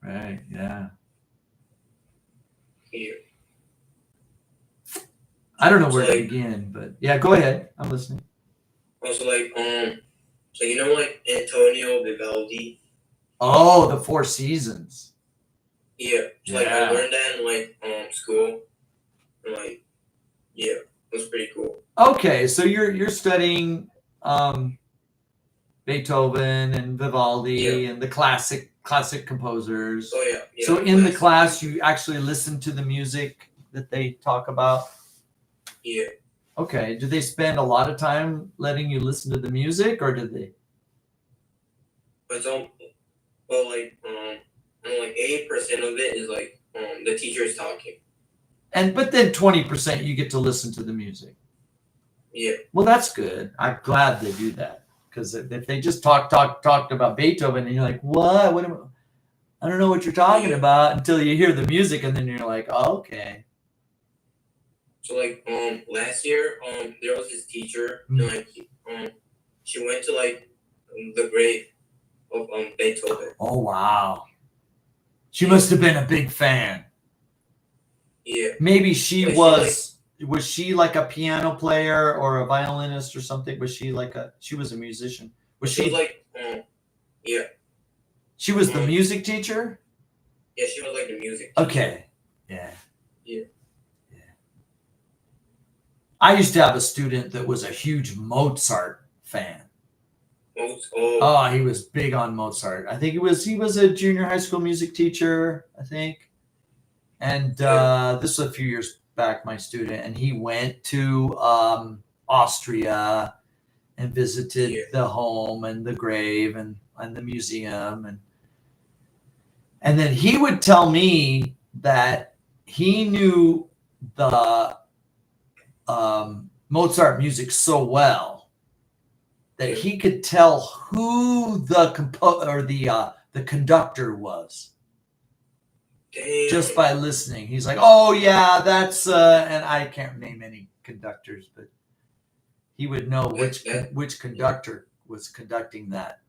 Right, yeah. Yeah. I don't know where to Like- begin, but yeah, go ahead. I'm listening. Also like so you know like Antonio Vivaldi. Oh, the Four Seasons. Yeah. So like Yeah. I learned that in like school. And like yeah, it was pretty cool. Okay, so you're studying Beethoven and Vivaldi and the classic composers. So yeah. So in the class, you actually listen to the music that they talk about. Yeah. Okay. Do they spend a lot of time letting you listen to the music, or did they? But so well like and like 80% of it is like the teacher's talking. But then 20% you get to listen to the music. Yeah. Well, that's good. I'm glad they do that, because if they just talked about Beethoven and you're like, what? I don't know what you're talking about until you hear the music, and then you're like, oh, okay. So like last year there was this teacher like she went to like the grave of Beethoven. Oh wow. She must have been a big fan. Yeah. Maybe she Yeah, she, was she like a piano player or a violinist or something? Was she like she was a musician? Was She she was like yeah. she was the music teacher? Yeah, she was like the music teacher. Okay. Yeah. Yeah. I used to have a student that was a huge Mozart fan. Oh, He was big on Mozart. I think he was a junior high school music teacher, I think. And this was a few years back, my student, and he went to Austria and visited the home and the grave and the museum and then he would tell me that he knew the Mozart music so well that he could tell who the the conductor was. damn. Just by listening. He's like, oh yeah, that's and I can't name any conductors, but he would know which conductor was conducting that.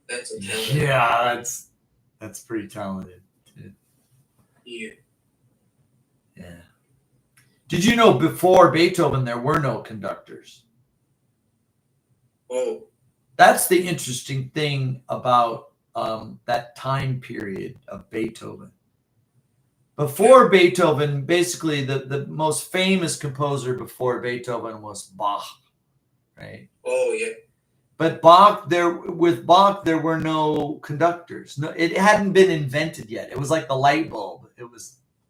That's a talent. Yeah, that's pretty talented. Yeah. Yeah. Did you know before Beethoven there were no conductors? Oh. That's the interesting thing about that time period of Beethoven. Before Beethoven, basically the most famous composer before Beethoven was Bach, right? Oh yeah. But with Bach there were no conductors. No, it hadn't been invented yet. It was like the light bulb. There were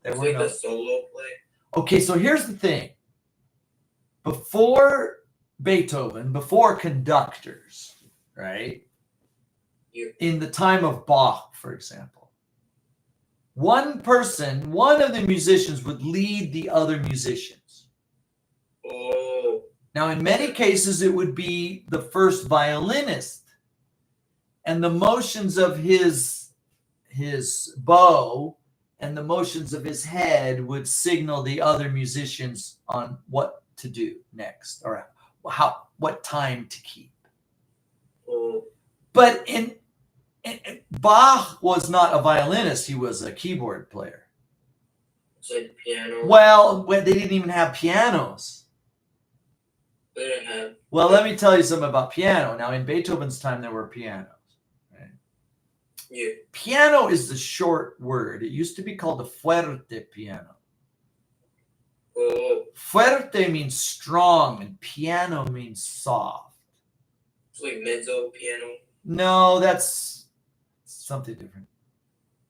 like no a solo play. Okay, so here's the thing. Before Beethoven, before conductors, right? Yeah. In the time of Bach, for example, one of the musicians would lead the other musicians. Oh. Now, in many cases, it would be the first violinist, and the motions of his bow and the motions of his head would signal the other musicians on what to do next or what time to keep. Oh. But Bach was not a violinist; he was a keyboard player. It's like piano. Well, they didn't even have pianos. They didn't have. Well, let me tell you something about piano. Now, in Beethoven's time, there were pianos. Right? Yeah. Piano is the short word. It used to be called the fuerte piano. Oh. Fuerte means strong, and piano means soft. It's like mezzo piano. No, that's something different.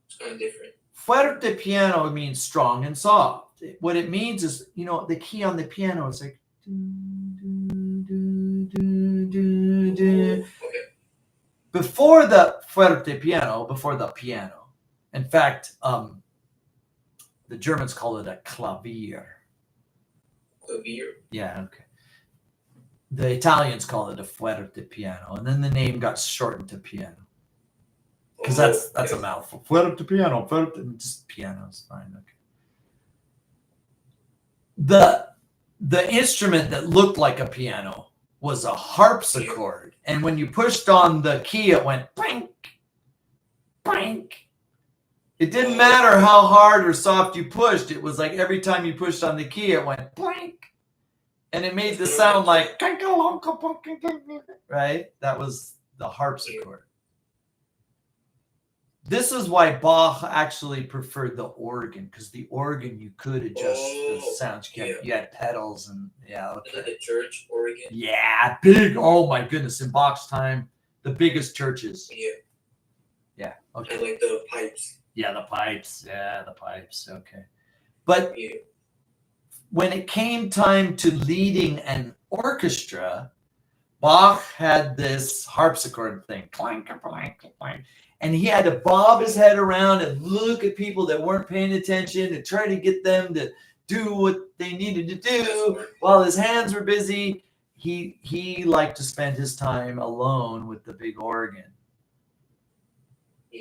It's kind of different. Fuerte piano means strong and soft. What it means is, the key on the piano is like. Okay. Before the fuerte piano, before the piano, in fact, the Germans call it a clavier. Clavier. Yeah, okay. The Italians call it a fuerte piano, and then the name got shortened to piano because that's a mouthful. Fuerte piano, just piano is fine. Okay. The instrument that looked like a piano was a harpsichord, and when you pushed on the key, it went blank, blank. It didn't matter how hard or soft you pushed. It was like every time you pushed on the key, it went blank, and it made the sound like right. That was the harpsichord. This is why Bach actually preferred the organ, because the organ you could adjust the sounds. You had pedals and okay. Like the church organ. Yeah, big. Oh my goodness! In Bach's time, the biggest churches. Yeah. Yeah. Okay. And like the pipes. Yeah, the pipes. Yeah, the pipes. Okay. But when it came time to leading an orchestra, Bach had this harpsichord thing, clank, clank, clank. And he had to bob his head around and look at people that weren't paying attention and try to get them to do what they needed to do while his hands were busy. He liked to spend his time alone with the big organ.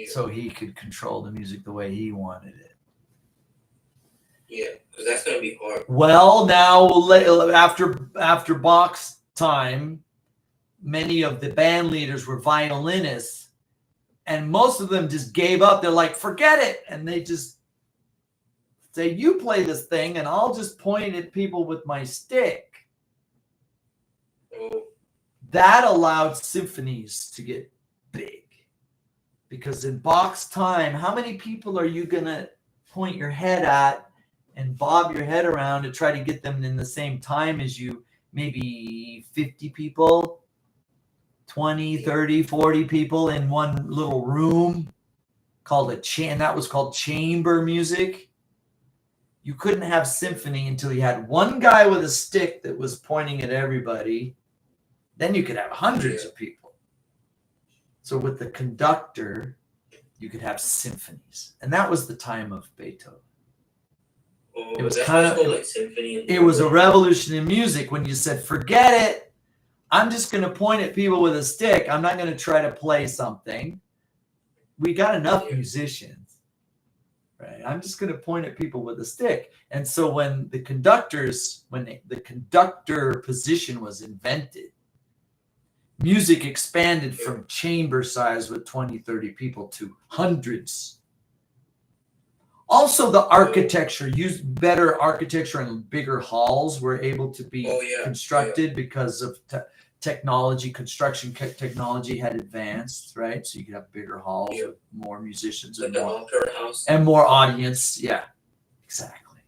So he could control the music the way he wanted it. Yeah, because that's gonna be hard. Well, now after Bach's time, many of the band leaders were violinists, and most of them just gave up. They're like, forget it, and they just say, you play this thing, and I'll just point at people with my stick. Oh, That allowed symphonies to get big, because in Bach's time, how many people are you gonna point your head at and bob your head around to try to get them in the same time as you? Maybe 50 people, 20, 30, 40 people in one little room called and that was called chamber music. You couldn't have symphony until you had one guy with a stick that was pointing at everybody. Then you could have hundreds of people. So with the conductor, you could have symphonies. And that was the time of Beethoven. oh, It was that's kind what's of- called, like symphony. It was a revolution in music when you said, forget it. I'm just going to point at people with a stick. I'm not going to try to play something. We got enough musicians, right? I'm just going to point at people with a stick. And so when the conductor position was invented, music expanded from chamber size with 20, 30 people to hundreds. Also, the architecture, used better architecture and bigger halls were able to be constructed because of technology. Construction technology had advanced, right? So you could have bigger halls with more musicians like and the more, opera house. and more audience. Yeah, exactly.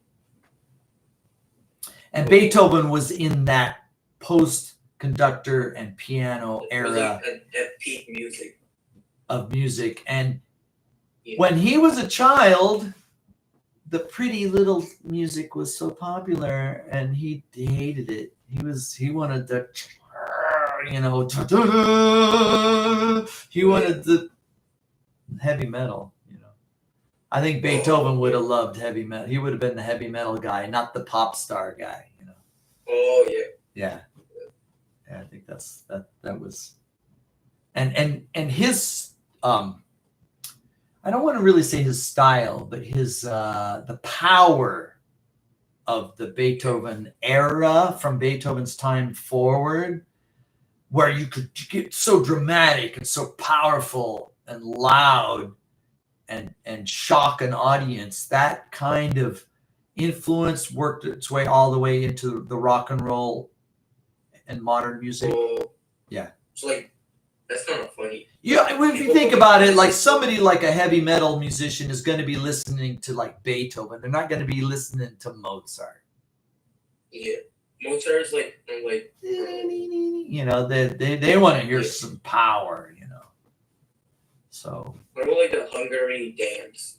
And Beethoven was in that post-conductor and piano It was era like at peak music. of music. And Yeah. when he was a child, the pretty little music was so popular, and he hated it. He wanted the, he wanted the heavy metal. I think Beethoven would have loved heavy metal. He would have been the heavy metal guy, not the pop star guy. Oh yeah. Yeah. I think that was, and his I don't want to really say his style, but his the power of the Beethoven era, from Beethoven's time forward, where you could get so dramatic and so powerful and loud and shock an audience. That kind of influence worked its way all the way into the rock and roll and modern music. Oh, Yeah. So like, that's kind of funny. Yeah, if you think about it, like somebody like a heavy metal musician is going to be listening to like Beethoven. They're not going to be listening to Mozart. Yeah, Mozart's like, I'm like, They want to hear some power. So what about like the Hungary dance?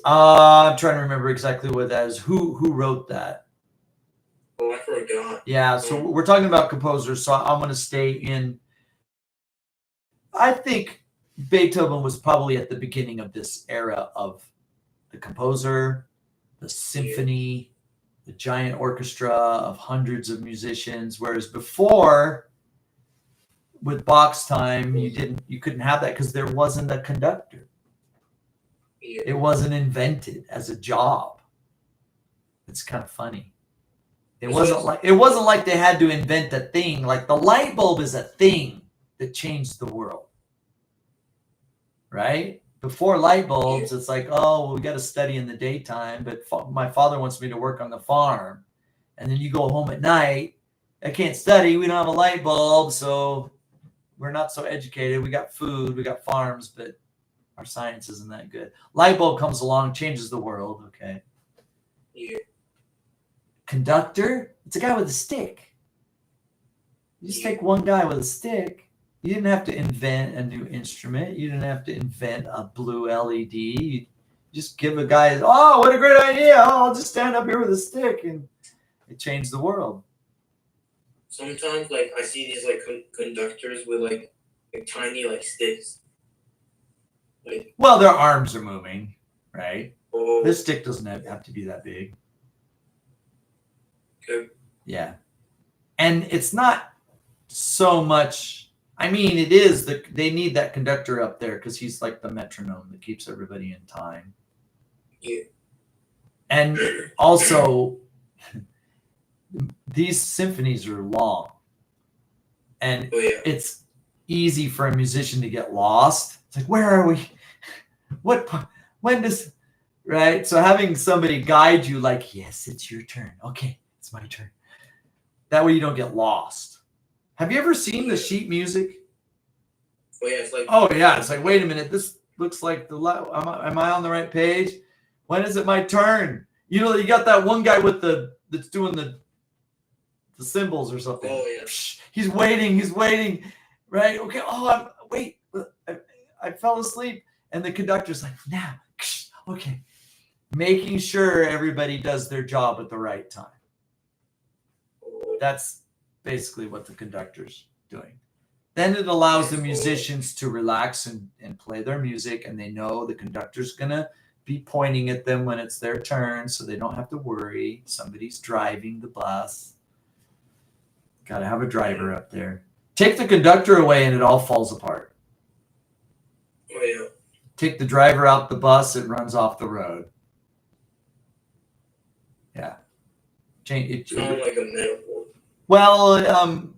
I'm trying to remember exactly what that is. Who wrote that? Oh, I forgot. Yeah, so we're talking about composers, so I'm going to stay in. I think Beethoven was probably at the beginning of this era of the composer, the symphony, the giant orchestra of hundreds of musicians, whereas before, with Bach's time, you couldn't have that because there wasn't a conductor. Yeah. It wasn't invented as a job. It's kind of funny. It wasn't like they had to invent a thing. Like the light bulb is a thing that changed the world, right? Before light bulbs, it's like, oh, well, we got to study in the daytime, but my father wants me to work on the farm, and then you go home at night. I can't study. We don't have a light bulb, so we're not so educated. We got food, we got farms, but our science isn't that good. Light bulb comes along, changes the world. Okay. Yeah. Conductor, it's a guy with a stick. You just take one guy with a stick. You didn't have to invent a new instrument. You didn't have to invent a blue LED. You just give a guy, oh, what a great idea. Oh, I'll just stand up here with a stick, and it changed the world. Sometimes, like, I see these like conductors with like tiny like sticks. Like, Well, their arms are moving, right? oh, This stick doesn't have to be that big. okay. Yeah. And it's not so much, I mean, it is, they need that conductor up there because he's like the metronome that keeps everybody in time. Yeah. And also, these symphonies are long, and Oh yeah. it's easy for a musician to get lost. It's like, where are we? When does, right? So having somebody guide you, like, yes, it's your turn. Okay, it's my turn. That way you don't get lost. Have you ever seen the sheet music? Oh yeah, it's like Oh yeah, it's like, wait a minute, this looks like am I on the right page? When is it my turn? You know, you got that one guy with that's doing the symbols or something. Oh yeah. He's waiting, right? Okay. Oh, wait, I fell asleep, and the conductor's like, now, okay, making sure everybody does their job at the right time. That's basically what the conductor's doing. Then it allows the musicians to relax and play their music, and they know the conductor's gonna be pointing at them when it's their turn, so they don't have to worry. Somebody's driving the bus. Got to have a driver up there. Take the conductor away, and it all falls apart. Oh yeah. Take the driver out the bus, it runs off the road. Yeah. Change it. Sound like a metaphor. Well,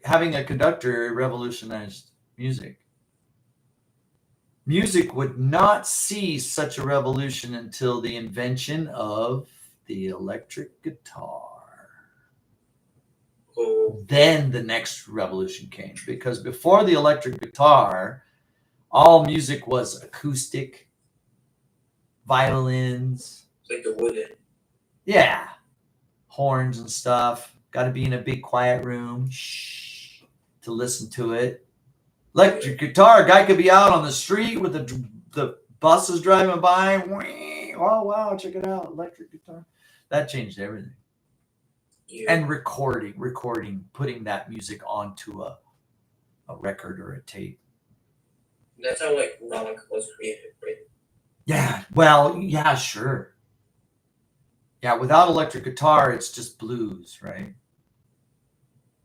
having a conductor revolutionized music. Music would not see such a revolution until the invention of the electric guitar. Oh Then the next revolution came, because before the electric guitar, all music was acoustic, violins, it's like the wooden. yeah, horns and stuff. Got to be in a big quiet room to listen to it. Electric guitar, a guy could be out on the street with the buses driving by. Oh wow, check it out, electric guitar. That changed everything. Yeah. And recording, putting that music onto a record or a tape. That's how like rock was created, right? Yeah, well, yeah, sure. Yeah, without electric guitar, it's just blues, right?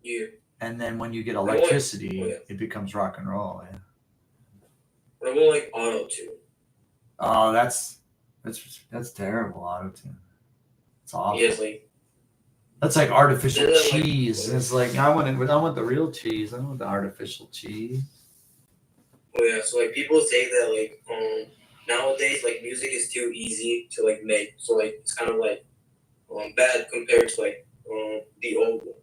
Yeah. And then when you get electricity, Oh, yeah. it becomes rock and roll. Yeah. What about like auto tune? Oh, that's terrible, auto-tune. It's awful. Yes, like That's like artificial Yeah, like- cheese. It's like I want the real cheese. I don't want the artificial cheese. oh yeah, so like people say that like nowadays like music is too easy to like make, so like it's kind of like bad compared to like the old one,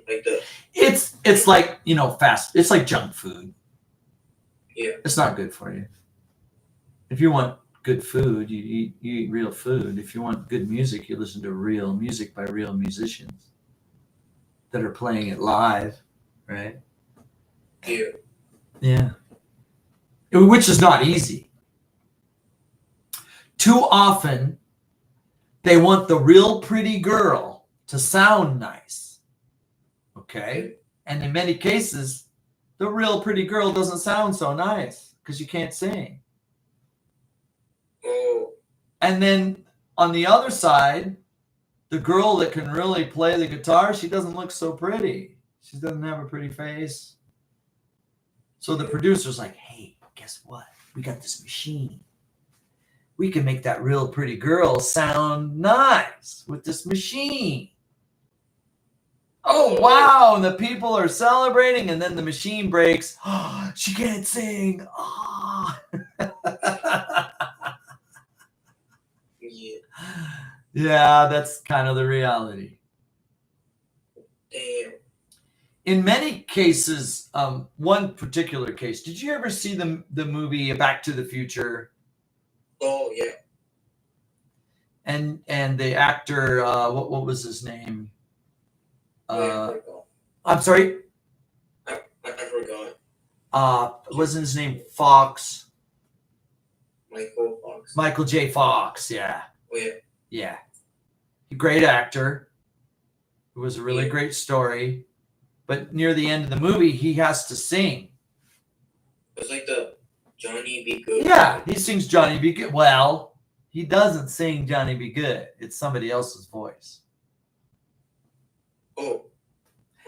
like the It's like, fast. It's like junk food. Yeah. It's not good for you. If you want good food, you eat real food. If you want good music, you listen to real music by real musicians that are playing it live, right? yeah. Yeah. Which is not easy. Too often, they want the real pretty girl to sound nice. Okay? And in many cases, the real pretty girl doesn't sound so nice because you can't sing. Oh And then on the other side, the girl that can really play the guitar, she doesn't look so pretty. She doesn't have a pretty face. So the producer's like, hey, guess what? We got this machine. We can make that real pretty girl sound nice with this machine. Oh, wow. And the people are celebrating, and then the machine breaks. Oh, she can't sing. Oh. yeah. Yeah, that's kind of the reality. Damn. In many cases, one particular case, did you ever see the movie Back to the Future? Oh yeah. And the actor, what was his name? I forgot. I'm sorry. I forgot. Wasn't his name Fox? Michael Fox. Michael J. Fox. Yeah, Oh yeah. yeah. Great actor. It was a really great story. But near the end of the movie, he has to sing. It's like the Johnny Be Good. Yeah, he sings Johnny Be Good. Well, he doesn't sing Johnny Be Good. It's somebody else's voice. Oh.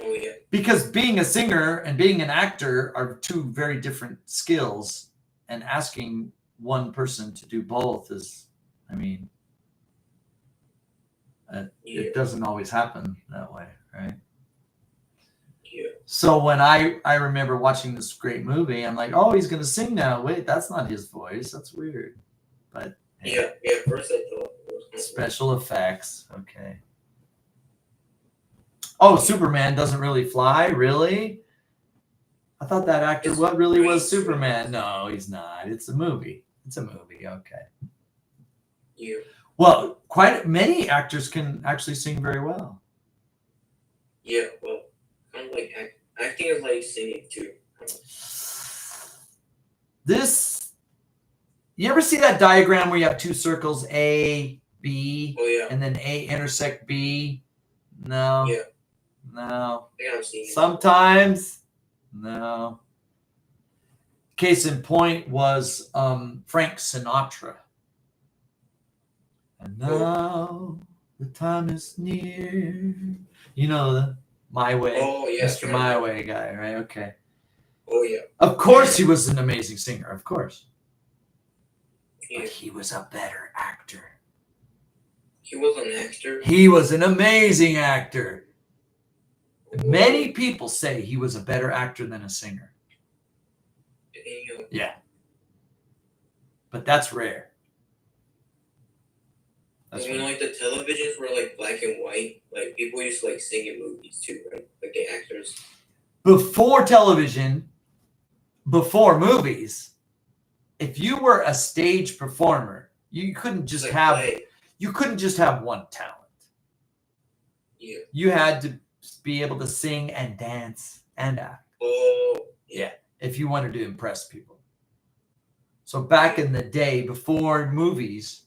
Oh yeah. Because being a singer and being an actor are two very different skills, and asking one person to do both is, It doesn't always happen that way, right? Yeah. So when I remember watching this great movie, I'm like, oh, he's gonna sing now. Wait, that's not his voice. That's weird. But hey, Yeah. At first, I thought it was kind of special effects. Okay. Oh, Superman doesn't really fly, really? I thought that actor It's what really was great. Superman. No, he's not. It's a movie. It's a movie. Okay. Yeah. Well, quite many actors can actually sing very well. Yeah. Well, kind of like acting is like singing too. This, you ever see that diagram where you have two circles, A, B, Oh yeah. and then A intersect B? No. Yeah. No. I think I've seen it. Sometimes. No. Case in point was Frank Sinatra. And now the time is near. You know the My Way, Oh yeah. Mr. My Way guy, right? Okay. Oh yeah. Of course he was an amazing singer, of course. Yeah. But he was a better actor. He was an actor. He was an amazing actor. Many people say he was a better actor than a singer. Damn. Yeah. But that's rare. That's When rare. like the televisions were like black and white, like people used to like sing in movies too, right? Like the actors. Before television, before movies, if you were a stage performer, you couldn't just Like have play. you couldn't just have one talent. Yeah. You had to be able to sing and dance and act Oh Yeah. if you wanted to impress people. So back in the day, before movies,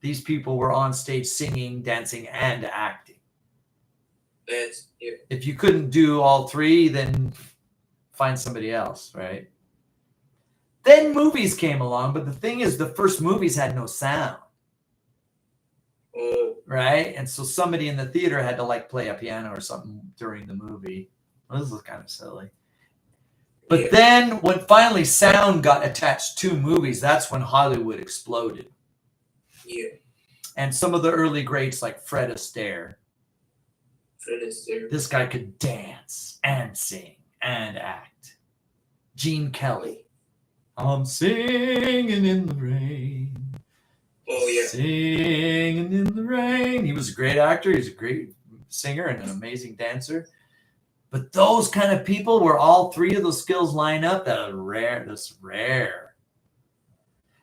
these people were on stage singing, dancing, and acting. that's yeah. If you couldn't do all three, then find somebody else, right? Then movies came along, but the thing is, the first movies had no sound, Oh right? And so somebody in the theater had to like play a piano or something during the movie. Well, this is kind of silly. But yeah. then when finally sound got attached to movies, that's when Hollywood exploded. Yeah. And some of the early greats like Fred Astaire, Fred Astaire. this guy could dance and sing and act. Gene Kelly, I'm singing in the rain. Oh yeah. Singing in the rain. He was a great actor. He's a great singer and an amazing dancer. But those kind of people where all three of those skills line up, that are rare. That's rare.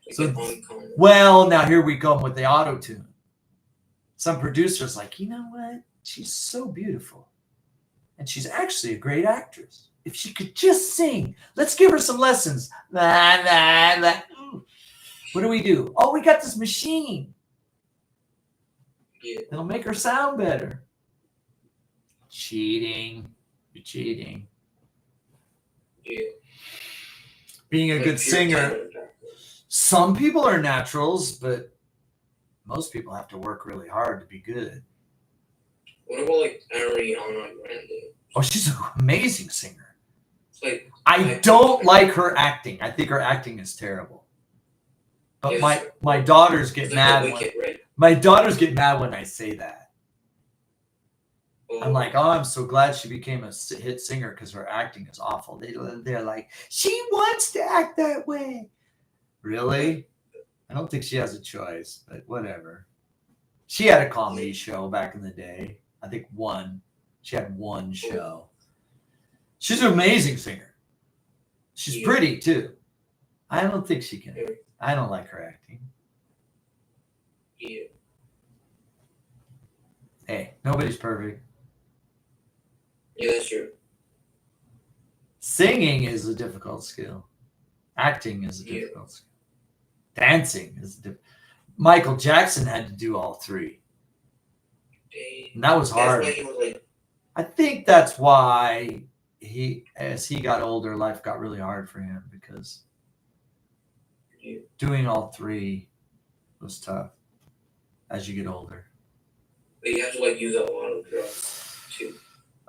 Like So- uncommon. Well, now here we come with the auto-tune. Some producers like, you know what? She's so beautiful. And she's actually a great actress. If she could just sing, let's give her some lessons. La, la, la. What do? Oh, we got this machine. Yeah. It'll make her sound better. Cheating. You're cheating. Yeah. Being a Like good pure singer. talent. Some people are naturals, but most people have to work really hard to be good. What about like Ariana Grande? Oh, she's an amazing singer. It's like I don't like her acting. I think her acting is terrible. But Yes. my daughters get it's mad. like When, Wicked, right? my daughters get mad when I say that. Oh, I'm like, oh, I'm so glad she became a hit singer because her acting is awful. They're like, she wants to act that way. Really? I don't think she has a choice, but whatever. She had a comedy show back in the day. I think one. She had one show. She's an amazing singer. She's Yeah. pretty too. I don't think she can. Yeah. I don't like her acting. yeah. Hey, nobody's perfect. Yeah, that's true. Singing is a difficult skill. Acting is a Yeah. difficult skill. Dancing is Michael Jackson had to do all three. Dang. And that was hard. That's why he was like, I think that's why as he got older, life got really hard for him because Yeah. doing all three was tough as you get older. you have to like use a lot of drugs too.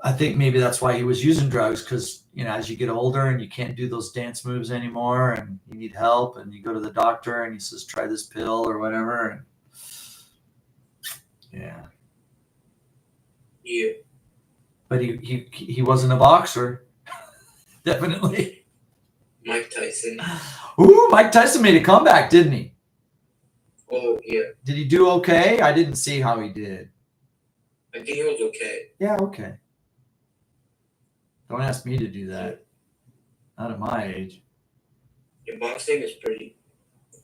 I think maybe that's why he was using drugs because, as you get older and you can't do those dance moves anymore and you need help and you go to the doctor and he says, try this pill or whatever. And Yeah. Yeah. But he wasn't a boxer. Definitely. Mike Tyson. Ooh, Mike Tyson made a comeback, didn't he? Oh yeah. Did he do okay? I didn't see how he did. I think it was okay. Yeah, okay. Don't ask me to do that. Not at my age. Your boxing is pretty.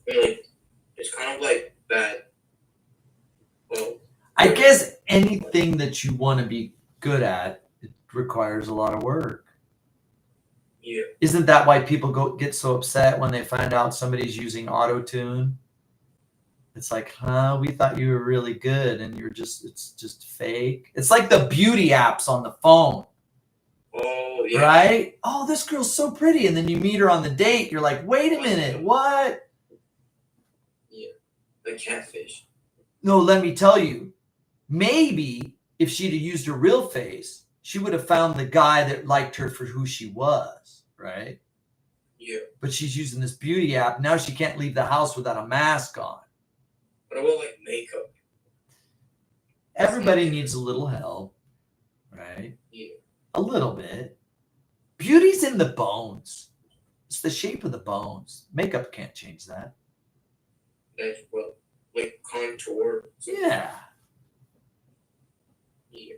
Really, it's kind of like bad. Well, I guess anything that you want to be good at, it requires a lot of work. yeah. Isn't that why people get so upset when they find out somebody's using auto-tune? It's like, huh, we thought you were really good and it's just fake. It's like the beauty apps on the phone. Oh yeah. Right? Oh, this girl's so pretty. And then you meet her on the date. You're like, wait a minute, what? Yeah. The catfish. No, let me tell you. Maybe if she'd have used her real face, she would have found the guy that liked her for who she was, right? Yeah. But she's using this beauty app. Now she can't leave the house without a mask on. What about like makeup? Everybody needs a little help, right? Yeah. A little bit. Beauty's in the bones. It's the shape of the bones. Makeup can't change that. That's well, like contour. Yeah. Yeah.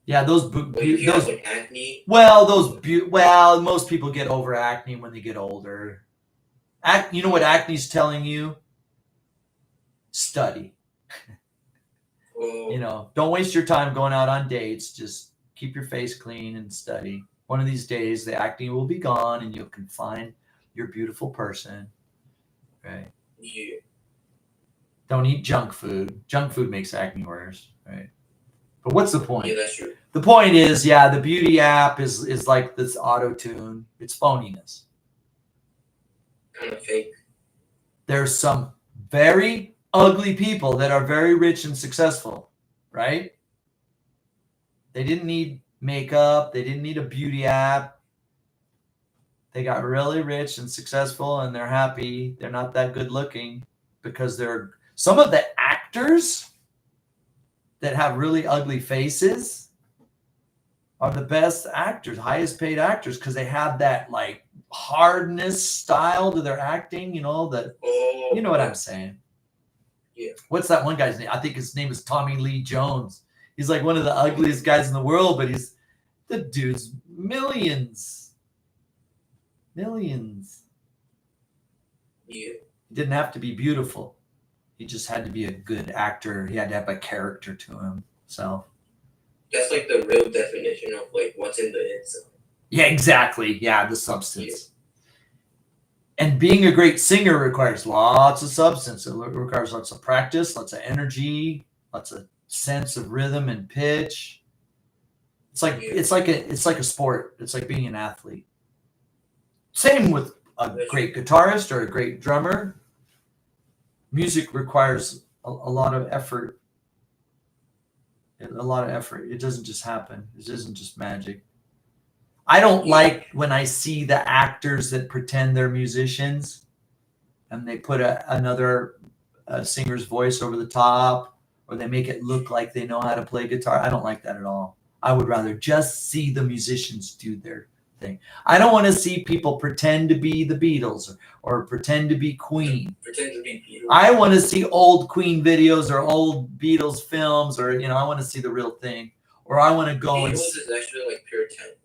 Yeah, those Like if you have like acne. well, most people get over acne when they get older. You know what acne's telling you? Study. Oh. You know, don't waste your time going out on dates. Just keep your face clean and study. One of these days, the acne will be gone and you can find your beautiful person. Right? Yeah. Don't eat junk food. Junk food makes acne worse. Right? But what's the point? Yeah, that's true. The point is, yeah, the beauty app is like this auto-tune. It's phoniness. Kind of fake. There's some very ugly people that are very rich and successful, right? They didn't need makeup. They didn't need a beauty app. They got really rich and successful and they're happy. They're not that good looking because some of the actors that have really ugly faces are the best actors, highest paid actors, because they have that like hardness style to their acting, you know, you know what I'm saying. Yeah. What's that one guy's name? I think his name is Tommy Lee Jones. He's like one of the ugliest guys in the world, but the dude's millions. Millions. Yeah. He didn't have to be beautiful. He just had to be a good actor. He had to have a character to himself. That's like the real definition of like what's in the inside. Yeah, exactly. Yeah, the substance. Yeah. And being a great singer requires lots of substance. It requires lots of practice, lots of energy, lots of sense of rhythm and pitch. It's like a sport. It's like being an athlete. Same with a great guitarist or a great drummer. Music requires a lot of effort. A lot of effort. It doesn't just happen. It isn't just magic. I don't like when I see the actors that pretend they're musicians and they put another singer's voice over the top, or they make it look like they know how to play guitar. I don't like that at all. I would rather just see the musicians do their thing. I don't want to see people pretend to be the Beatles or pretend to be Queen. Pretend to be Beatles. I want to see old Queen videos or old Beatles films, or I want to see the real thing. Or I want to go Beatles and is actually like pure talent.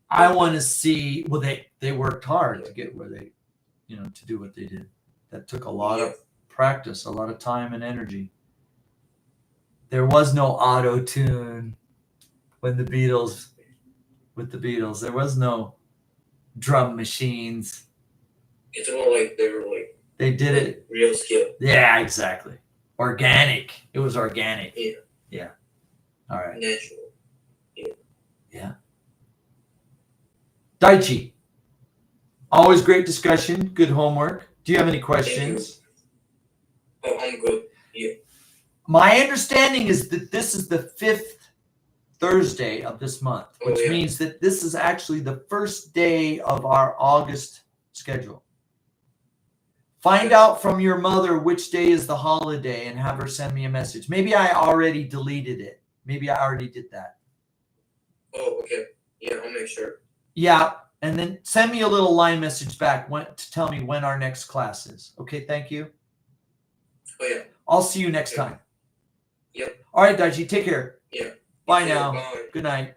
I want to see. Well, they worked hard to get where they, to do what they did. That took a lot of practice, a lot of time and energy. There was no auto tune with the Beatles. There was no drum machines. It's more like they were like. They did it. Real skill. Yeah, exactly. Organic. It was organic. Yeah. Yeah. All right. Natural. Yeah. Daichi. Always great discussion. Good homework. Do you have any questions? Oh, I'm good. Yeah. My understanding is that this is the 5th Thursday of this month, which means that this is actually the first day of our August schedule. Find out from your mother which day is the holiday and have her send me a message. Maybe I already deleted it. Maybe I already did that. Oh, okay. Yeah, I'll make sure. Yeah. And then send me a little line message back to tell me when our next class is. Okay. Thank you. Oh, yeah. I'll see you next time. Yep. All right, Daichi. Take care. Yeah. Bye You too. now. Bye. Good night.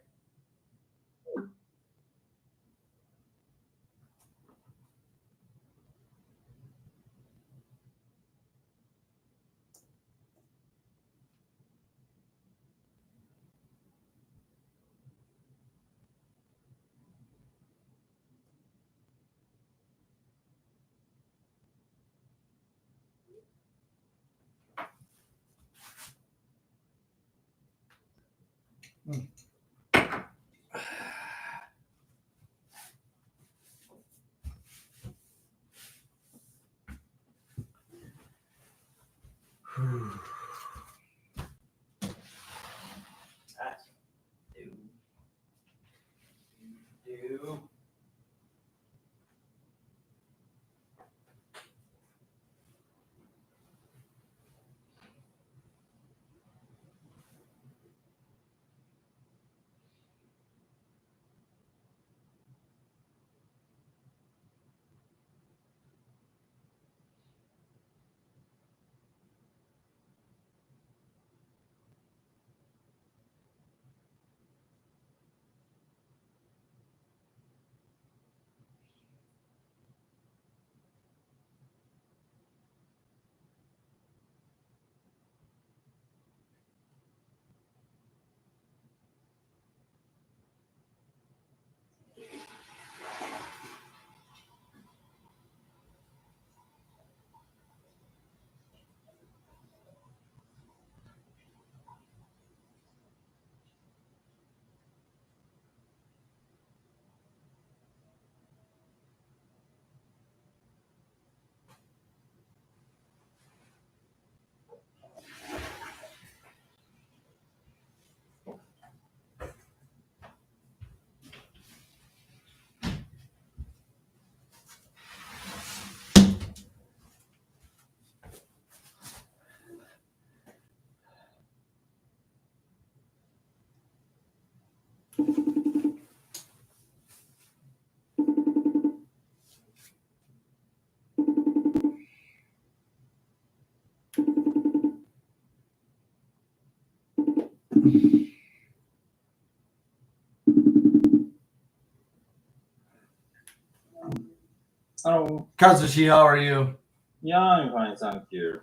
Hello. Kazushi, how are you? Yeah, I'm fine, thank you.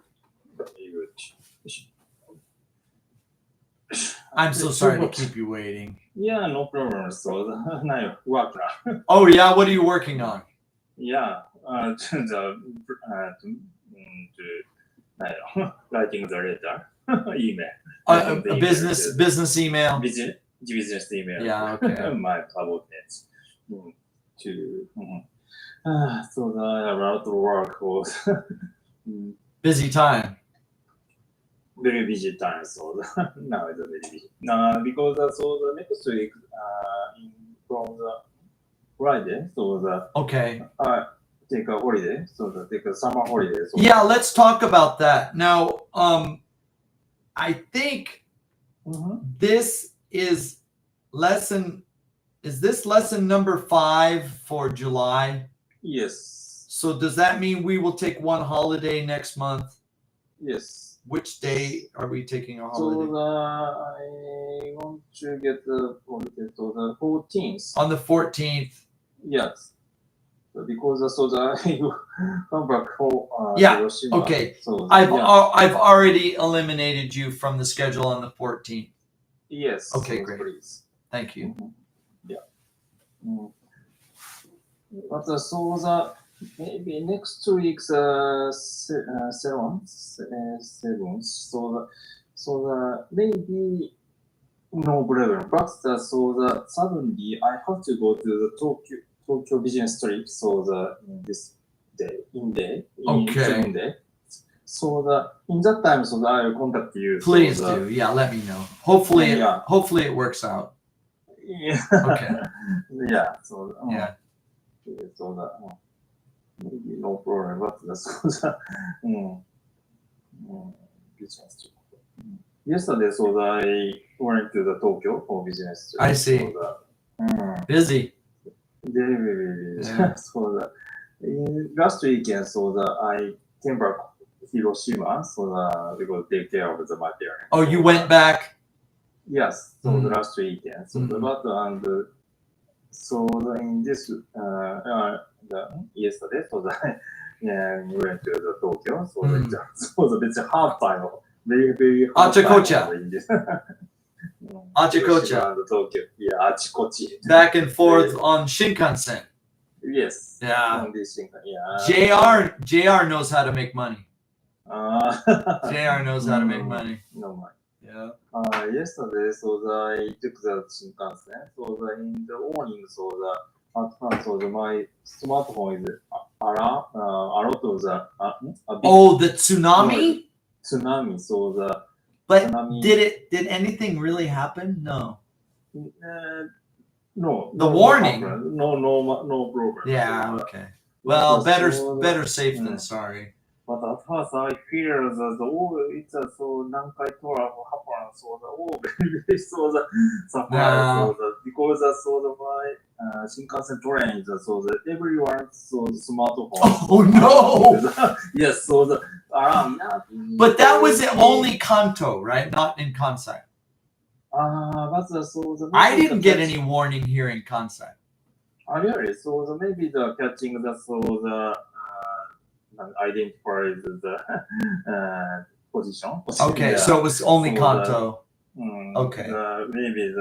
Very good. I'm so sorry to keep you waiting. Yeah, no problem. So, ないよ、work な。 Oh, yeah? What are you working on? Yeah, writing the letter, email. A business email? Business email. Yeah, okay. My subordinates. So I have a lot of work. Busy time. Very busy time, so now it's very busy. Because so the next week, from the Friday, so Okay. take a holiday, so take a summer holiday. So Yeah, let's talk about that. Now, I think this is lesson number 5 for July? Yes. So does that mean we will take one holiday next month? Yes. Which day are we taking a So holiday? I want to get the holiday to the 14th. On the 14th. Yes. Because so you come back for Yeah, Hiroshima. okay. So I've already eliminated you from the schedule on the 14th. Yes. Okay, so great. Please. Thank you. Yeah. But so maybe next week's 7th. So maybe no problem. But suddenly I have to go to the Tokyo business trip. So in Okay. June day. So in that time, so I will contact you. Please do. Yeah, let me know. Hopefully, Yeah. hopefully it works out. Yeah. Okay. Yeah. So Yeah. So maybe no problem, but so the business trip. Yesterday, so I went to the Tokyo for business trip. I see. So the, Busy. very Yeah. so the last weekend, so I came back Hiroshima, so because take care of the material. Oh, you went back? Yes, so the Mm. last weekend. So Mhm. but so in this yesterday, so we went to the Tokyo. So Mm. it's a hard time, very hard Achakocha. time in this. Achakocha. Hiroshima and Tokyo, yeah, Achikochi. Back and forth on Shinkansen. Yes. Yeah. On this thing, yeah. JR knows how to make money. Uh, JR knows how to make Mm. money. No mind. Yeah. Yesterday, so I took the Shinkansen. So in the morning, so at first, so my smartphone is a lot of the a big Oh, the tsunami? tsunami. So the But tsunami. did anything really happen? No. No. The no warning. problem. No problem. Yeah, So, okay. Well, so better safe Mm. than sorry. But at first I fear that it's so Nankai Tora happen, so very so surprise, Yeah. because my Shinkansen train, so everyone so smartphone. Oh, no! Yes, so the alarm. But that was only Kanto, right? Not in Kansai. But I didn't get any warning here in Kansai. Really? So maybe the catching identify the position. Okay, Yeah. so it was only So Kanto. Mm, Okay. Maybe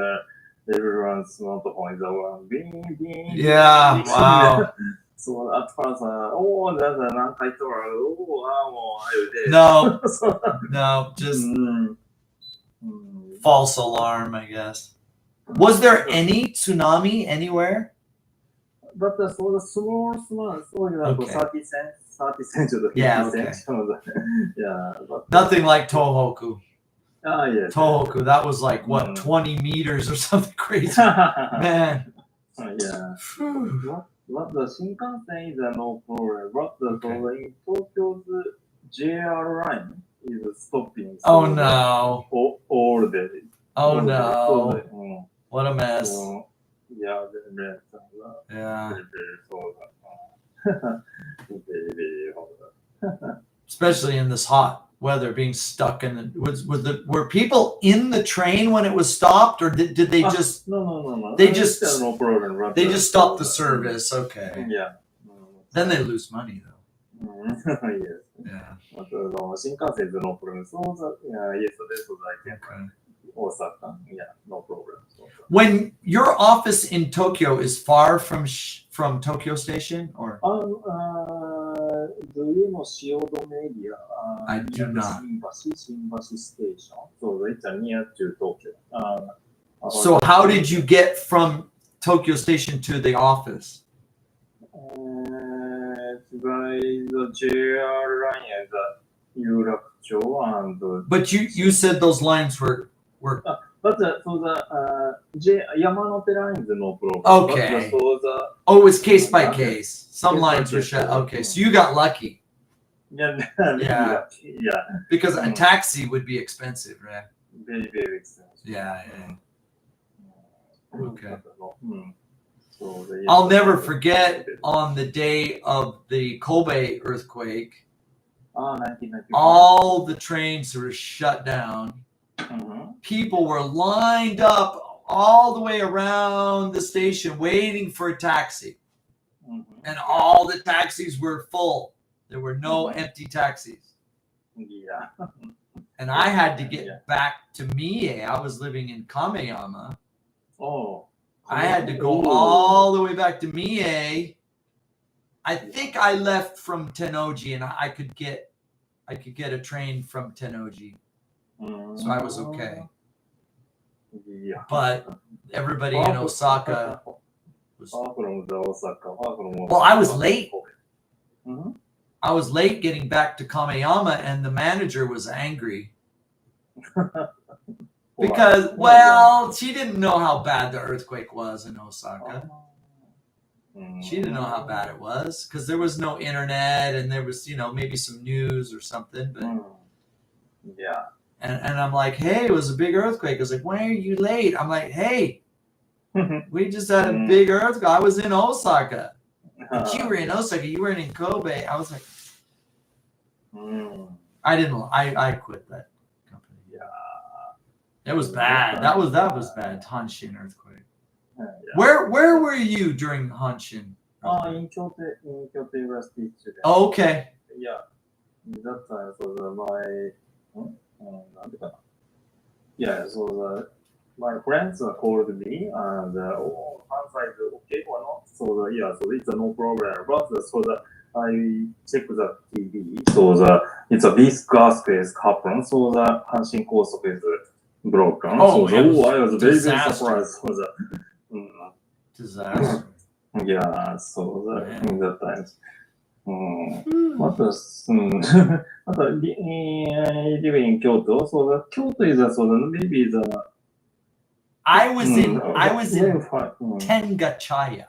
everyone's smartphone is the one. Bing, bing, Yeah, bing. wow. So at first, that's a Nankai Tora. I did. No, So, no, just mm, false alarm, I guess. Was there any tsunami anywhere? But the small, so Okay. 30 cents to the 50 Yeah, cents. Yeah, but Nothing like Tohoku. yes. Tohoku, that was like what, Mm. 20 meters or something crazy. Man. Yeah. Phew. But the Shinkansen is no problem. But Okay. in Tokyo's JR line is stopping. Oh no. All day. Oh all day. no. What a mess. So, yeah, Yeah. very hard. Especially in this hot weather, being stuck in the were people in the train when it was stopped, or did they just No. They just- no problem. But they just stopped the service? Okay. Yeah. Then they lose money though. Yes. Yeah. But Shinkansen is no problem. So yesterday, so I came Okay. Osaka. Yeah, no problem. So, When your office in Tokyo is far from Tokyo Station, or do you know Shiodome area? I do near the not. Shinbashi Station. So it's near to Tokyo. so how did you get from Tokyo Station to the office? By the JR line and the Yurakucho and But you said those lines were but so the Yamanote line is no problem. Okay. But so oh, it was case by case. Some Case by lines were case. shut. Okay, so you got lucky yeah, because a taxi would be expensive, right? very expensive. Yeah. Okay. So I'll never forget on the day of the Kobe earthquake, 1995. all the trains were shut down. Mhm. People were lined up all the way around the station waiting for a taxi, Mhm. and all the taxis were full. There were no empty taxis. Yeah. And I had to get Yeah. back to Mie. I was living in Kameyama. Oh. I had to go Oh. all the way back to Mie. I think I left from Tennoji, and I could get a train from Tennoji, so I was okay. Yeah. But everybody in Osaka was. Far from the Osaka. Far from Well, I was late. Mm-hmm. I was late getting back to Kameyama, and the manager was angry because, well, she didn't know how bad the earthquake was in Osaka. She didn't know how bad it was because there was no internet and there was, maybe some news or something. But Yeah. and I'm like, hey, it was a big earthquake. I was like, why are you late? I'm like, hey, we just had a big earthquake. I was in Osaka. But you were in Osaka. You weren't in Kobe. I was like, I quit that company. Yeah. It was bad. That was bad. Hanshin earthquake. Yeah. Where were you during Hanshin? In Kyoto University student. Oh, okay. Yeah. That time, my friends called me and Kansai is okay or not? So it's no problem. But I checked the TV. It's a big earthquake happened. So the Hanshin Kosoku is broken. Oh, I was very disaster. surprised for the. Disaster. Yeah. In that time. What else? Living in Kyoto. So Kyoto is maybe the. I was in Tengachaya.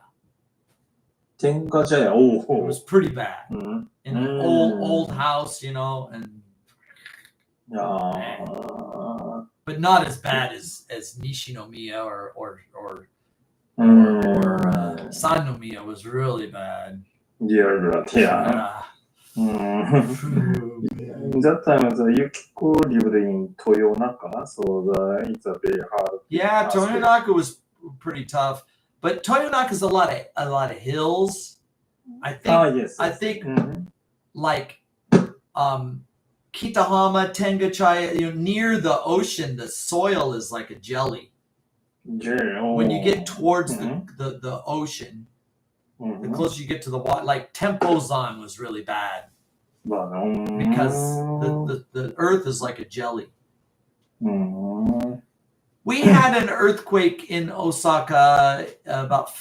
Tenkachaya. It was pretty bad. In an old house, and but not as bad as Nishinomiya or Sannomiya was really bad. Yeah. In that time, Yukiko lived in Toyonaka, so it's a very hard. Yeah, Toyonaka was pretty tough, but Toyonaka is a lot of hills. I think. I think like Kitahama, Tengachaya, near the ocean, the soil is like a jelly. When you get towards the ocean, the closer you get to the water, like Tempozan was really bad because the earth is like a jelly. We had an earthquake in Osaka about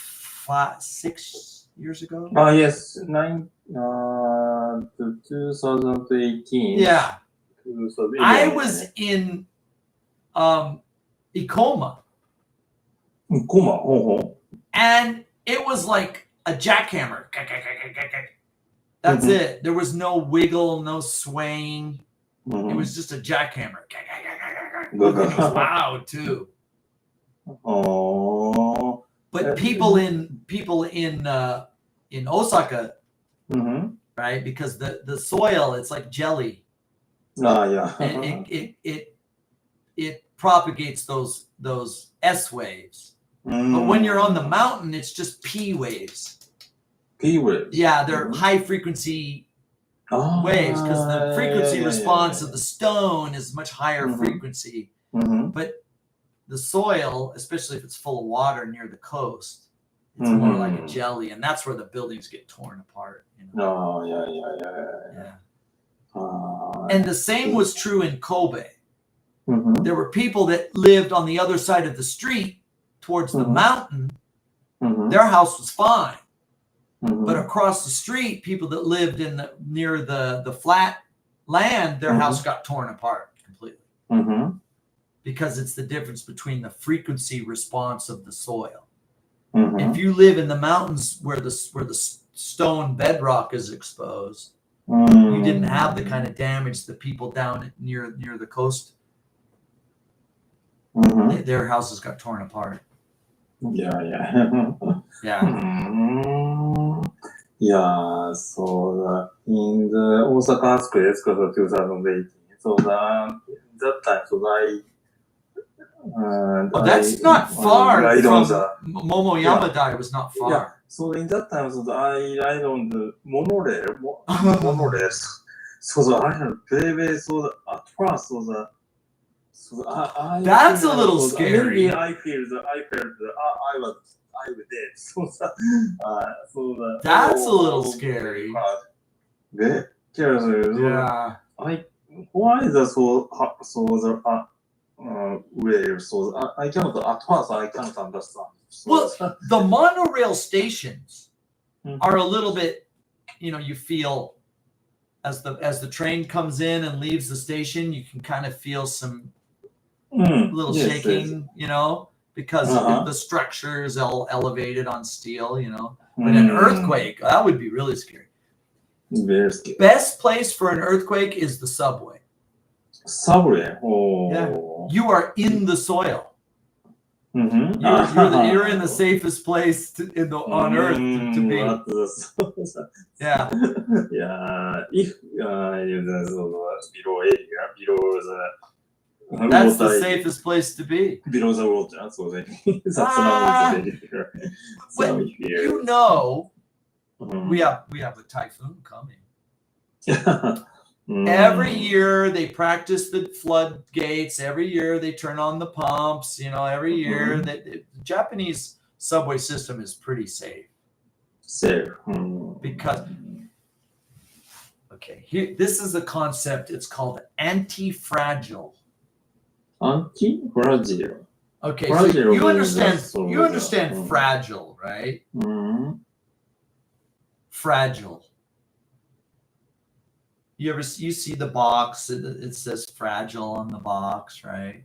6 years ago. Yes, 2018. Yeah. 2018. I was in Ikoma. And it was like a jackhammer. That's it. There was no wiggle, no swaying. It was just a jackhammer. It was loud too. But people in Osaka, right? Because the soil, it's like jelly. And it propagates those S waves. But when you're on the mountain, it's just P waves. P waves. Yeah, they're high frequency waves because the frequency response of the stone is much higher frequency. But the soil, especially if it's full of water near the coast, it's more like a jelly, and that's where the buildings get torn apart. And the same was true in Kobe. There were people that lived on the other side of the street towards the mountain. Their house was fine. But across the street, people that lived near the flat land, their house got torn apart completely. Because it's the difference between the frequency response of the soil. If you live in the mountains where the stone bedrock is exposed, you didn't have the kind of damage that people down near the coast. Their houses got torn apart. Yeah. So in the Osaka earthquake, 2018. So that time, that's not far from Momoyama Dai was not far. Yeah. So in that time, I ride on the monorail. So I had very at first. That's a little scary. Maybe I felt I was dead. That's a little scary. Yeah. Why is that so rare? So I cannot at first. I cannot understand. Well, the monorail stations are a little bit, you feel as the train comes in and leaves the station, you can kind of feel some little shaking, because Uh-huh. the structure is all elevated on steel, you know. But an earthquake, that would be really scary. Very scary. Best place for an earthquake is the subway. Subway. Oh. Yeah. You are in the soil. Mm-hmm. You're in the safest place on earth to be. Yeah. Yeah. If you below area, below the That's the water, safest place to be. below the water, so then that's Ah. not very fair. Well, So you know, Mhm. we have a typhoon coming. Mm. Every year they practice the floodgates. Every year they turn on the pumps. You know, every year the Japanese subway system is pretty safe Safe. because. Okay, here this is a concept. It's called anti-fragile. Anti-fragile. Okay, Fragile so you understand. means that You understand so- fragile, right? Mm. Fragile. You see the box? It says fragile on the box, right?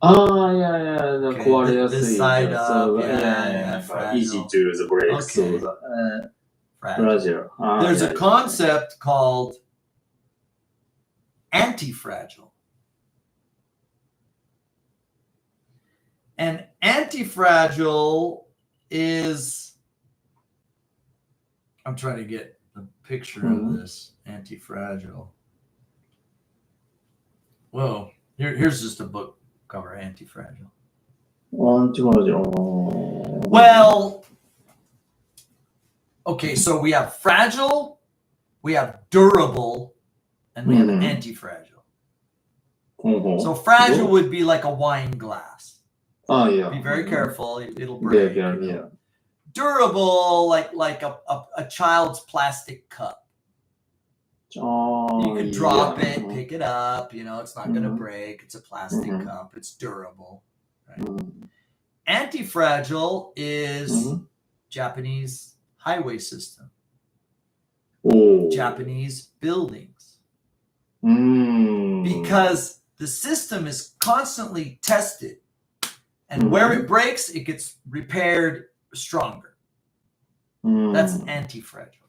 Ah, yeah. The Okay, quality this side up, yeah. fragile. Easy to the break. So Okay. the Fragile. fragile. Ah, There's yeah, a concept called anti-fragile. And anti-fragile is, I'm trying to get the picture of this anti-fragile. Whoa, here's just a book cover, anti-fragile. Anti-fragile. Well, okay, so we have fragile, we have durable, and we have Mhm. anti-fragile. Mhm. So fragile would be like a wine glass. Ah, yeah. Be very careful; it'll Yeah, break. yeah, you know. yeah. Durable, like a child's plastic cup. Oh, You can drop yeah. it, pick it up. You know, it's not going to Mhm. break. It's a plastic Mhm. cup. It's durable. Right? Mm. Anti-fragile is Mhm. Japanese highway system, Oh. Japanese buildings, Mm. because the system is constantly tested, and where it breaks, it gets repaired stronger. That's anti-fragile.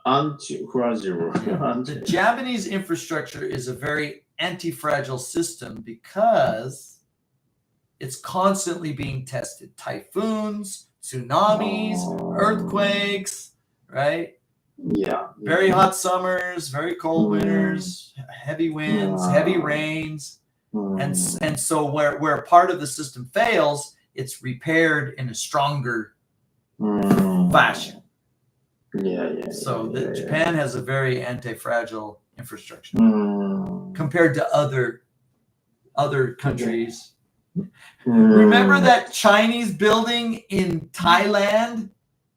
Anti-fragile. The Japanese infrastructure is a very anti-fragile system because it's constantly being tested. Typhoons, tsunamis, earthquakes, right? Yeah. Very hot summers, very cold winters, heavy winds, heavy rains. And so where part of the system fails, it's repaired in a stronger fashion. Yeah. So Japan has a very anti-fragile infrastructure Mm. compared to other countries. Remember that Chinese building in Thailand?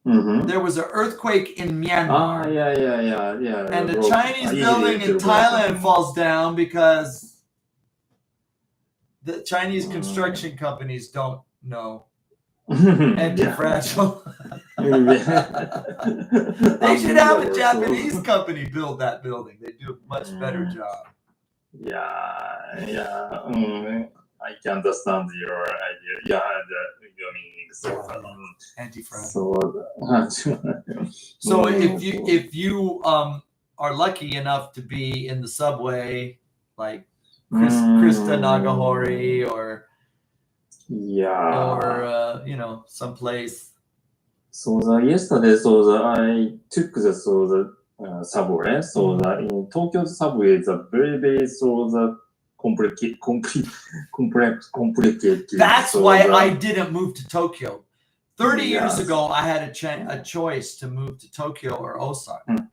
Mm-hmm. There was an earthquake in Myanmar. Ah, yeah. And the Chinese building in Thailand falls down because the Chinese construction companies don't know anti-fragile. They should have a Japanese company build that building. They do a much better job. Yeah. I can understand your idea. Yeah, your meaning. So, Anti-fragile. So So if you are lucky enough to be in the subway, like Krista Nagahori or someplace. So yesterday, I took the subway. So in Tokyo subway is a very complicated. That's why I didn't move to Tokyo. 30 years Yes. ago, I had a choice to move to Tokyo or Osaka.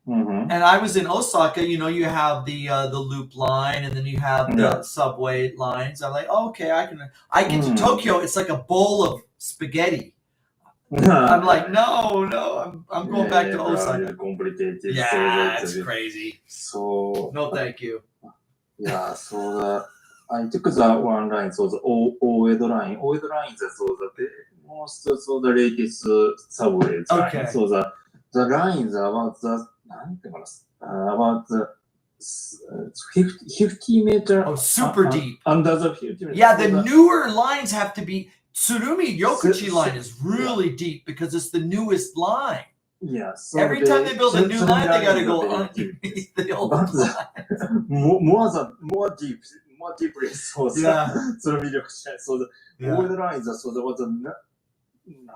Mm-hmm. And I was in Osaka. You know, you have the loop line, and then you have the subway lines. I'm like, oh, okay, I get to Tokyo. It's like a bowl of spaghetti. I'm like, no, I'm going back to Osaka. Complicated. Yeah, it's crazy. So No, thank you. yeah, so I took the one line, so the Oedo line. Oedo line is the most the latest subway line. Okay. So the line is about the 50 meter. Oh, super deep. Under the 50 meter. Yeah, So the newer lines have to be. Tsurumi Yokuchi line is really deep because it's the newest line. Yeah. So Every time they build a new line, they got to go very underneath the old But line. more deeply. So Yeah. so the old lines. So there was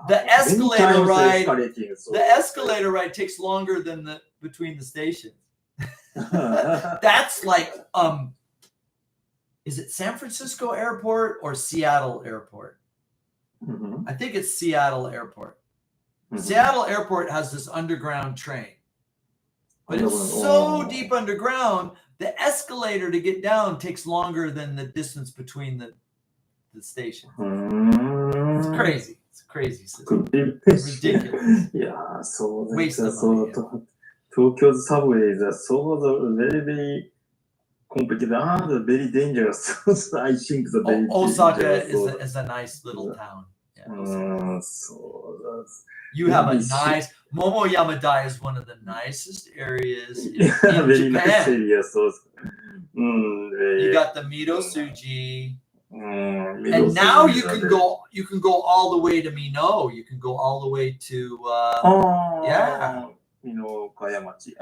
The escalator many times ride. escalating, so- The escalator ride takes longer than the between the stations. That's like is it San Francisco Airport or Seattle Airport? Mhm. I think it's Seattle Airport. Mhm. Seattle Airport has this underground train, but it's so deep underground, the escalator to get down takes longer than the distance between the stations. It's crazy. It's a crazy system. Ridiculous. Yeah, so Waste of so money, Tokyo's subway is so very, very complicated and very dangerous. I think the very Osaka dangerous. is a nice little town. Yeah, So you have a Yes. nice Momoyama Dai is one of the nicest areas in, that's in very nice Japan. area. So, You got the Mido Suji, middle and now you series can are go all the way to Mino. You can go all the way to yeah. Kayamachi.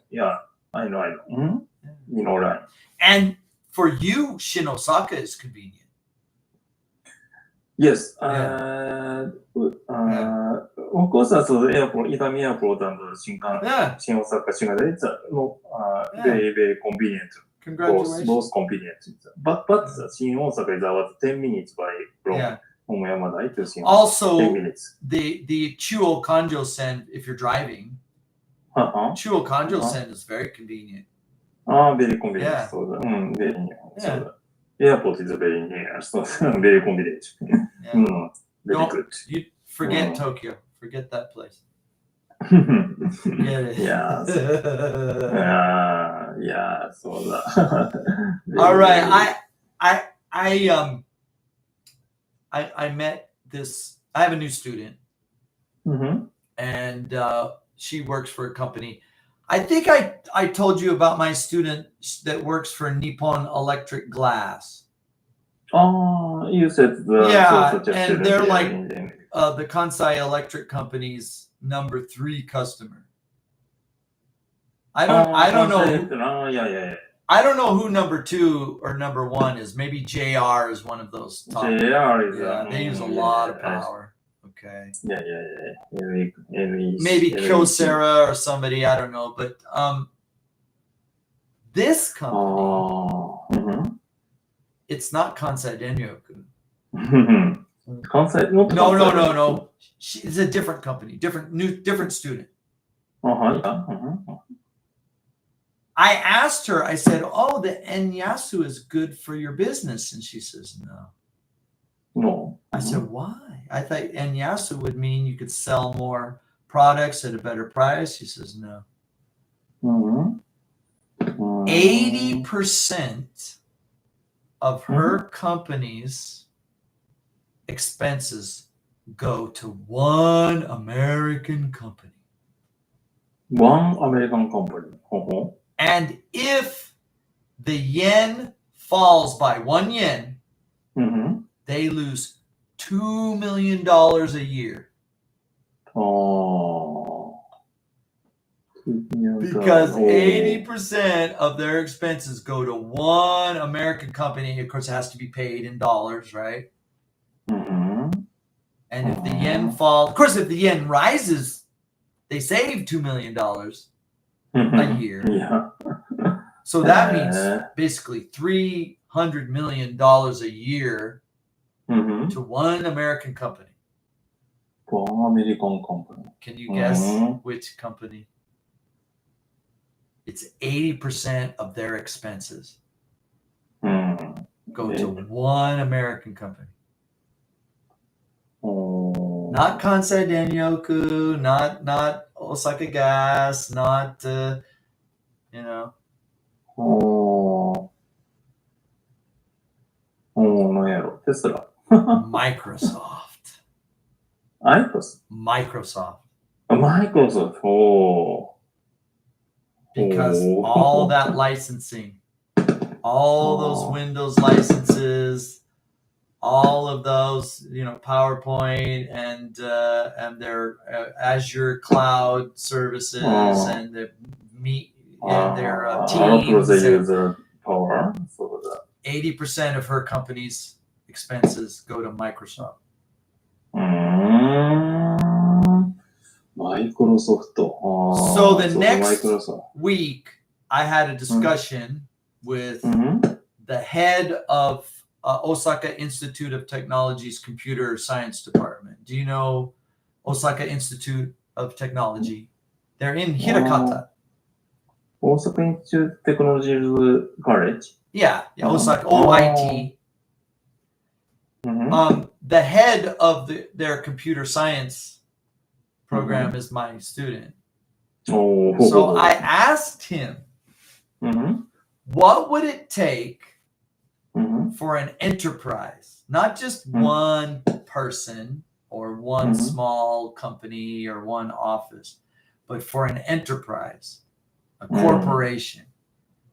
Yeah, I know. Right. And for you, Shinosaka is convenient. Yes. Yeah. Of course, so the airport, Itami Airport and Yeah. Shin Osaka Shinkansen, it's Yeah. very, very convenient. Congratulations. Both convenient. But the Shin Osaka is about 10 minutes by from Yeah. Momoyama to Shin. 10 Also, minutes. the Chuo Kanjo Sen, if you're driving, Chuo Kanjo Sen is very convenient. Very convenient. Yeah. So very near. Yeah. So the airport is very near. So very convenient. Yeah. Very Don't- good. You forget Tokyo. Forget that place. Yeah. Yeah. Yeah. So All right. I met this. I have a new student, and she works for a company. I think I told you about my student that works for Nippon Electric Glass. You said Yeah, such a and student, they're yeah, like- in- The Kansai Electric Company's number 3 customer. I don't know. Yeah. I don't know who number 2 or number 1 is. Maybe JR is one of those top. JR is Yeah, they use a lot of power. Okay. Yeah. Maybe Kyocera or somebody, I don't know. But this company, it's not Kansai Denryoku. Kansai? No. It's a different company, different student. I asked her, I said, "Oh, the Enyasu is good for your business." And she says, "No." No. I said, "Why?" I thought Enyasu would mean you could sell more products at a better price. She says, "No." 80% of her company's expenses go to one American company. One American company. And if the yen falls by 1 yen, they lose $2 million a year. Because 80% of their expenses go to one American company. Of course, it has to be paid in dollars, right? And if the yen falls, of course, if the yen rises, they save $2 million a year. Yeah. So that means basically $300 million a year to one American company. One American company. Can you guess which company? It's 80% of their expenses go to one American company. Not Kansai Denryoku, not Osaka Gas, not Tesla. Microsoft. Microsoft. Microsoft. because Oh. all that licensing, all those Oh. Windows licenses, all of those, PowerPoint and their Azure cloud services Oh. and their Teams. あのプロで and ユーザーパワー。そうだ。 80% of her company's expenses go to Microsoft. マイクロソフト。So the そう next マイクロソ week, I had a discussion with フト。 the head of Osaka Institute of Technology's Computer Science Department. Do you know Osaka Institute of Technology? They're in Hirakata. 大阪インチューテクノロジーズカレッジ。 Yeah, Osaka Oh. OIT. The head of their computer science program is my student. お So I asked him, うん。 what would it take うん。 for an enterprise, not just one person or one small company or one office, but for an enterprise, a corporation,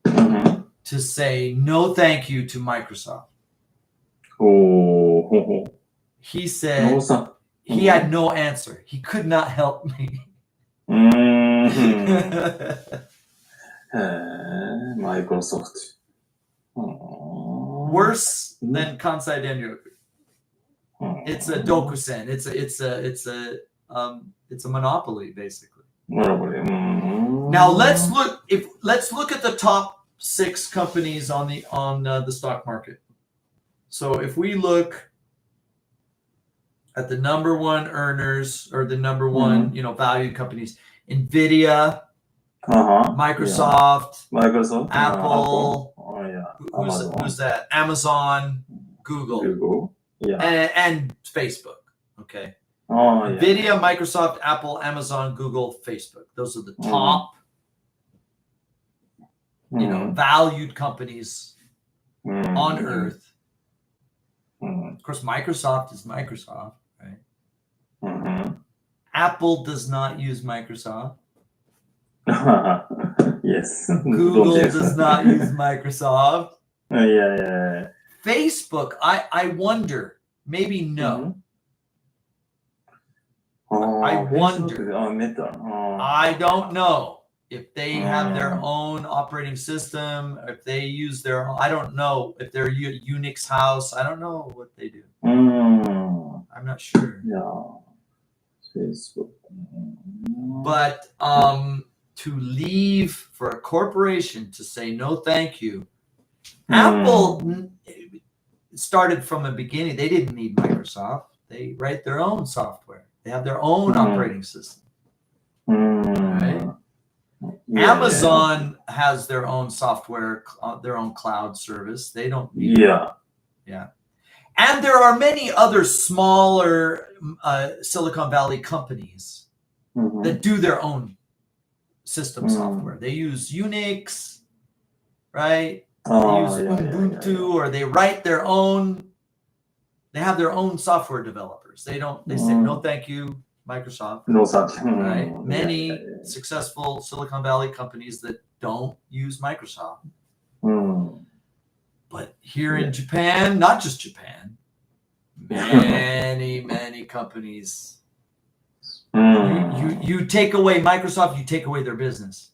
うん。 to say no thank you to Microsoft. おほほ。 He ノ said ーさん。 he had no answer. He could not help me. へえ、マイクロソフト。Worse than Kansai Denryoku. It's a dokusen. It's a monopoly basically. なるほど。Now let's look at the top 6 companies on the stock market. So if we look at the number 1 earners or the number 1, valued companies, Nvidia, Microsoft, マイクロソフト。 Apple, Amazon. who's that? Amazon, Google, Google. Yeah. and Facebook. Okay. Oh, yeah. Nvidia, Microsoft, Apple, Amazon, Google, Facebook. Those are the top, valued companies on Earth. Of course, Microsoft is Microsoft, right? Apple does not use Microsoft. Yes. Google does not use Microsoft. Yeah. Facebook, I wonder, maybe no. I wonder. I don't know if they have their own operating system, if they use their own, I don't know if they're Unix house. I don't know what they do. I'm not sure. Yeah. Facebook. But to leave for a corporation to say no thank you, Apple started from the beginning. They didn't need Microsoft. They write their own software. They have their own operating system. Right? Yeah. Amazon has their own software, their own cloud service. They don't need Yeah. And there are many other smaller Silicon Valley companies that do their own system software. They use Unix, right? They use Ubuntu, or they write their own. They have their own software developers. They say no, thank you, Microsoft. No such. Right? Many successful Silicon Valley companies that don't use Microsoft. But here in Japan, not just Japan, many companies. You take away Microsoft, you take away their business.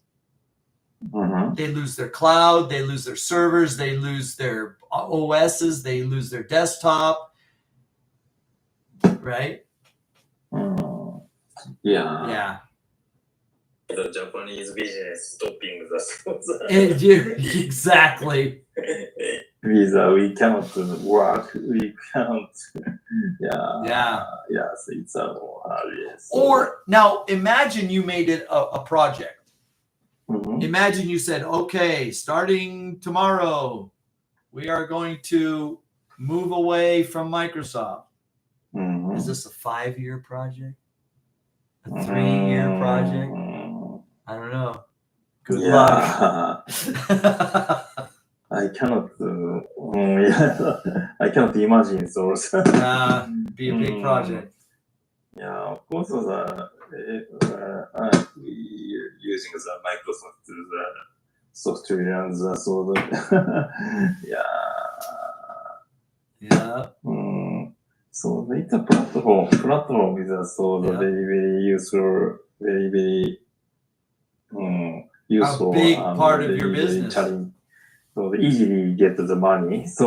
They lose their cloud, they lose their servers, they lose their OSs, they lose their desktop. Right? Yeah. The Japanese business stopping the Exactly. Visa, we cannot work. We cannot. Yeah. Yes, it's a yes. Or now imagine you made it a project. Imagine you said, okay, starting tomorrow, we are going to move away from Microsoft. Is this a 5-year project? A 3-year project? I don't know. Good luck. I cannot. I cannot imagine those. Be a big project. Yeah, of course. using the Microsoft the software and the so the yeah. Yeah. So it's a platform is so Yeah. very useful, very useful. A big and part of your very business. challenge. So easily get the money. So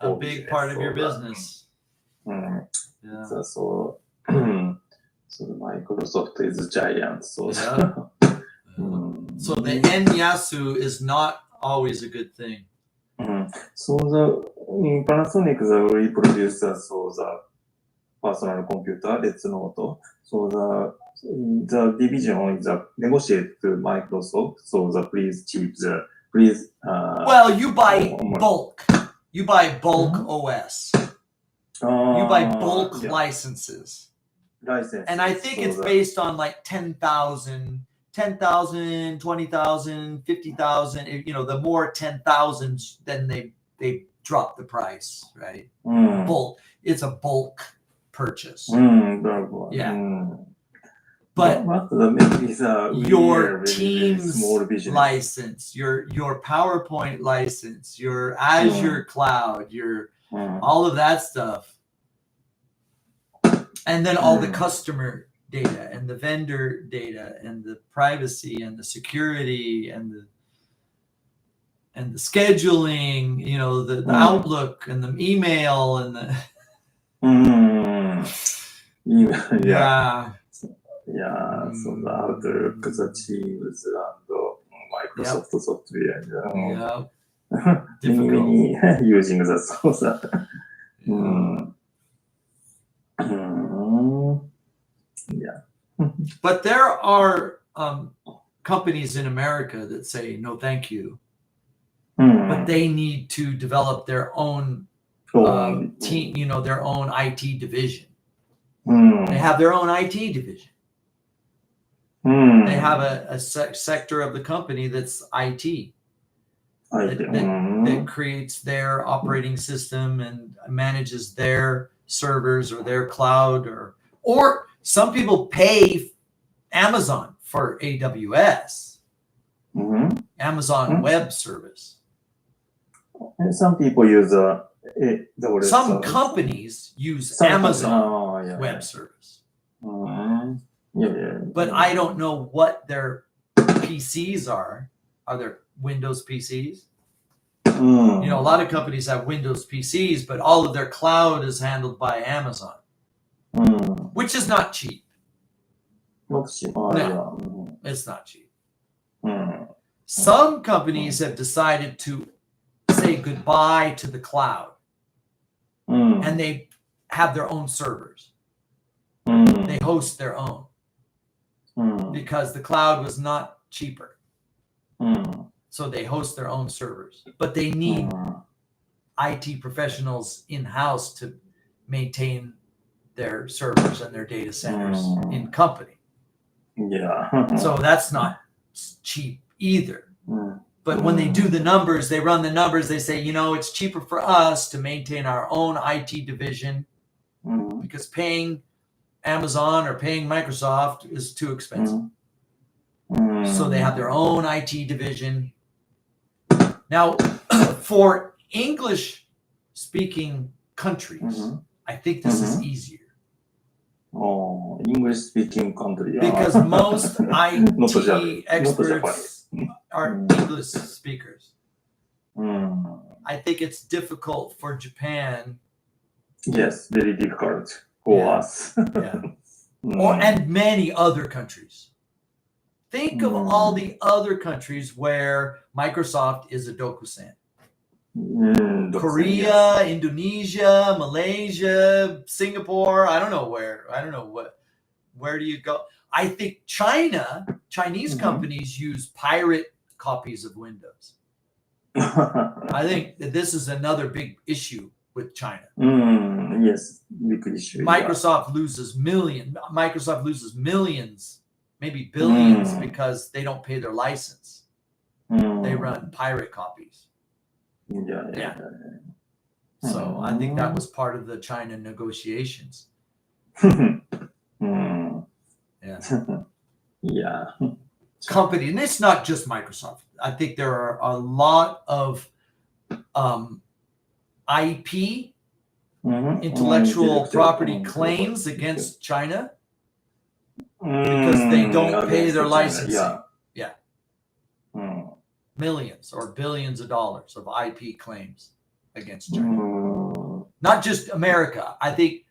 A big part of your business. Yeah. Yeah. So the Microsoft is giant. So Yeah. So the yen yasu is not always a good thing. So the Panasonic the reproduced so the personal computer, let's note. So the division is negotiate to Microsoft. So the please. Well, you buy bulk. You buy bulk OS. You buy bulk licenses. And I think it's based on like 10,000, 20,000, 50,000. You know, the more 10,000s, then they drop the price, right? Bulk. It's a bulk purchase. Yeah. But maybe your Teams license, your PowerPoint license, your Azure cloud, your all of that stuff, and then all the customer data and the vendor data and the privacy and the security and the scheduling, you know, the Outlook and the email and the Yeah, so the Outlook, the Teams, and Microsoft software. Yeah. Difficult. Using the source. Yeah. But there are companies in America that say no, thank you. But they need to develop their own team, you know, their own IT division. They have their own IT division. They have a sector of the company that's IT that creates their operating system and manages their servers or their cloud, or some people pay Amazon for AWS, Amazon Web Service. And some people use some companies use Amazon Web Service. But I don't know what their PCs are. Are there Windows PCs? You know, a lot of companies have Windows PCs, but all of their cloud is handled by Amazon, which is not cheap. Not cheap. No, it's not cheap. Some companies have decided to say goodbye to the cloud, and they have their own servers. They host their own because the cloud was not cheaper. So they host their own servers, but they need IT professionals in-house to maintain their servers and their data centers in company. Yeah. So that's not cheap either. But when they do the numbers, they run the numbers, they say, you know, it's cheaper for us to maintain our own IT division because paying Amazon or paying Microsoft is too expensive. So they have their own IT division. Now, for English-speaking countries, I think this is easier. Oh, English-speaking country. Because most IT experts are English speakers. I think it's difficult for Japan. Yes, very difficult for us. And many other countries. Think of all the other countries where Microsoft is a Dokusan. Korea, Indonesia, Malaysia, Singapore. I don't know where. I don't know what. Where do you go? I think Chinese companies use pirate copies of Windows. I think that this is another big issue with China. Yes, big issue. Microsoft loses millions, maybe billions, because they don't pay their license. They run pirate copies. So I think that was part of the China negotiations. Yeah. company, and it's not just Microsoft. I think there are a lot of IP, intellectual property claims against China because they don't pay their licensing. Yeah. Millions or billions of dollars of IP claims against China. Not just America. I think,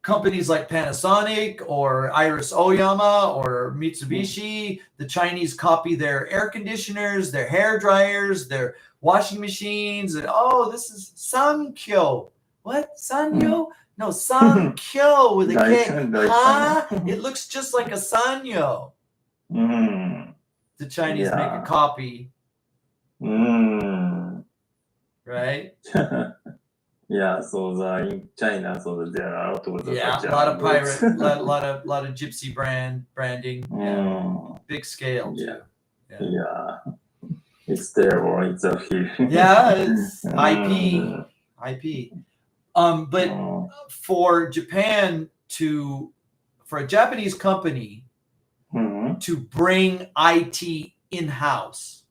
companies like Panasonic or Iris Oyama or Mitsubishi, the Chinese copy their air conditioners, their hair dryers, their washing machines. And this is Sankyo. What? Sanyo? No, Sankyo with a K. Huh? It looks just like a Sanyo. The Chinese make a copy. Right? Yeah, so in China, so there are a lot of a lot of pirate, lot of gypsy branding, big scale too. Yeah. It's terrible. It's a huge. Yeah, it's IP. But for Japan for a Japanese company to bring IT in-house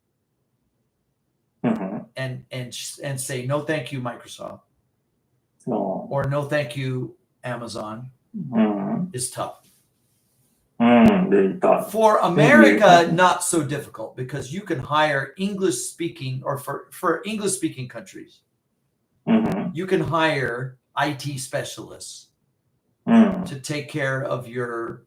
and say no, thank you, Microsoft. Or no, thank you, Amazon, is tough. Very tough. For America, not so difficult because you can hire English-speaking, or for English-speaking countries, you can hire IT specialists to take care of your,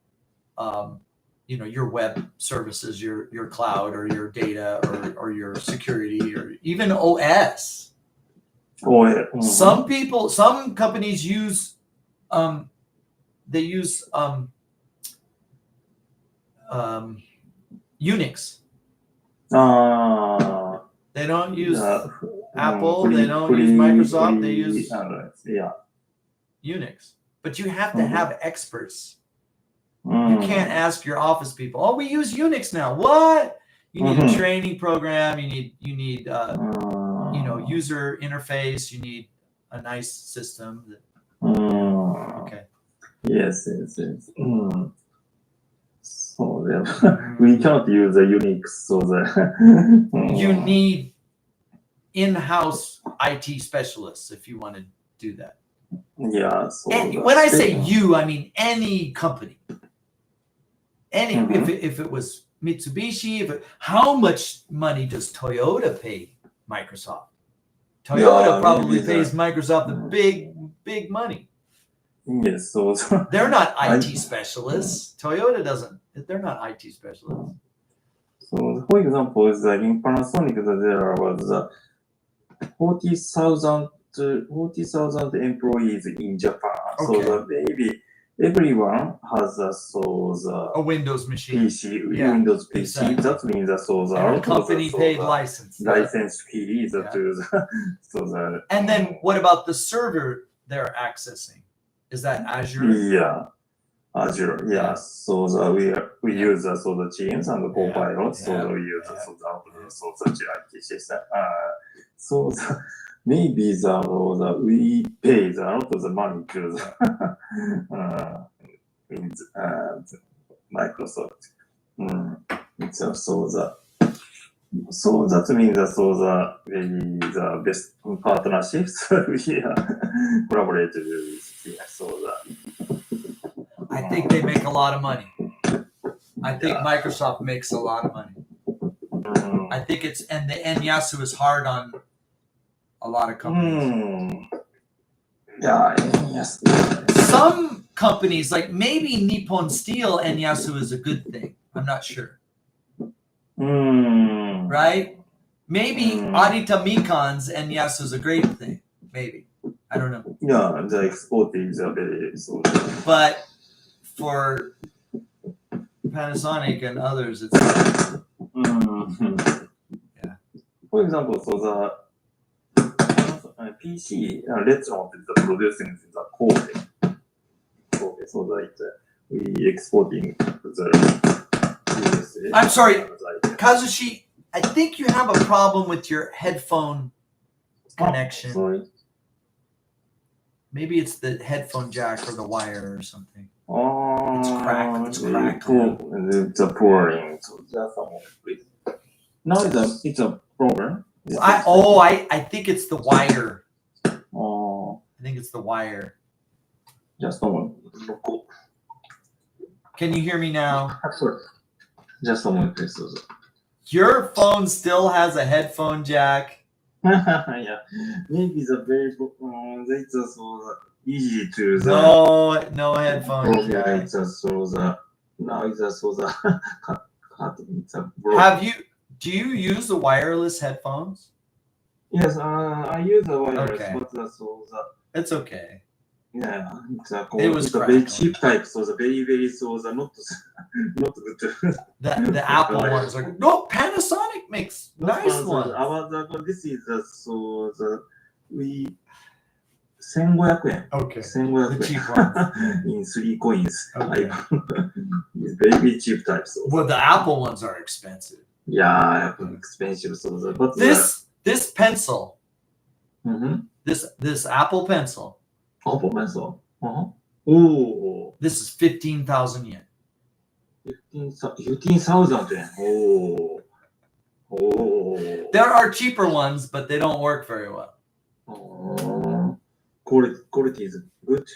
your web services, your cloud, or your data, or your security, or even OS. Some companies use Unix. They don't use Apple. They don't use Microsoft. They use Unix. But you have to have experts. You can't ask your office people, "Oh, we use Unix now." What? You need a training program. You need user interface. You need a nice system. Okay. Yes. So we cannot use the Unix. So you need in-house IT specialists if you want to do that. Yeah. So and when I say you, I mean any company. If it was Mitsubishi, how much money does Toyota pay Microsoft? Toyota probably pays Microsoft the big money. Yes, so they're not IT specialists. Toyota doesn't. They're not IT specialists. So, for example, in Panasonic, there was 40,000 employees in Japan. Okay. So maybe everyone has a Windows machine. PC, Windows PC. Exactly. That means the company paid license fee to and then what about the server they're accessing? Is that Azure? Yeah, Azure. Yeah. So we use the Teams and the Copilot. So we use such IT system. So maybe we pay a lot of the money to Microsoft. So that means the best partnerships we collaborate with. I think they make a lot of money. I think Microsoft makes a lot of money. I think and Yasu is hard on a lot of companies. Yes. Some companies, like maybe Nippon Steel and Yasu is a good thing. I'm not sure. Right? Maybe Arita Mikan's and Yasu is a great thing. Maybe. I don't know. Yeah, the export is very But for Panasonic and others, it's For example, so the PC Retron is producing the code. So that we exporting the USA. I'm sorry, Kazushi, I think you have a problem with your headphone connection. Sorry. Maybe it's the headphone jack or the wire or something. It's crackling. It's a pouring. So just a moment, please. Now it's a problem. I think it's the wire. Oh, I think it's the wire. just a moment. Can you hear me now? Sorry. Just a moment, please. Your phone still has a headphone jack. Yeah, maybe the very it's so easy to the No headphone jack. it's so the now it's so the cut it's a Do you use the wireless headphones? Yes, I use the wireless, Okay. but so the It's okay. yeah, It was it's a very crackling. cheap type, so the very so the not not good. The Apple ones are no. Panasonic makes nice ones. This is so the we 1500 yen. Okay. 1500 The cheap ones. in 3 coins. Okay. It's very cheap type. So Well, the Apple ones are expensive. yeah, expensive. So the but This pencil, mm-hmm. this Apple pencil, Apple pencil. Oh, this is 15,000 yen. 15,000 yen. Oh. There are cheaper ones, but they don't work very well. Quality is good.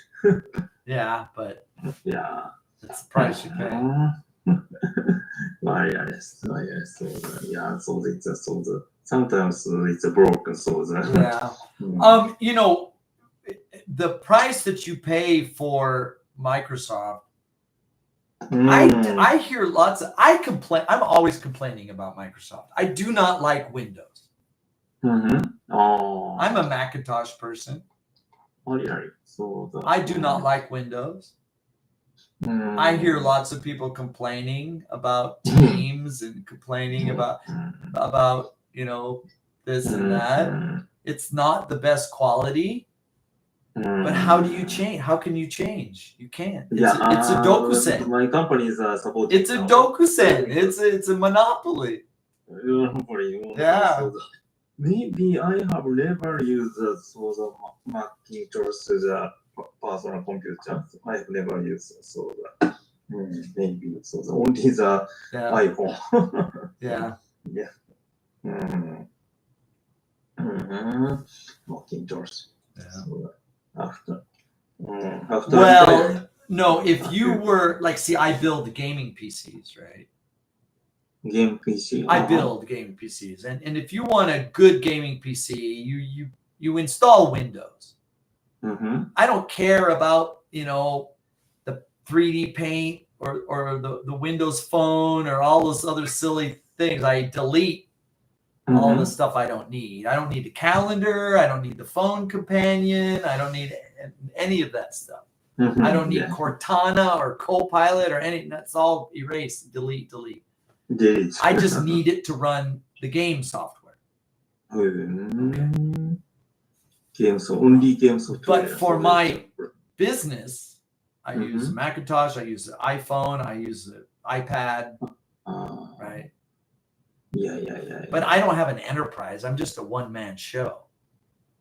Yeah, but Yeah. it's the price you pay. Yes. So yeah, so it's so the sometimes it's broken. So the Yeah. You know, the price that you pay for Microsoft, I hear lots of I'm always complaining about Microsoft. I do not like Windows. Oh, I'm a Macintosh person. really? So I do not like Windows. I hear lots of people complaining about Teams and complaining about this and that. It's not the best quality. But how do you change? How can you change? You can't. It's a dokusen. My company is supporting. It's a dokusen. It's a monopoly. Yeah. So maybe I have never used the Macintosh the personal computer. I have never used so the maybe so the only the iPhone. Yeah. Macintosh. Yeah. So after Well, no, if you were like, see, I build gaming PCs, right? game PC. I build gaming PCs, and if you want a good gaming PC, you install Windows. I don't care about the 3D Paint or the Windows Phone or all those other silly things. I delete all the stuff I don't need. I don't need the calendar. I don't need the phone companion. I don't need any of that stuff. I don't need Cortana or Copilot or any. That's all erase, delete. I just need it to run the game software. Only game software. But for my business, I use Macintosh. I use the iPhone. I use the iPad. Right. Yeah. But I don't have an enterprise. I'm just a one-man show.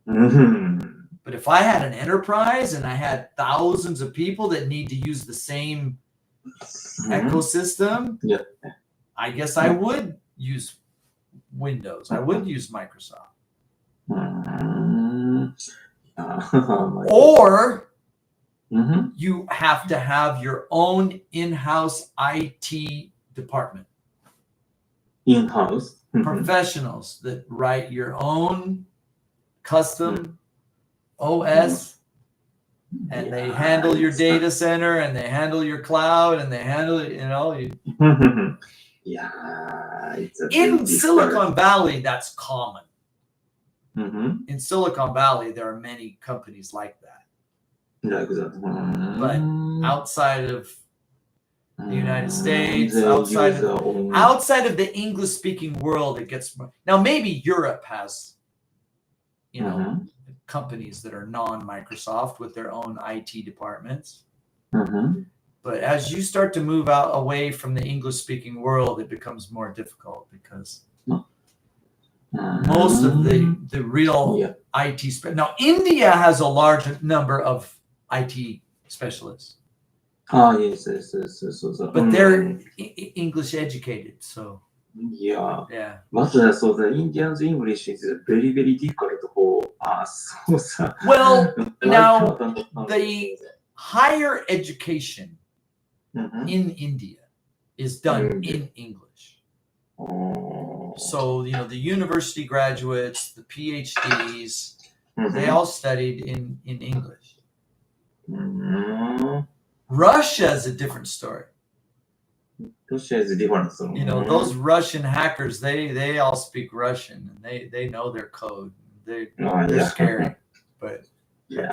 But if I had an enterprise and I had thousands of people that need to use the same ecosystem, I guess I would use Windows. I would use Microsoft. Or you have to have your own in-house IT department. In-house professionals that write your own custom OS, and they handle your data center, and they handle your cloud, and they handle it. It's in Silicon Valley, that's common. In Silicon Valley, there are many companies like that. But outside of the United States, outside of the English-speaking world, it gets more. Now maybe Europe has, companies that are non-Microsoft with their own IT departments. But as you start to move out away from the English-speaking world, it becomes more difficult because most of the real IT now India has a large number of IT specialists. Ah, yes, yes, yes, yes, so but they're English educated. So yeah. yeah. But so the Indians' English is very, very difficult for us. So, Well, I now can't understand the higher education Mhm. in India is done Mm. in English. Oh. So the university graduates, the PhDs, Mhm. they all studied in English. Mhm. Russia is a different story. Russia is different. So, Those Russian hackers, they all speak Russian and they know their code. They're yeah. scary, but it's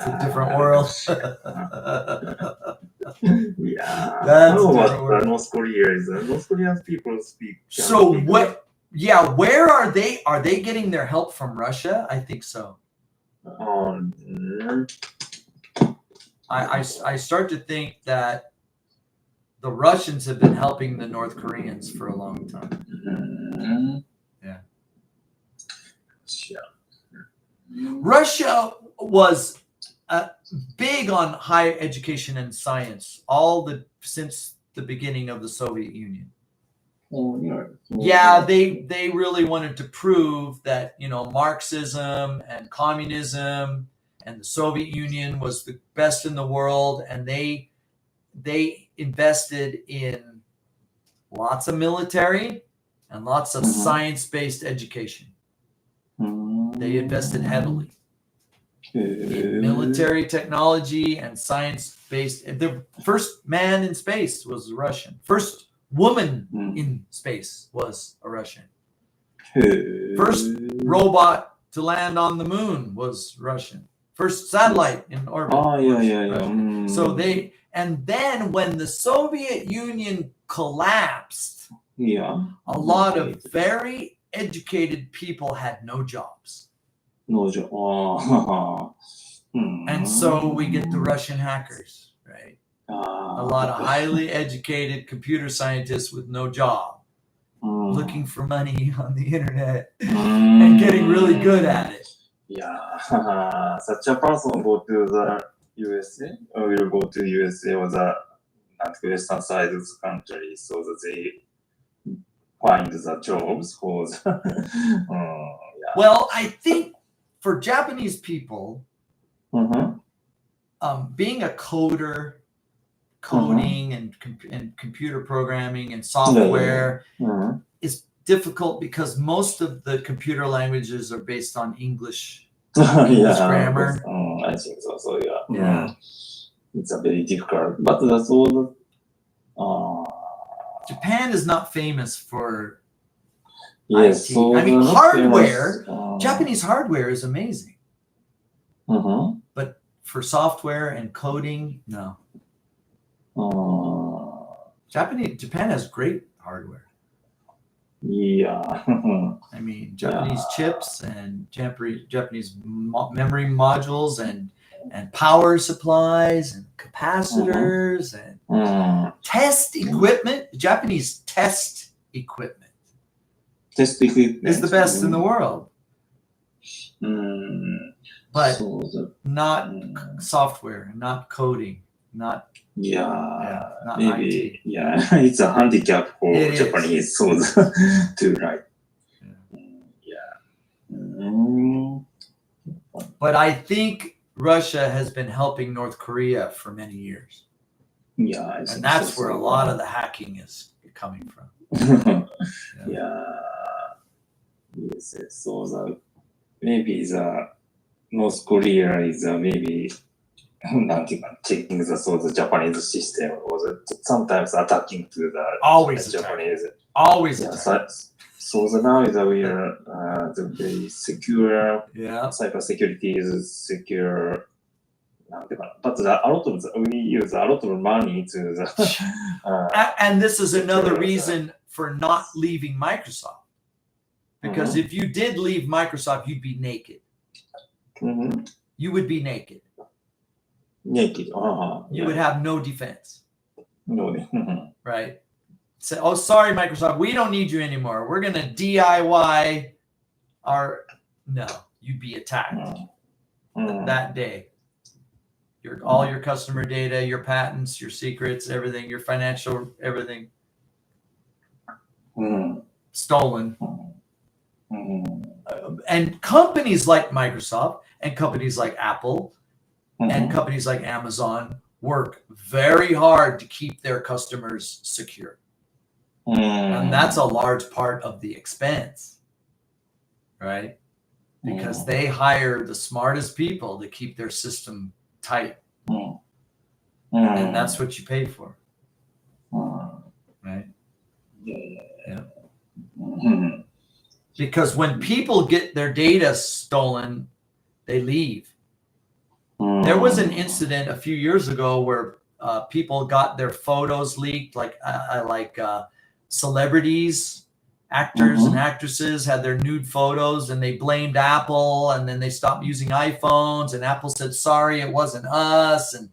a Yeah. different world. Yeah. That's How a about different world. North Korea? North Korean people speak. So what? Yeah, where are they? Are they getting their help from Russia? I think so. Mm. I start to think that the Russians have been helping the North Koreans for a long time. Mm. Yeah. Sure. Russia was big on higher education and science since the beginning of the Soviet Union. Oh, yeah. Yeah, they really wanted to prove that Marxism and communism and the Soviet Union was the best in the world, and they invested in lots of military and lots of science-based education. They invested heavily in military technology and science-based. The first man in space was a Russian. First woman in space was a Russian. First robot to land on the moon was Russian. First satellite in orbit. Oh, was yeah. Russian. So and then when the Soviet Union collapsed, a lot of very educated people had no jobs. No job. Oh. And so we get the Russian hackers, right? A lot of highly educated computer scientists with no job, looking for money on the internet and getting really good at it. Yeah, such a person go to the USA, or will go to USA or the Western side of the country, so that they find the jobs for the. Well, I think for Japanese people, Mm-hmm. Being a coder, coding and computer programming and software is difficult because most of the computer languages are based on English grammar. I think so. So Yeah. It's a very difficult, but that's all. Japan is not famous for Yes, IT. so I mean, they're not hardware. famous, Japanese hardware is amazing, Mhm. but for software and coding, no. Japan has great hardware. Yeah. I mean, Japanese chips and Japanese memory modules and power supplies and capacitors and test equipment. Japanese test equipment Test equipment is the best in the world, but so the, not software, not coding, not not maybe IT. it's a handicap for It is. Japanese so to write. But I think Russia has been helping North Korea for many years. Yeah, I think And that's so. where a lot of the hacking is coming from. Yes, so the maybe the North Korea is maybe checking the Japanese system or sometimes attacking to the Always Japanese. Always So now is we are the very secure. Cyber security is secure. But we use a lot of money to the. And this is another reason for not leaving Microsoft. Because if you did leave Microsoft, you'd be naked. You would be naked. Naked. You would have no defense. No. Right? Say, oh, sorry, Microsoft, we don't need you anymore. We're going to DIY our. No, you'd be attacked that day. all your customer data, your patents, your secrets, everything, your financial, everything うん。 stolen. うん。 And companies like Microsoft and companies like Apple うん and companies like Amazon work very hard to keep their customers secure. うん。 And that's a large part of the expense, right? Because they hire the smartest people to keep their system tight. うん。うん。 And that's what you pay for, うん。 right? うん。 Because when people get their data stolen, they leave. There was an incident a few years ago where people got their photos leaked, like celebrities, actors and actresses had their nude photos, and they blamed Apple, and then they stopped using iPhones, and Apple said, sorry, it wasn't us, and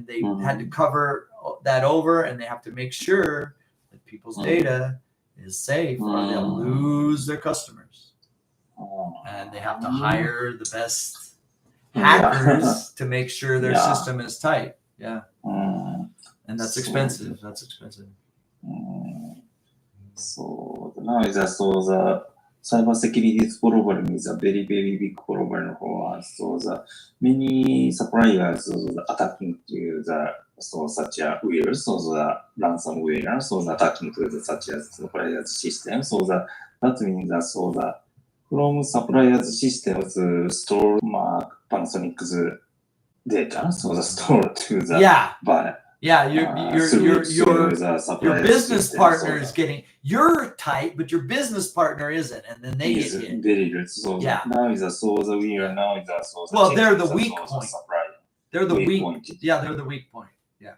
they had to cover that over, and they have to make sure that people's data is safe or they'll lose their customers. And they have to hire the best hackers to make sure their system is tight. Yeah. うん。 And that's expensive. That's expensive. そうだな。じゃあ、そうだ。Cyber security problem is a very, very big problem for us. So many suppliers attacking to such a weird, so the ransomware, so attacking to such a suppliers system. So that means that from suppliers systems store Panasonic's data, so store to the your business partner is getting, you're tight, but your business partner isn't, and then they get hit. Very good. So now is we are now is well, they're the weak point. They're the weak point. Yeah, they're the weak point. Yeah.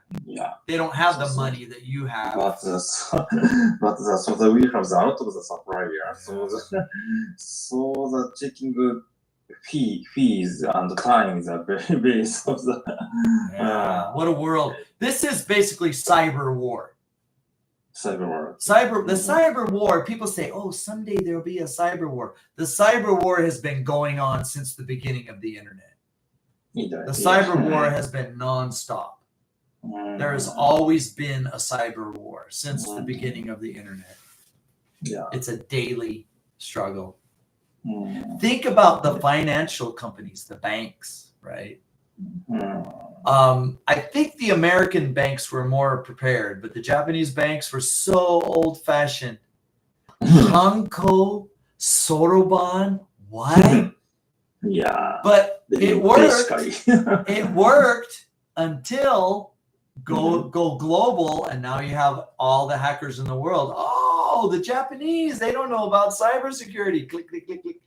They don't have the money that you have. But we have the out of the supplier. So the checking fees and times are very base of the. What a world! This is basically cyber war. Cyber war. The cyber war. People say, "Oh, someday there will be a cyber war." The cyber war has been going on since the beginning of the internet. The cyber war has been nonstop. There has always been a cyber war since the beginning of the internet. Yeah. It's a daily struggle. Think about the financial companies, the banks, right? I think the American banks were more prepared, but the Japanese banks were so old-fashioned. Hanko, Soroban, what? Yeah. But it worked. It worked until go global, and now you have all the hackers in the world. Oh, the Japanese, they don't know about cybersecurity. Click, click, click, click.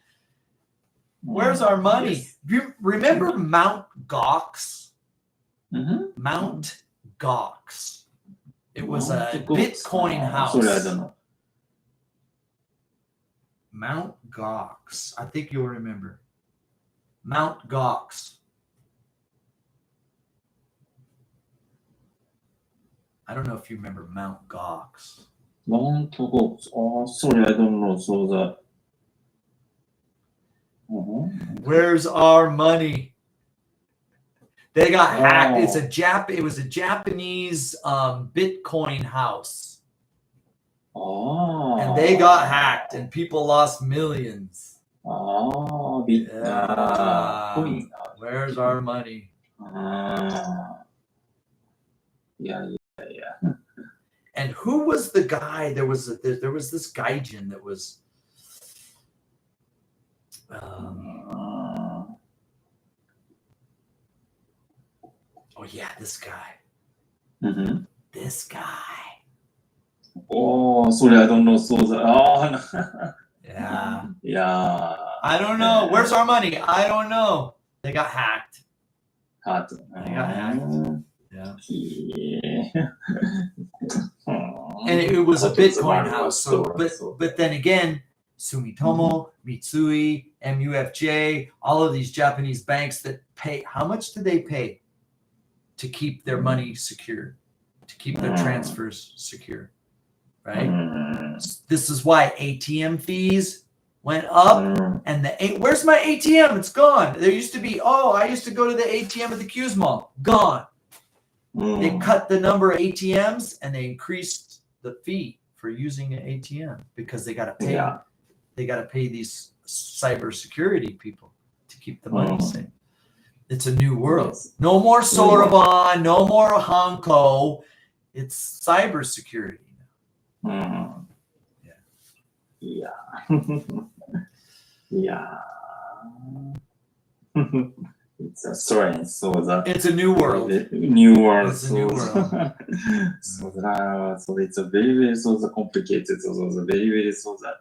Where's our money? Yes. You remember Mount Gox? Mm-hmm. Mount Gox. It was a Mount Gox. Bitcoin house. Sorry, I don't know. Mount Gox. I think you'll remember. Mount Gox. I don't know if you remember Mount Gox. Mount Gox. Oh, sorry, I don't know. So the. Where's our money? They got hacked. It was a Japanese Bitcoin house. Oh. And they got hacked, and people lost millions. Oh, Bitcoin. Where's our money? Yeah. And who was the guy? There was this gaijin that was. Oh yeah, this guy. Mm-hmm. This guy. Oh, sorry, I don't know. So the, Yeah. Yeah. I don't know. Where's our money? I don't know. They got hacked. They got hacked. Yeah. And it was a Bitcoin house. But then again, Sumitomo, Mitsui, MUFJ, all of these Japanese banks that pay, how much do they pay to keep their money secure, to keep their transfers secure, right? This is why ATM fees went up, うん。 and where's my ATM? It's gone. There used to be, I used to go to the ATM at the Q's Mall. Gone. う They ん。 cut the number of ATMs and they increased the fee for using an ATM because they got to pay. Yeah. They got to pay these cybersecurity people to keep the money safe. It's a new world. No more Soroban, no more Hanko. It's cybersecurity. うん。 Yeah. いや。いや。It's a strange, so that It's a new world. new world. It's a new world. So that, so it's a very, very so the complicated, so the very, very so that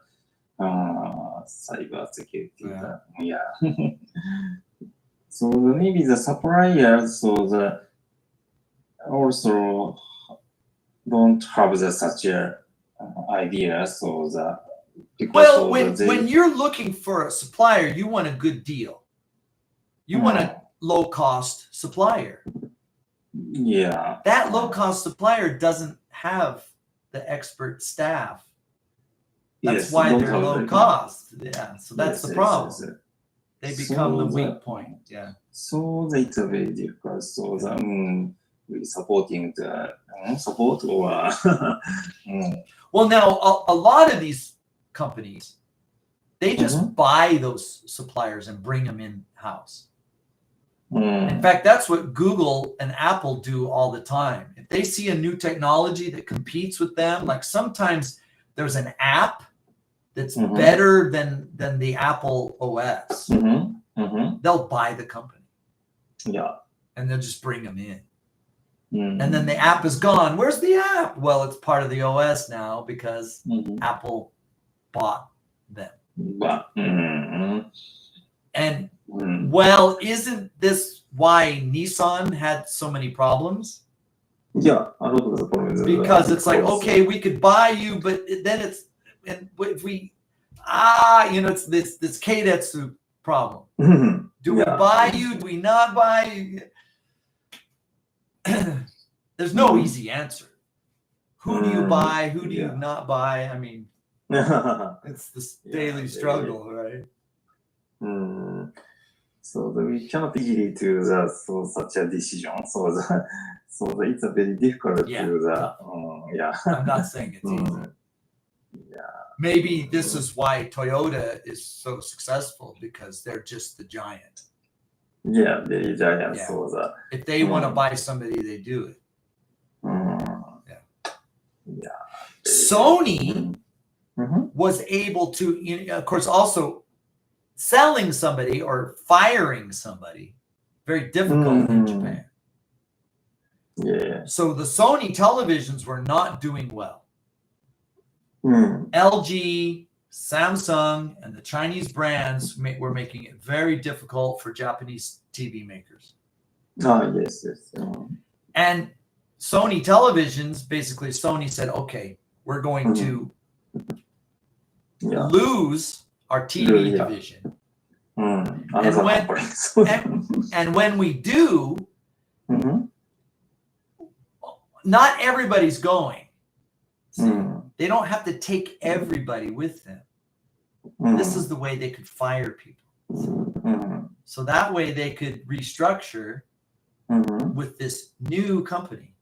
cyber security. Yeah. So maybe the suppliers, so the also don't have the such a idea, so the because Well, of when, the, when you're looking for a supplier, you want a good deal. You want a low cost supplier. yeah. That low cost supplier doesn't have the expert staff. That's Yes, why don't they're have low the- cost. Yeah, so that's Yes, the yes, problem. yes, yes. They become the So weak that- point. Yeah. So it's a very difficult. So the we supporting the support or Well, now a lot of these companies, they just Mhm. buy those suppliers and bring them in house. In うん fact, that's what Google and Apple do all the time. If they see a new technology that competes with them, like sometimes there's an app that's Mhm. better than the Apple OS, うんうん。 they'll buy the company いや。 and they'll just bring them in. うん And then the app is gone. Where's the app? Well, it's part of the OS now because うん Apple bought them. まあ、うん。 And うん。 well, isn't this why Nissan had so many problems? いや、あのところです。 Because it's like, okay, we could buy you, but then it's, and if we, it's this Keidetsu problem. うん。 Do we Yeah. buy you? Do we not buy you? There's no Mhm. easy answer. Who do you buy? Who do you Yeah. not buy? I mean, it's this Yeah, daily they- struggle, right? So we cannot easily do the so such a decision. So it's a very difficult Yeah. to the yeah. I'm not saying it's easy. うん。 Maybe this is why Toyota is so successful because they're just the giant. Yeah, very giant. Yeah. So the If they want to Mm. buy somebody, they do it. いや。 Sony うん。 was able to, of course, also selling somebody or firing somebody, very difficult in Mhm. Japan. Yeah. So the Sony televisions were not doing well. うん。 LG, Samsung, and the Chinese brands were making it very difficult for Japanese TV makers. Yes, yes. うん。 And Sony televisions, basically, Sony said, okay, we're going to いや。 lose our TV Yeah. division. うん。あなたの when- これ。そうだ。 And when we do, うん。 not everybody's going. うん They don't have to take everybody with them. うん。 This is the way they could fire people. うん。 So that way they could restructure うん。 with this new company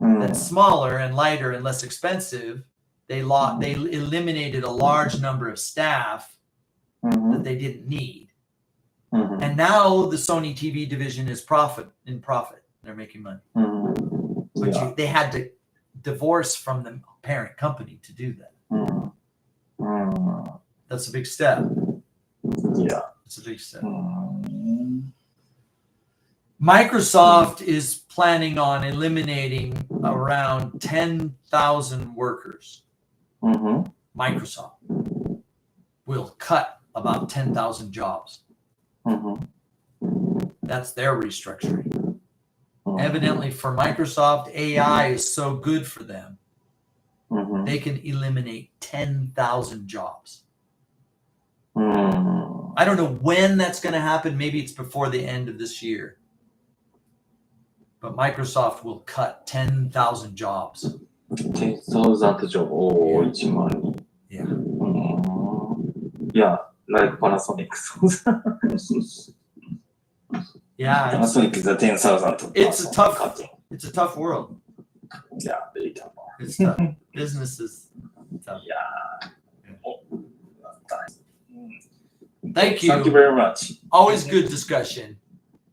うん。 that's smaller and lighter and less expensive. They eliminated a large number of staff うん that they didn't need. うん。 And now the Sony TV division is profit. They're making money. うん。 But いや。 they had to divorce from the parent company to do that. うん。うん。 That's a big step. いや。 It's a big step. うん。 Microsoft is planning on eliminating around 10,000 workers. うん。 Microsoft will cut about 10,000 jobs. うん。 That's their restructuring. Evidently, for Microsoft, AI is so good for them, うん。 they can eliminate 10,000 jobs. うん。 I don't know when that's going to happen. Maybe it's before the end of this year. But Microsoft will cut 10,000 jobs. 10,000 ジョブ。おー、1万人。 Yeah. うん。Yeah, like Panasonic. Yeah, Panasonic is a 10,000. It's a tough- cutting. it's a tough world. Yeah, very tough. It's tough. Business is tough. Yeah. Thank you. Thank you very much. Always good discussion.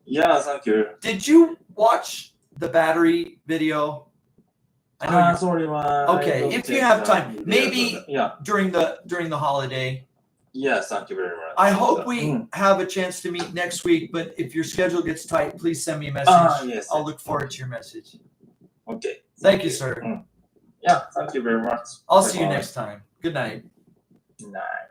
Yeah, thank you. Did you watch the battery video? I know you're Sorry, okay. If you have time, maybe Yeah. during the holiday. Yes, thank you very much. I hope we have a chance to meet next week. But if your schedule gets tight, please send me a message. Yes. I'll look forward to your message. Okay. Thank you, sir. Yeah, thank you very much. I'll see you Bye-bye. next time. Good night. Good night.